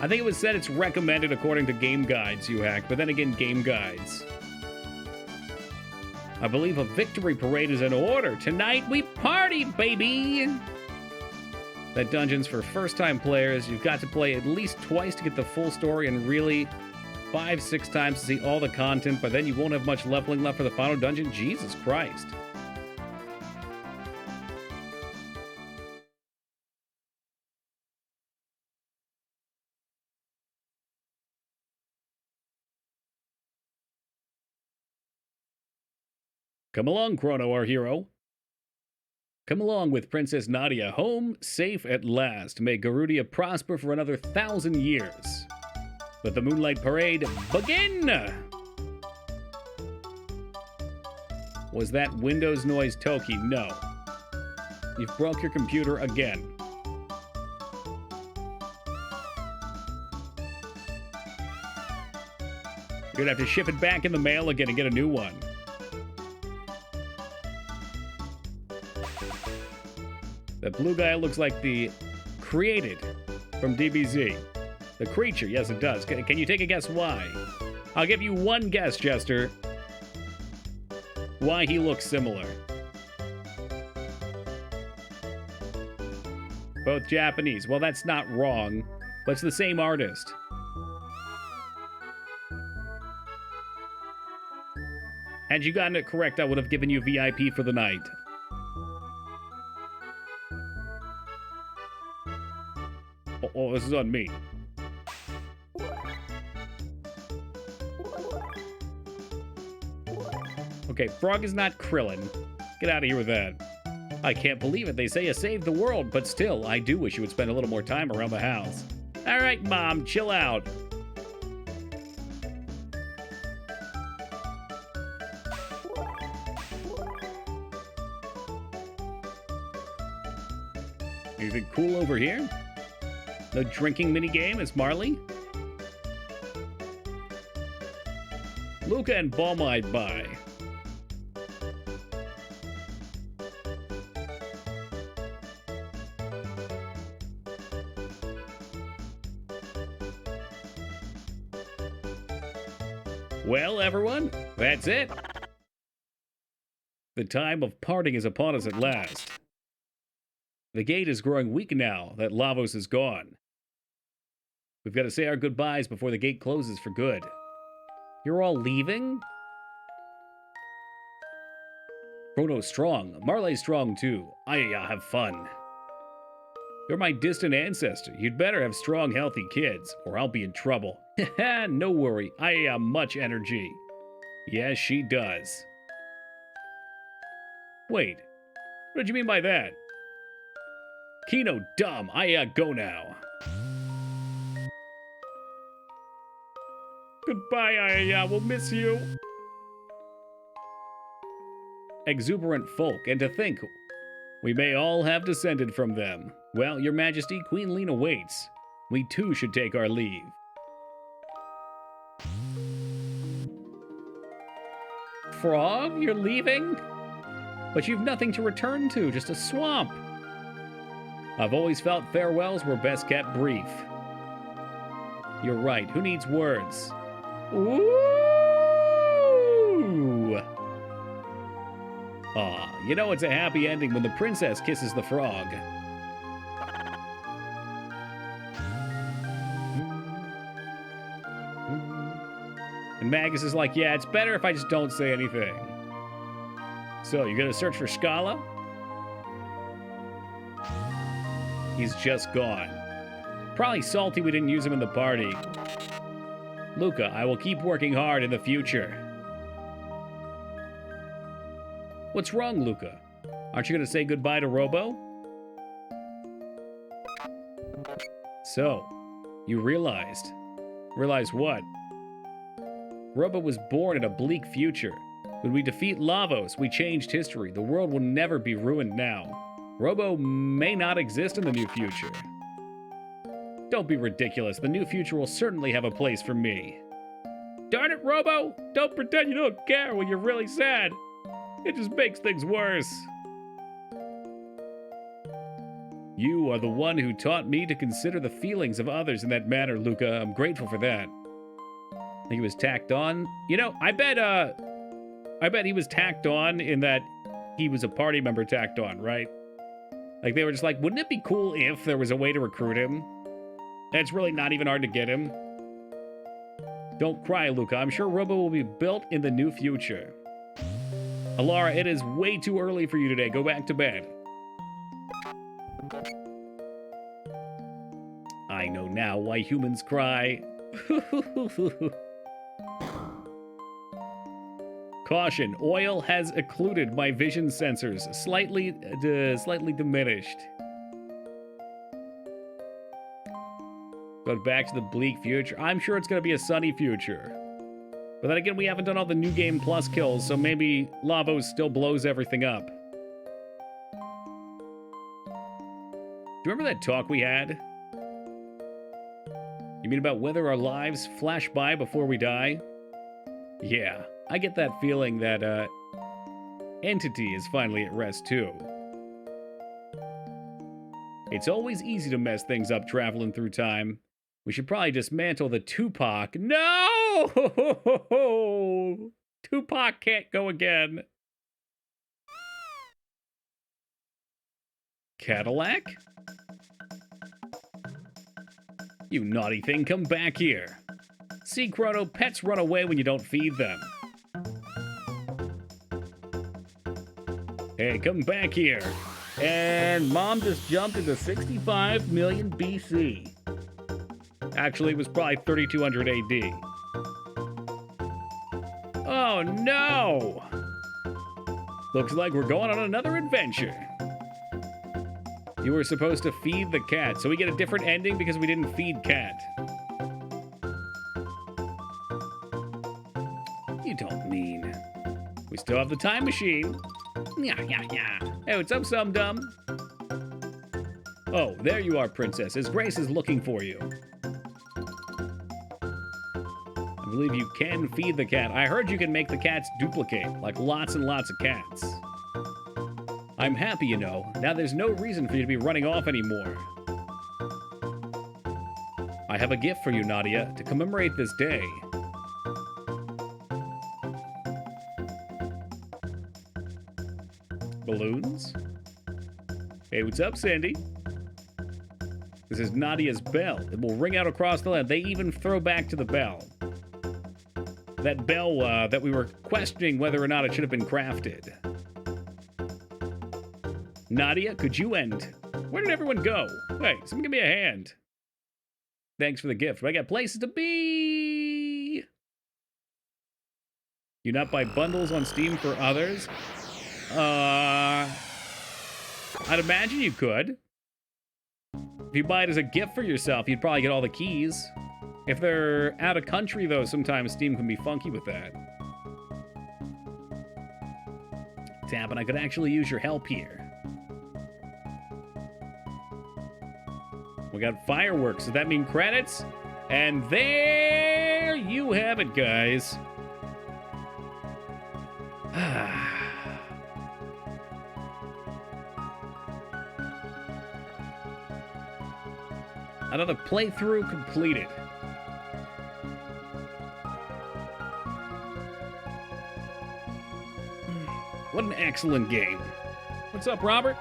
I think it was said it's recommended according to game guides, you hack, but then again, game guides. I believe a victory parade is in order. Tonight we party, baby! That dungeon's for first-time players. You've got to play at least twice to get the full story and really 5-6 times to see all the content, but then you won't have much leveling left for the final dungeon. Jesus Christ. Come along, Chrono, our hero. Come along with Princess Nadia, home safe at last. May Garudia prosper for another 1,000 years. Let the Moonlight Parade begin! Was that Windows noise Toki? No. You've broke your computer again. You're gonna have to ship it back in the mail again and get a new one. That blue guy looks like the created from DBZ. The creature, yes it does. Can you take a guess why? I'll give you one guess, Jester. Why he looks similar. Both Japanese. Well, that's not wrong, but it's the same artist. Had you gotten it correct, I would have given you VIP for the night. Oh, this is on me. Okay, Frog is not Krillin. Get out of here with that. I can't believe it. They say you saved the world, but still, I do wish you would spend a little more time around the house. All right, Mom, chill out. Anything cool over here? No drinking minigame as Marley? Luca and Bulma I'd buy. Well, everyone, that's it. The time of parting is upon us at last. The gate is growing weak now that Lavos is gone. We've got to say our goodbyes before the gate closes for good. You're all leaving? Chrono's strong. Marley's strong too. Have fun. You're my distant ancestor. You'd better have strong, healthy kids, or I'll be in trouble. No worry. Much energy. Yes, she does. Wait. What did you mean by that? Kino, dumb. Go now. Goodbye, we'll miss you. Exuberant folk, and to think we may all have descended from them. Well, Your Majesty, Queen Lena waits. We too should take our leave. Frog, you're leaving? But you've nothing to return to, just a swamp. I've always felt farewells were best kept brief. You're right, who needs words? Ooh! Aw, you know it's a happy ending when the princess kisses the frog. And Magus is like, yeah, it's better if I just don't say anything. So, you gonna search for Scala? He's just gone. Probably salty we didn't use him in the party. Luca, I will keep working hard in the future. What's wrong, Luca? Aren't you going to say goodbye to Robo? So, you realized. Realized what? Robo was born in a bleak future. When we defeat Lavos, we changed history. The world will never be ruined now. Robo may not exist in the new future. Don't be ridiculous. The new future will certainly have a place for me. Darn it, Robo! Don't pretend you don't care when you're really sad. It just makes things worse. You are the one who taught me to consider the feelings of others in that manner, Luca. I'm grateful for that. I think he was tacked on. You know, I bet he was tacked on in that he was a party member tacked on, right? Like, they were just like, wouldn't it be cool if there was a way to recruit him? It's really not even hard to get him. Don't cry, Luca. I'm sure Robo will be built in the new future. Alara, it is way too early for you today. Go back to bed. I know now why humans cry. Caution, oil has occluded my vision sensors, slightly diminished. Go back to the bleak future. I'm sure it's going to be a sunny future. But then again, we haven't done all the New Game Plus kills, so maybe Lavos still blows everything up. Do you remember that talk we had? You mean about whether our lives flash by before we die? Yeah, I get that feeling that, Entity is finally at rest, too. It's always easy to mess things up traveling through time. We should probably dismantle the Tupac. No! Tupac can't go again. Cadillac? You naughty thing, come back here. See, Chrono, pets run away when you don't feed them. Hey, come back here. And Mom just jumped into 65 million BC. Actually, it was probably 3200 AD. Oh, no! Looks like we're going on another adventure. You were supposed to feed the cat, so we get a different ending because we didn't feed cat. You don't mean. We still have the time machine. Yeah. Hey, what's up, Sum-Dum? Oh, there you are, Princess. His Grace is looking for you. I believe you can feed the cat. I heard you can make the cats duplicate, like lots and lots of cats. I'm happy, you know. Now there's no reason for you to be running off anymore. I have a gift for you, Nadia, to commemorate this day. Balloons? Hey, what's up, Sandy? This is Nadia's bell. It will ring out across the land. They even throw back to the bell. That bell that we were questioning whether or not it should have been crafted. Nadia, could you end? Where did everyone go? Hey, someone give me a hand. Thanks for the gift. I got places to be. You not buy bundles on Steam for others? I'd imagine you could. If you buy it as a gift for yourself, you'd probably get all the keys. If they're out of country, though, sometimes Steam can be funky with that. Tap, and I could actually use your help here. We got fireworks. Does that mean credits? And there you have it, guys. Another playthrough completed. What an excellent game. What's up, Robert?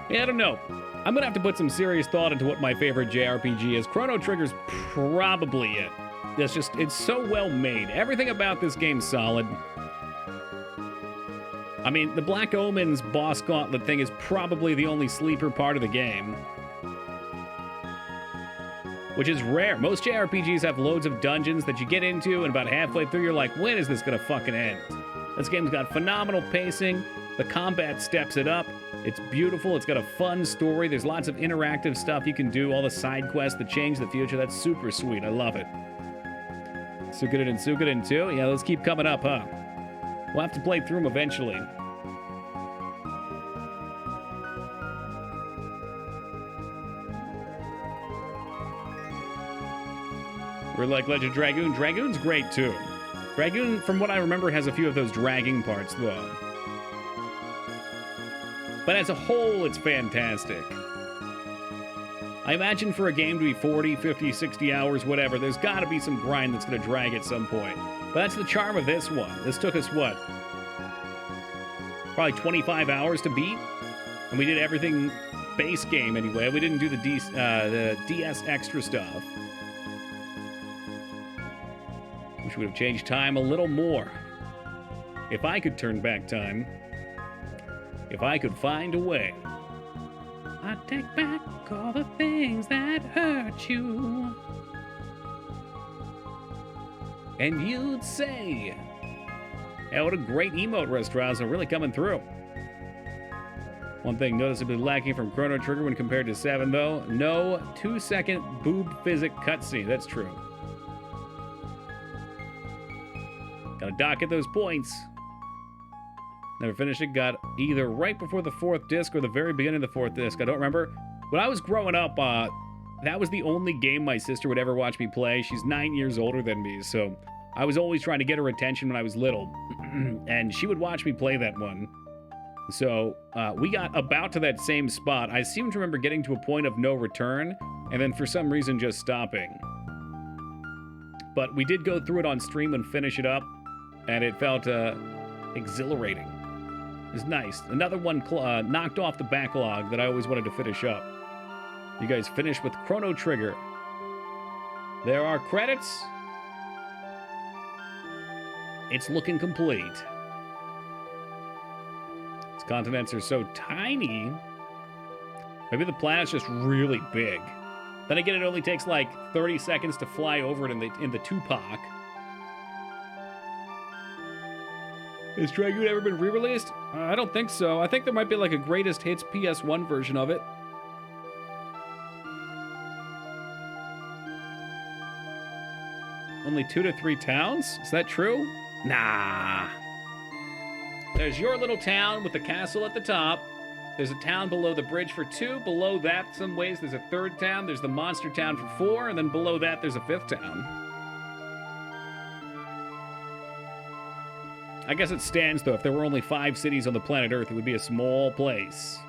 Yeah, I don't know. I'm gonna have to put some serious thought into what my favorite JRPG is. Chrono Trigger's probably it. It's so well made. Everything about this game's solid. I mean, the Black Omen's boss gauntlet thing is probably the only sleeper part of the game. which is rare. Most JRPGs have loads of dungeons that you get into, and about halfway through, you're like, when is this gonna fucking end? This game's got phenomenal pacing. The combat steps it up. It's beautiful. It's got a fun story. There's lots of interactive stuff you can do. All the side quests that change the future. That's super sweet. I love it. Suikoden and Suikoden 2. Yeah, those keep coming up, huh? We'll have to play through them eventually. We're like Legend of Dragoon. Dragoon's great, too. Dragoon, from what I remember, has a few of those dragging parts, though. But as a whole, it's fantastic. I imagine for a game to be 40, 50, 60 hours, whatever, there's got to be some grind that's going to drag at some point. But that's the charm of this one. This took us, what? Probably 25 hours to beat? And we did everything base game anyway. We didn't do the DS extra stuff. Which would have changed time a little more. If I could turn back time. If I could find a way. I'd take back all the things that hurt you. And you'd say, hey, what a great emote restaurants are really coming through. One thing noticeably lacking from Chrono Trigger when compared to 7, though, no 2-second boob physic cutscene. That's true. Gotta docket those points. Never finished it. Got either right before the 4th disc or the very beginning of the 4th disc. I don't remember. When I was growing up, that was the only game my sister would ever watch me play. She's 9 years older than me, so I was always trying to get her attention when I was little. And she would watch me play that one. So we got about to that same spot. I seem to remember getting to a point of no return, and then for some reason just stopping. But we did go through it on stream and finish it up, and it felt exhilarating. It was nice. Another one knocked off the backlog that I always wanted to finish up. You guys finished with Chrono Trigger. There are credits. It's looking complete. Its continents are so tiny. Maybe the planet's just really big. Then again, it only takes like 30 seconds to fly over it in the Tupac. Has Dragoon ever been re-released? I don't think so. I think there might be like a greatest hits PS1 version of it. Only 2 to 3 towns? Is that true? Nah. There's your little town with the castle at the top. There's a town below the bridge for 2. Below that, some ways, there's a 3rd town. There's the monster town for 4. And then below that, there's a 5th town. I guess it stands, though. If there were only 5 cities on the planet Earth, it would be a small place.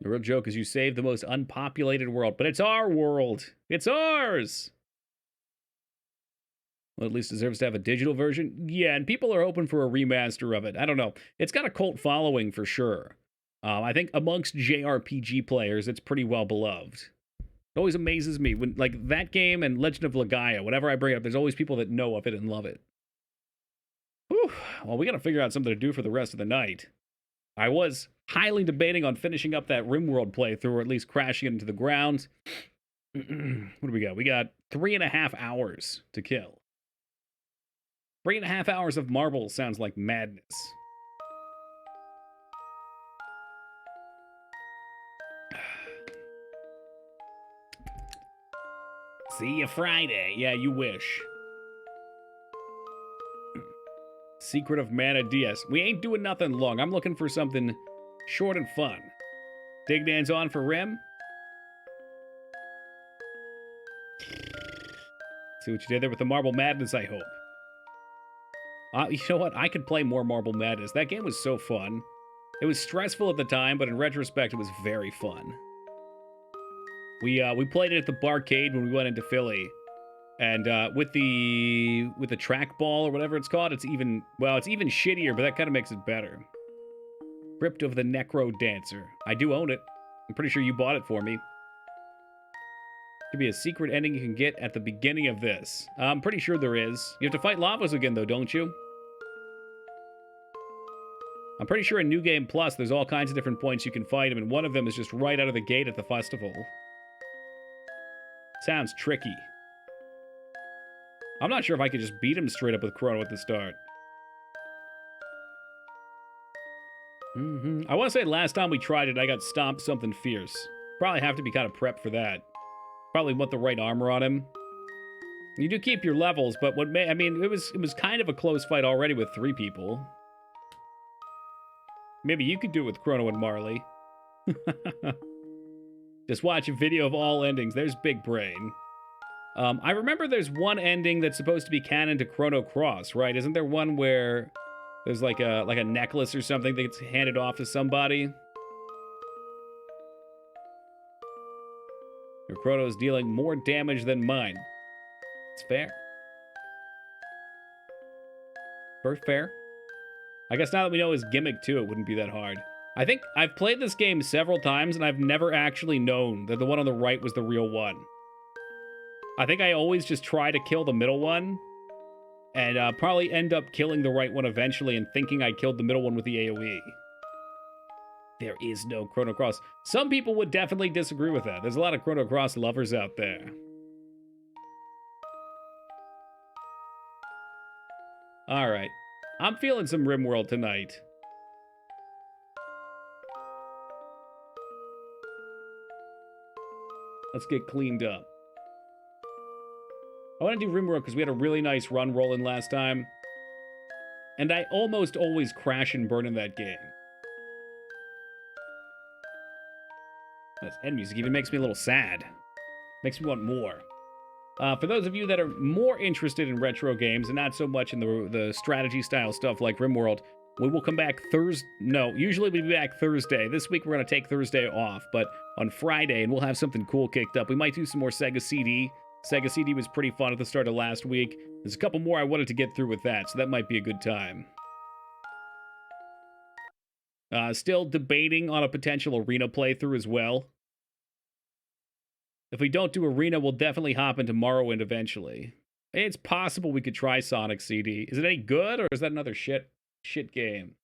The real joke is you saved the most unpopulated world, but it's our world. It's ours. Well, at least deserves to have a digital version. Yeah, and people are hoping for a remaster of it. I don't know. It's got a cult following for sure. I think amongst JRPG players, it's pretty well beloved. It always amazes me when, like, that game and Legend of Legaia, whenever I bring it up, there's always people that know of it and love it. Whew. Well, we got to figure out something to do for the rest of the night. I was highly debating on finishing up that RimWorld playthrough, or at least crashing it into the ground. What do we got? We got 3.5 hours to kill. 3.5 hours of marbles sounds like madness. See you Friday. Yeah, you wish. Secret of Mana DS. We ain't doing nothing long. I'm looking for something short and fun. Digdan's on for Rim. See what you did there with the Marble Madness, I hope. You know what? I could play more Marble Madness. That game was so fun. It was stressful at the time, but in retrospect, it was very fun. We played it at the barcade when we went into Philly, and with the trackball or whatever it's called, it's even shittier, but that kind of makes it better. Crypt of the Necro Dancer. I do own it. I'm pretty sure you bought it for me. Could be a secret ending you can get at the beginning of this. I'm pretty sure there is. You have to fight Lavos again, though, don't you? I'm pretty sure in New Game Plus, there's all kinds of different points you can fight him, and one of them is just right out of the gate at the festival. Sounds tricky. I'm not sure if I could just beat him straight up with Chrono at the start. I want to say last time we tried it, I got stomped something fierce. Probably have to be kind of prepped for that. Probably want the right armor on him. You do keep your levels, but I mean, it was kind of a close fight already with 3 people. Maybe you could do it with Chrono and Marley. Just watch a video of all endings. There's Big Brain. I remember there's one ending that's supposed to be canon to Chrono Cross, right? Isn't there one where there's like a necklace or something that gets handed off to somebody? Your Chrono is dealing more damage than mine. It's fair. Very fair. I guess now that we know his gimmick too, it wouldn't be that hard. I think I've played this game several times and I've never actually known that the one on the right was the real one. I think I always just try to kill the middle one and probably end up killing the right one eventually and thinking I killed the middle one with the AoE. There is no Chrono Cross. Some people would definitely disagree with that. There's a lot of Chrono Cross lovers out there. All right. I'm feeling some RimWorld tonight. Let's get cleaned up. I want to do RimWorld because we had a really nice run rolling last time. And I almost always crash and burn in that game. This end music even makes me a little sad. Makes me want more. For those of you that are more interested in retro games and not so much in the strategy style stuff like RimWorld, we will come back Thursday. No, usually we'll be back Thursday. This week we're going to take Thursday off, but on Friday, and we'll have something cool kicked up. We might do some more Sega CD. Sega CD was pretty fun at the start of last week. There's a couple more I wanted to get through with that, so that might be a good time. Still debating on a potential Arena playthrough as well. If we don't do Arena, we'll definitely hop into Morrowind eventually. It's possible we could try Sonic CD. Is it any good, or is that another shit game?